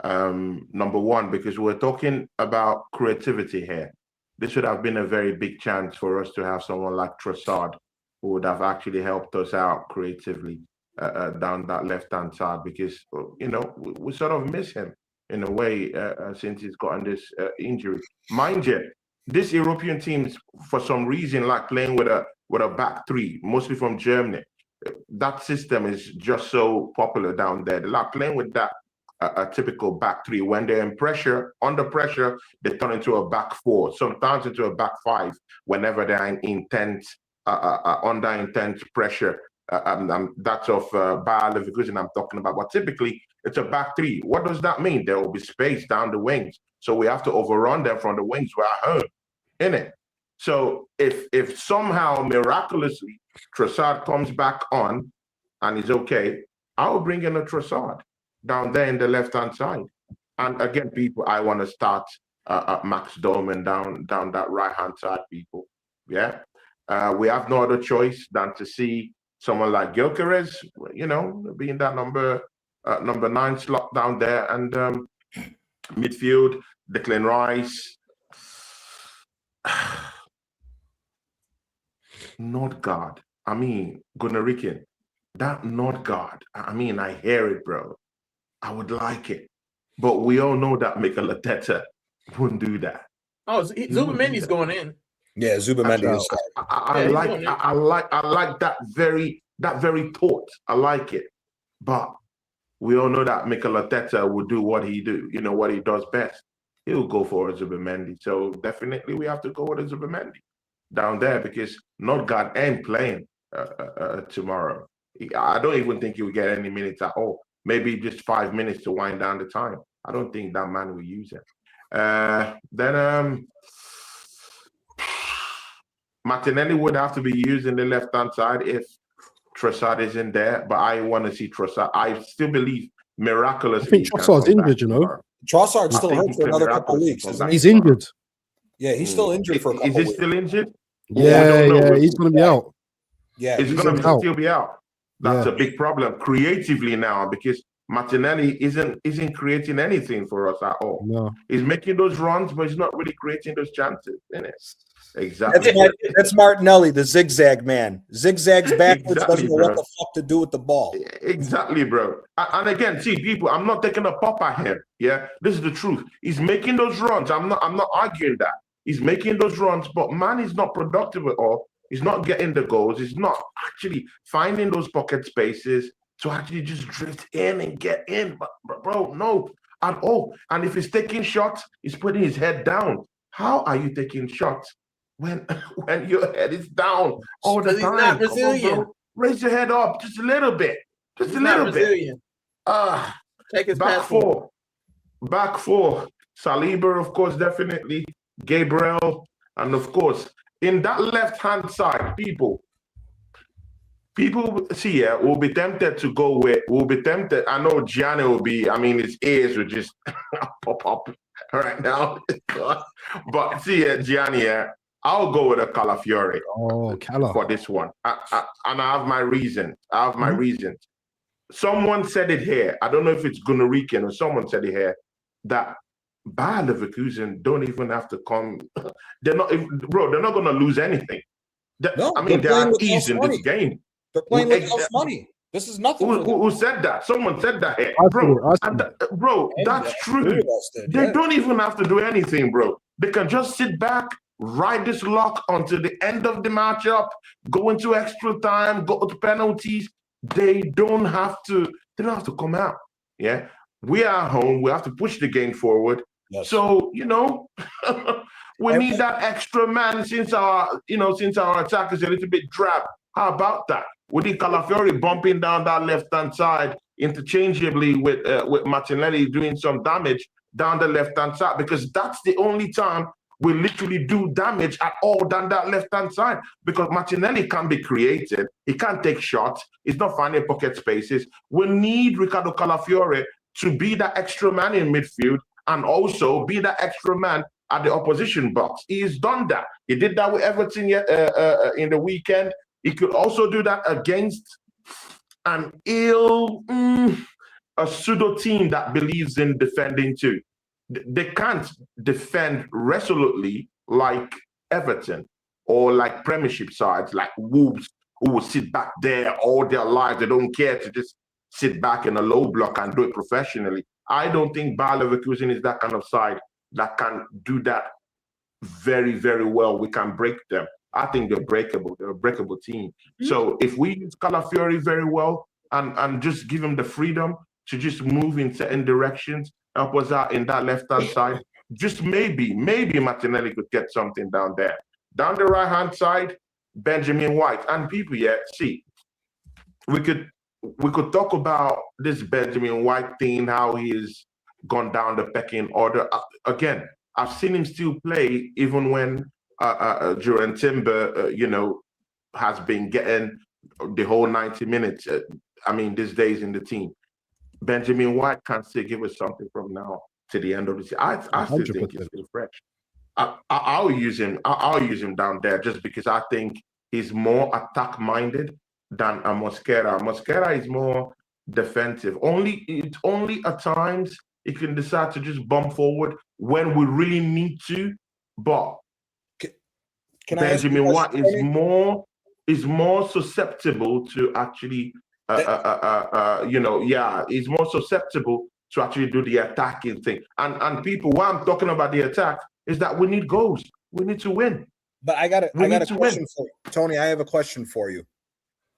Number one, because we're talking about creativity here. This would have been a very big chance for us to have someone like Trossard, who would have actually helped us out creatively down that left-hand side, because, we sort of miss him in a way since he's gotten this injury. Mind you, these European teams, for some reason, like playing with a back three, mostly from Germany. That system is just so popular down there. They like playing with that a typical back three. When they're under pressure, they turn into a back four, sometimes into a back five, whenever they're in under intense pressure. That's of Bayer Leverkusen I'm talking about. But typically, it's a back three. What does that mean? There will be space down the wings. So we have to overrun them from the wings. We're at home, innit? So if somehow miraculously Trossard comes back on and is okay, I will bring in a Trossard down there in the left-hand side. And again, people, I want to start Max Dowman down that right-hand side, people. Yeah. We have no other choice than to see someone like Gyökeres, being that number 9 slot down there, and midfield, Declan Rice. Nordgaard. I mean, Gunarikin. That Nordgaard. I mean, I hear it, bro. I would like it. But we all know that Mikel Arteta wouldn't do that. Oh, Zubamendi's going in. Yeah, Zubamendi is. I like that very thought. I like it. But we all know that Mikel Arteta will do what he does best. He'll go for a Zubamendi. So definitely we have to go with a Zubamendi down there, because Nordgaard ain't playing tomorrow. I don't even think he will get any minutes at all. Maybe just 5 minutes to wind down the time. I don't think that man will use it. Then Martinelli would have to be used in the left-hand side if Trossard is in there, but I want to see Trossard. I still believe miraculously. I think Trossard's injured, Trossard's still hurt for another couple of weeks. He's injured. Yeah, he's still injured for a couple of weeks. Is he still injured? Yeah, he's going to be out. Yeah, he's going to still be out. That's a big problem creatively now, because Martinelli isn't creating anything for us at all. No. He's making those runs, but he's not really creating those chances, isn't it? Exactly. That's Martinelli, the zigzag man. Zigzags backwards, Exactly, doesn't know bro. what the fuck to do with the ball. Exactly, bro. And again, see, people, I'm not taking a pop at him. Yeah, this is the truth. He's making those runs. I'm not arguing that. He's making those runs, but man is not productive at all. He's not getting the goals. He's not actually finding those pocket spaces to actually just drift in and get in. But bro, no, at all. And if he's taking shots, he's putting his head down. How are you taking shots when your head is down all the He's time? not Brazilian. Come on, bro. Raise your head up just a little bit. Just He's a not little bit. Brazilian. Take his Back passport. Back four. Saliba, of course, definitely. Gabriel, and of course, in that left-hand side, people see, yeah, will be tempted to go with, will be tempted. I know Gianni will be, I mean, his ears will just pop up right now. But see, Gianni, I'll go with a Calafiore for this one. And I have my reason. Reasons. Someone said it here. I don't know if it's Gunarican or someone said it here that Bayer Leverkusen don't even have to come. They're not going to lose anything. No, I mean, they're at ease in money. this game. They're playing with house money. This is nothing. Who said that? Someone said that here. Bro, that's true. They don't even have to do anything, bro. They can just sit back, ride this lock until the end of the matchup, go into extra time, go to penalties. They don't have to come out. Yeah. We are home. We have to push the game forward. Yes. So, we need that extra man since our attack is a little bit drab. How about that? We need Calafiore bumping down that left-hand side interchangeably with Martinelli doing some damage down the left-hand side, because that's the only time we literally do damage at all down that left-hand side, because Martinelli can't be creative. He can't take shots. He's not finding pocket spaces. We need Ricardo Calafiore to be that extra man in midfield and also be that extra man at the opposition box. He's done that. He did that with Everton in the weekend. He could also do that against a pseudo team that believes in defending too. They can't defend resolutely like Everton or like Premiership sides like Wolves, who will sit back there all their lives. They don't care to just sit back in a low block and do it professionally. I don't think Bayer Leverkusen is that kind of side that can do that very, very well. We can break them. I think they're breakable. They're a breakable team. Mm-hmm. So if we use Calafiore very well and just give him the freedom to just move in certain directions, help us out in that left-hand side, just maybe Martinelli could get something down there. Down the right-hand side, Benjamin White. And people, see, we could talk about this Benjamin White thing, how he's gone down the pecking order. Again, I've seen him still play even when Duran Timber, has been getting the whole 90 minutes. These days in the team. Benjamin White can still give us something from now to the end of the season. I still think he's still fresh. I'll use him. I'll use him down there just because I think he's more attack-minded than a Mosquera. Mosquera is more defensive. It's only at times he can decide to just bump forward when we really need to. But Benjamin White is more susceptible to actually. He's more susceptible to actually do the attacking thing. And people, why I'm talking about the attack is that we need goals. We need to win. But I got a question for you. Tony, I have a question for you.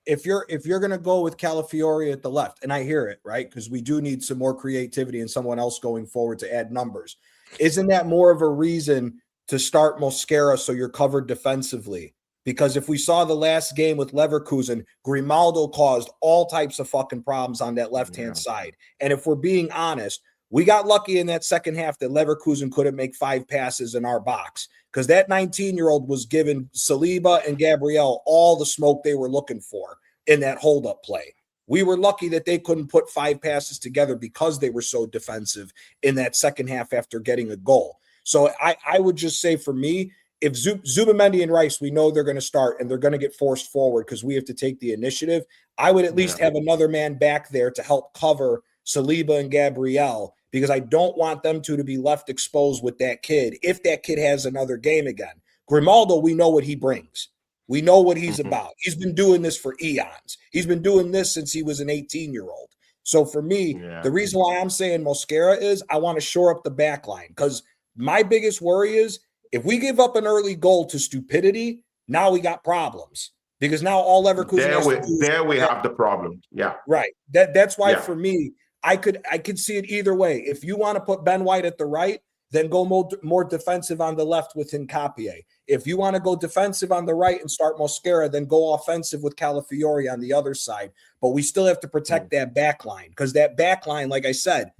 If you're gonna go with Calafiore at the left, and I hear it, right? Because we do need some more creativity and someone else going forward to add numbers. Isn't that more of a reason to start Mosquera so you're covered defensively? Because if we saw the last game with Leverkusen, Grimaldo caused all types of fucking problems on that left-hand side. And if we're being honest, we got lucky in that second half that Leverkusen couldn't make 5 passes in our box, because that 19-year-old was giving Saliba and Gabriel all the smoke they were looking for in that hold-up play. We were lucky that they couldn't put 5 passes together because they were so defensive in that second half after getting a goal. So I would just say, for me, if Zubimendi and Rice, we know they're going to start and they're going to get forced forward because we have to take the initiative, I would at least have another man back there to help cover Saliba and Gabriel, because I don't want them to be left exposed with that kid if that kid has another game again. Grimaldo, we know what he brings. We know what he's about. He's been doing this for eons. He's been doing this since he was an 18-year-old. So for me, the reason why I'm saying Mosquera is I want to shore up the back line, because my biggest worry is if we give up an early goal to stupidity, now we got problems. Because now all Leverkusen there we have the problem. Yeah. Right. That's why for me, I could see it either way. If you want to put Ben White at the right, then go more defensive on the left with Hincapié. If you want to go defensive on the right and start Mosquera, then go offensive with Calafiori on the other side. But we still have to protect that back line, because that back line, like I said,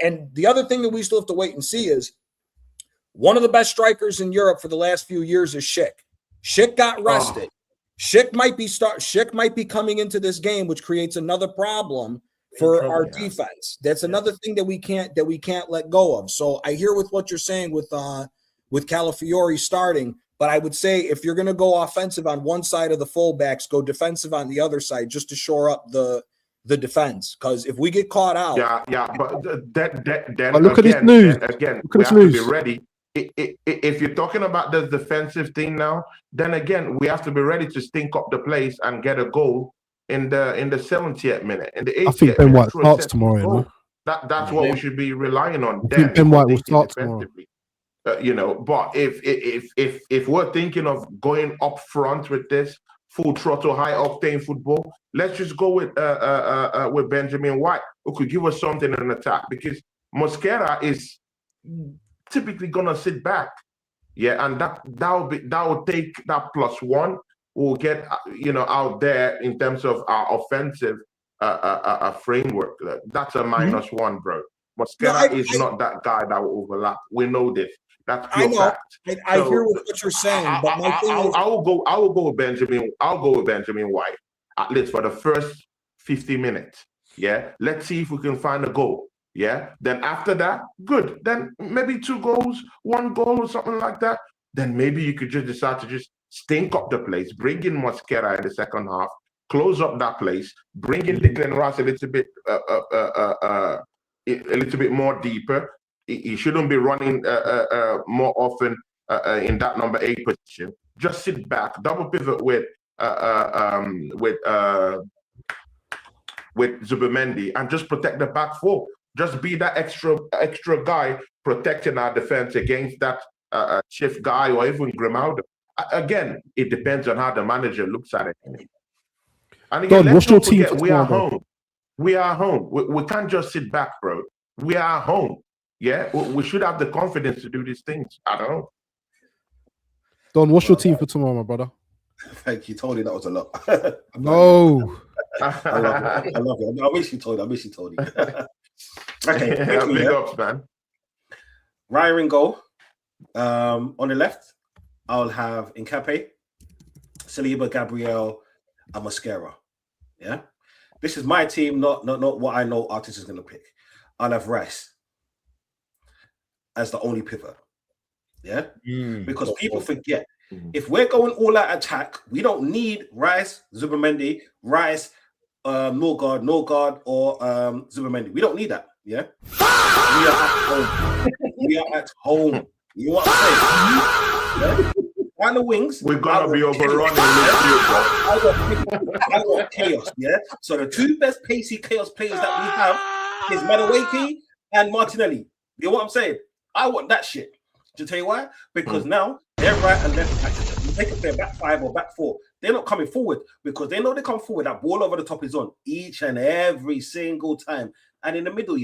and the other thing that we still have to wait and see is one of the best strikers in Europe for the last few years is Schick. Schick got rested. Schick might be coming into this game, which creates another problem for our defense. That's another thing that we can't let go of. So I hear with what you're saying with Calafiori starting, but I would say if you're going to go offensive on one side of the fullbacks, go defensive on the other side just to shore up the defense. Because if we get caught out, but then look at this news. Again, we have to be ready. If you're talking about the defensive thing now, then again we have to be ready to stink up the place and get a goal in the 70th minute. In the 80th, I think Ben White starts tomorrow. You know? That's what we should be relying on. I think Ben White will start tomorrow. But if we're thinking of going up front with this full throttle, high octane football, let's just go with Benjamin White, who could give us something in attack, because Mosquera is typically gonna sit back, and that will take that +1. We'll get out there in terms of our offensive framework. That's a -1, bro. Mosquera is not that guy that will overlap. We know this. That's pure fact. I hear what you're saying, but my thing is, I will go with Benjamin. I'll go with Benjamin White at least for the first 50 minutes. Yeah, let's see if we can find a goal. Yeah, then after that, good. Then maybe 2 goals, 1 goal, or something like that. Then maybe you could just decide to just stink up the place, bring in Mosquera in the second half, close up that place, bring in Declan Rice a little bit more deeper. He shouldn't be running more often in that number 8 position. Just sit back, double pivot with Zubimendi, and just protect the back 4. Just be that extra guy protecting our defense against that Chief guy or even Grimaldo. Again, it depends on how the manager looks at it. And again, Don, what's your team? We are home. We are home. We can't just sit back, bro. We are home. Yeah, we should have the confidence to do these things. I don't know. Don, what's your team for tomorrow, my brother? Thank you, Tony. That was a lot. No. I love it. I miss you, Tony. Okay, big ups, man. Ryan in goal. On the left, I'll have Hincapié, Saliba, Gabriel, and Mosquera. Yeah, this is my team, not what I know Arteta is going to pick. I'll have Rice as the only pivot. Yeah, because people forget, if we're going all out attack, we don't need Rice, Zubimendi, Rice, Norgard, or Zubimendi. We don't need that. Yeah, we are at home. We are at home. You know what I'm saying? Yeah? On the wings, we're gonna be overrunning. I got chaos. Yeah. So the 2 best pacey chaos players that we have is Madueke and Martinelli. You know what I'm saying? I want that shit. To tell you why? Because now they're right and left back. They can play back 5 or back 4. They're not coming forward because they know they come forward. That ball over the top is on each and every single time. And in the middle,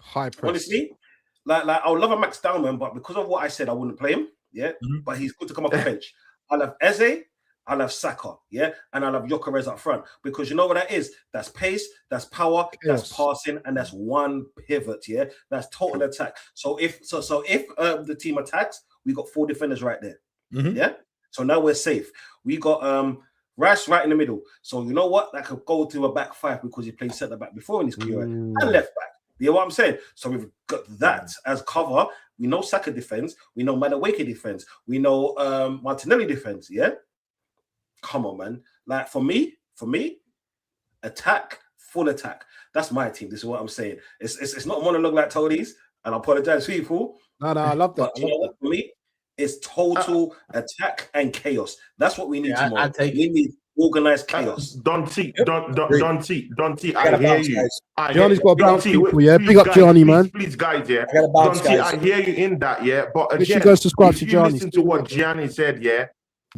high press. Honestly, like I would love a Max Dowman, but because of what I said, I wouldn't play him. Yeah, but he's good to come off the bench. I'll have Eze, I'll have Saka, and I'll have Gyökeres up front, because you know what that is? That's pace, that's power, that's passing, and that's one pivot. Yeah, that's total attack. So if the team attacks, we got 4 defenders right there. Yeah, so now we're safe. We got Rice right in the middle. So you know what? That could go to a back 5 because he played centre back before in his career, and left back. You know what I'm saying? So we've got that as cover. We know Saka defense. We know Madueke defense. We know Martinelli defense. Yeah. Come on, man. Like for me, attack, full attack. That's my team. This is what I'm saying. It's not a monologue like Tony's, and I apologize, people. No, I love that. But you know what? For me, It's total attack and chaos. That's what we need tomorrow. We need organized chaos. Donty, I hear you. Gianni's got to bounce people, yeah. Big up Gianni, man. Please, guys, yeah. I got to bounce, Donty, guys. I hear you in that, yeah. But Make sure again, you go subscribe if to you Gianni. listen to what Gianni said, yeah,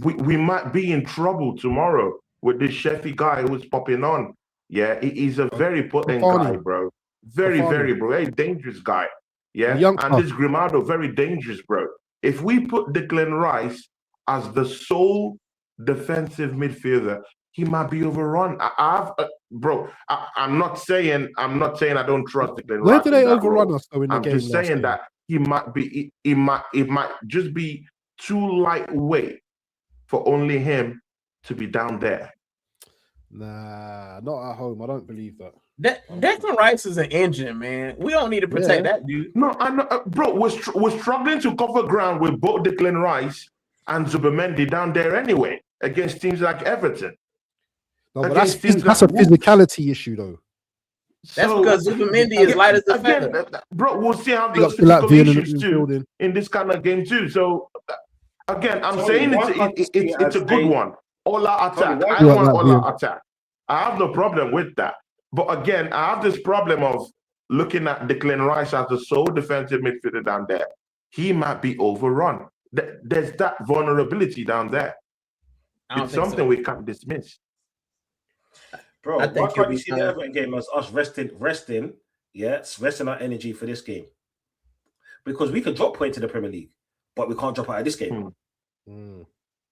we might be in trouble tomorrow with this Sheffy guy who's popping on. Yeah, he's a very potent guy, bro. Very, very dangerous guy. Yeah, and this Grimaldo, very dangerous, bro. If we put Declan Rice as the sole defensive midfielder, he might be overrun. I'm not saying I don't trust Declan Rice. Where do they overrun us though in the game? I'm just saying that he might be. It might just be too lightweight for only him to be down there. Nah, not at home. I don't believe that. Declan Rice is an engine, man. We don't need to protect that dude. No, I know, bro. We're struggling to cover ground with both Declan Rice and Zubimendi down there anyway against teams like Everton. No, but that's a physicality issue, though. That's because Zubimendi is light as a feather. Bro, we'll see how those physical issues too in this kind of game too. So again, I'm saying it's a good one. All-out attack. I want all-out attack. I have no problem with that. But again, I have this problem of looking at Declan Rice as the sole defensive midfielder down there. He might be overrun. There's that vulnerability down there. It's something we can't dismiss. Bro, why can't you see the Everton game as us resting our energy for this game? Because we can drop points to the Premier League, but we can't drop out of this game. And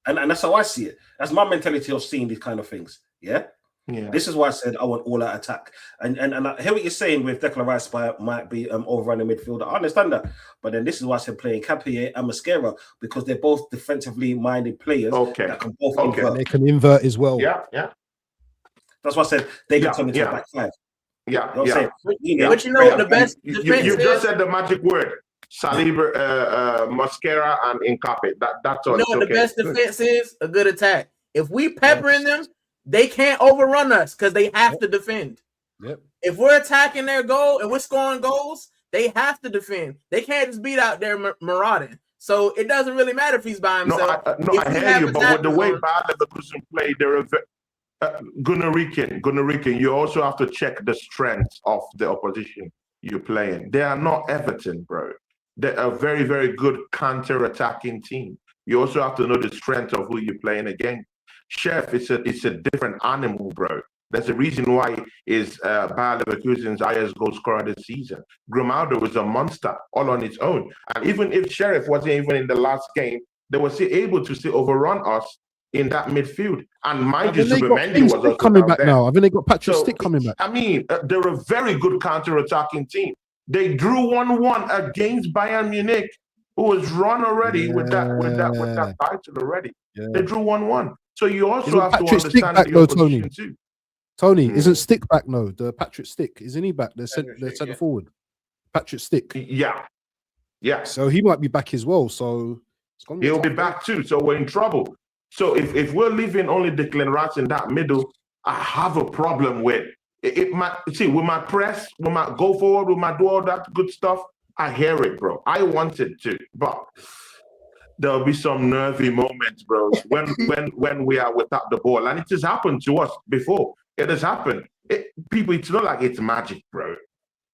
that's how I see it. That's my mentality of seeing these kind of things. Yeah. This is why I said I want all-out attack. And I hear what you're saying with Declan Rice might be overrunning midfielder. I understand that. But then this is why I said playing Capie and Mosquera, because they're both defensively minded players that can both invert. They can invert as well. Yeah. That's why I said they can turn into a back five. Yeah. But you know what the best defense you just said the magic word. Saliba, Mosquera, and Nkape. That's all. You know what the best defense is? A good attack. If we peppering them, they can't overrun us because they have to defend. If we're attacking their goal and we're scoring goals, they have to defend. They can't just beat out there marauding. So it doesn't really matter if he's by himself. I hear you, but with the way Bayer Leverkusen play, they're a Gunnar Ricken, you also have to check the strength of the opposition you're playing. They are not Everton, bro. They're a very, very good counter-attacking team. You also have to know the strength of who you're playing against. Chef, it's a different animal, bro. There's a reason why is Bayer Leverkusen's highest goal scorer this season. Grimaldo was a monster all on its own. And even if Sheriff wasn't even in the last game, they were still able to still overrun us in that midfield. And mind you, Zubimendi was also coming back now. I think they got Patrick Stick coming back. I mean, they're a very good counter-attacking team. They drew 1-1 against Bayern Munich, who was run already with that title already. They drew 1-1. So you also have to understand the opposition too. Tony, isn't Stick back? No, the Patrick Stick, isn't he back? They're centre forward. Patrick Stick. Yeah. So he might be back as well. So he'll be back too. So we're in trouble. So if we're leaving only Declan Rice in that middle, I have a problem with it. Might see we might press, we might go forward, we might do all that good stuff. I hear it, bro. I want it to, but there'll be some nervy moments, bro, when we are without the ball. And it has happened to us before. It has happened. It's not like it's magic, bro.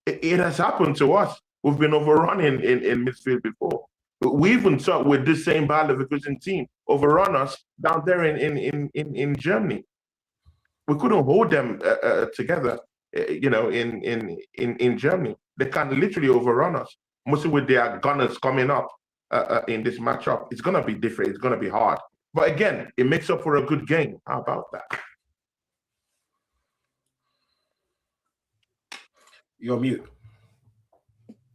It has happened to us. We've been overrun in midfield before. We even saw with this same Bayer Leverkusen team overrun us down there in Germany. We couldn't hold them together, in Germany. They can literally overrun us, mostly with their gunners coming up in this matchup. It's going to be different. It's going to be hard. But again, it makes up for a good game. How about that? You're on mute.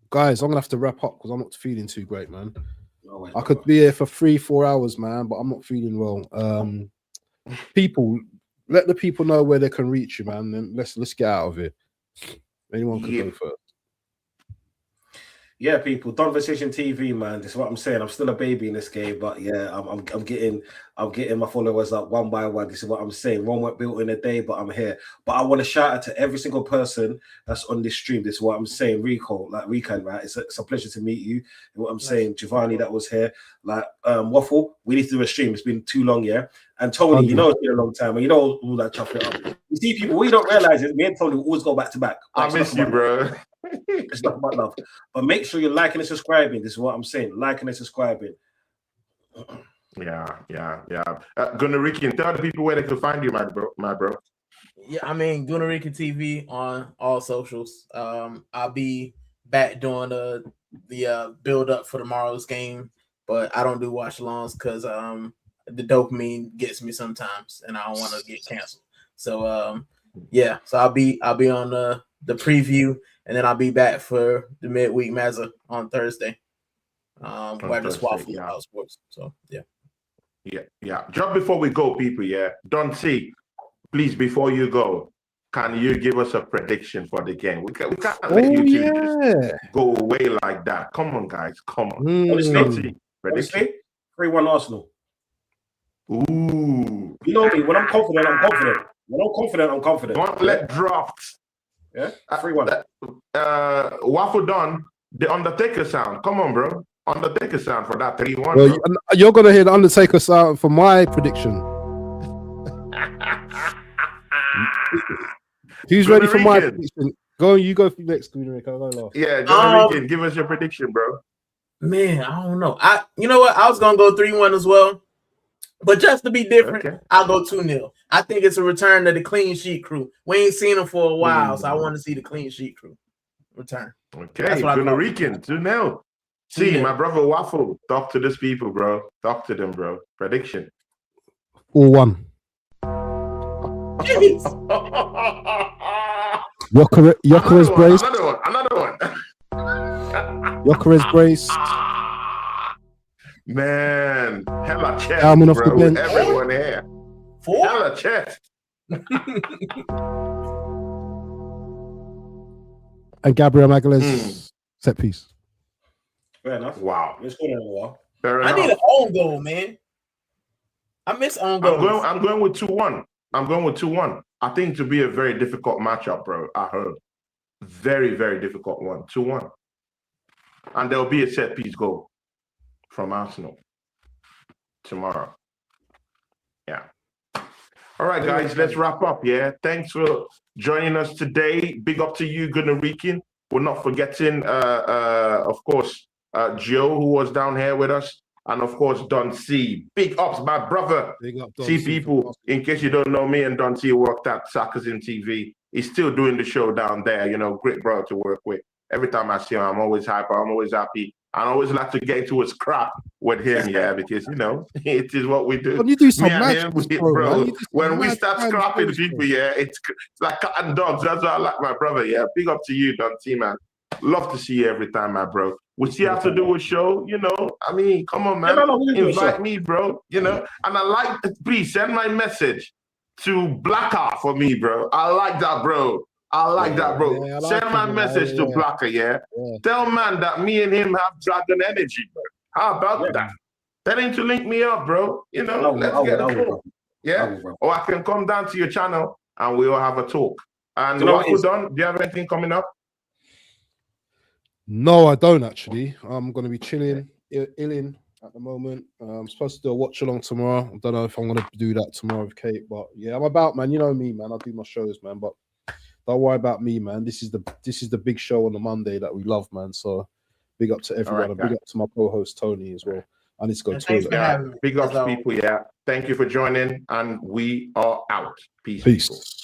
Guys, I'm going to have to wrap up because I'm not feeling too great, man. I could be here for 3-4 hours, man, but I'm not feeling well. People, let the people know where they can reach you, man. Then let's get out of here. Anyone can go first. Yeah, people, Conversation TV, man. This is what I'm saying. I'm still a baby in this game, but yeah, I'm getting my followers up one by one. This is what I'm saying. One weren't built in a day, but I'm here. But I want to shout out to every single person that's on this stream. This is what I'm saying. Rico, like Rican, right? It's a pleasure to meet you. And what I'm saying, Giovanni, that was here. Like Waffle, we need to do a stream. It's been too long, yeah. And Tony, you know it's been a long time, and you know all that chocolate up. You see, people, we don't realize it. Me and Tony will always go back to back. I miss you, bro. It's not about love, but make sure you're liking and subscribing. This is what I'm saying. Liking and subscribing. Yeah. Gunarikian, tell the people where they can find you, my bro. Yeah, I mean Gunarikian TV on all socials. I'll be back doing the build up for tomorrow's game, but I don't do watch alongs because the dopamine gets me sometimes, and I don't want to get canceled. So yeah, so I'll be on the preview. And then I'll be back for the midweek Mazza on Thursday. Where just waffle about sports. So yeah. Just before we go, people, Don C, please, before you go, can you give us a prediction for the game? We can't let you just go away like that. Come on, guys. Come on. Honestly, 3-1 Arsenal. Ooh. You know me, when I'm confident, I'm confident. When I'm confident, I'm confident. Don't let drafts. Yeah, 3-1. Waffle done the Undertaker sound. Come on, bro. Undertaker sound for that 3-1. Well, you're gonna hear the Undertaker sound for my prediction. Who's ready for my prediction? Go on, you go next, Rick. I'll go last. Yeah, John Rican, give us your prediction, bro. Man, I don't know. You know what? I was gonna go 3-1 as well. But just to be different, I'll go 2-0. I think it's a return to the clean sheet crew. We ain't seen them for a while, so I want to see the clean sheet crew return. Okay, Rican, 2-0. See, my brother Waffle, talk to these people, bro. Talk to them, bro. Prediction. 4-1. Yokeres braced. Another one. Yokeres braced. Man, hella chest, Dowman off the bro. bench. Everyone here. 4? Hella chest. And Gabriel Magalhaes set piece. Fair enough. Wow. It's going on a while. I need an own goal, man. I miss own goals. I'm going with 2-1. I think to be a very difficult matchup, bro. I heard. Very, very difficult one. 2-1. And there'll be a set piece goal from Arsenal tomorrow. Yeah. All right, guys, let's wrap up. Yeah. Thanks for joining us today. Big up to you, Gunarikian. We're not forgetting, of course, Joe, who was down here with us. And of course, Don C. Big ups, my brother. Big up, Don See, C, people, in case you don't know, me and Don C worked at Sarcasm TV. He's still doing the show down there. You know, great brother to work with. Every time I see him, I'm always hyper. I'm always happy. I always like to get into a scrap with him, because, you know, it is what we do. When you do some bro. When we start scrapping people, it's like cat and dogs. That's why I like my brother, Big up to you, Don T, man. Love to see you every time, my bro. We still have to do a show, you know. I mean, come on, man. Invite me, bro. You know, and I like, please send my message to Blacker for me, bro. I like that, bro. Yeah, send my message to Blacker, Tell man that me and him have dragon energy, bro. How about that? Tell him to link me up, bro. You know, let's get a talk. Or I can come down to your channel and we'll have a talk. And what you done? Do you have anything coming up? No, I don't actually. I'm going to be chilling, illing at the moment. I'm supposed to do a watch along tomorrow. I don't know if I'm going to do that tomorrow with Kate, but yeah, I'm about, man. You know me, man. I do my shows, man. But don't worry about me, man. This is the big show on the Monday that we love, man. So big up to everyone, and big up to my co-host Tony as well. I need to go to Big up to people, Thank you for joining, and we are out. Peace. Peace.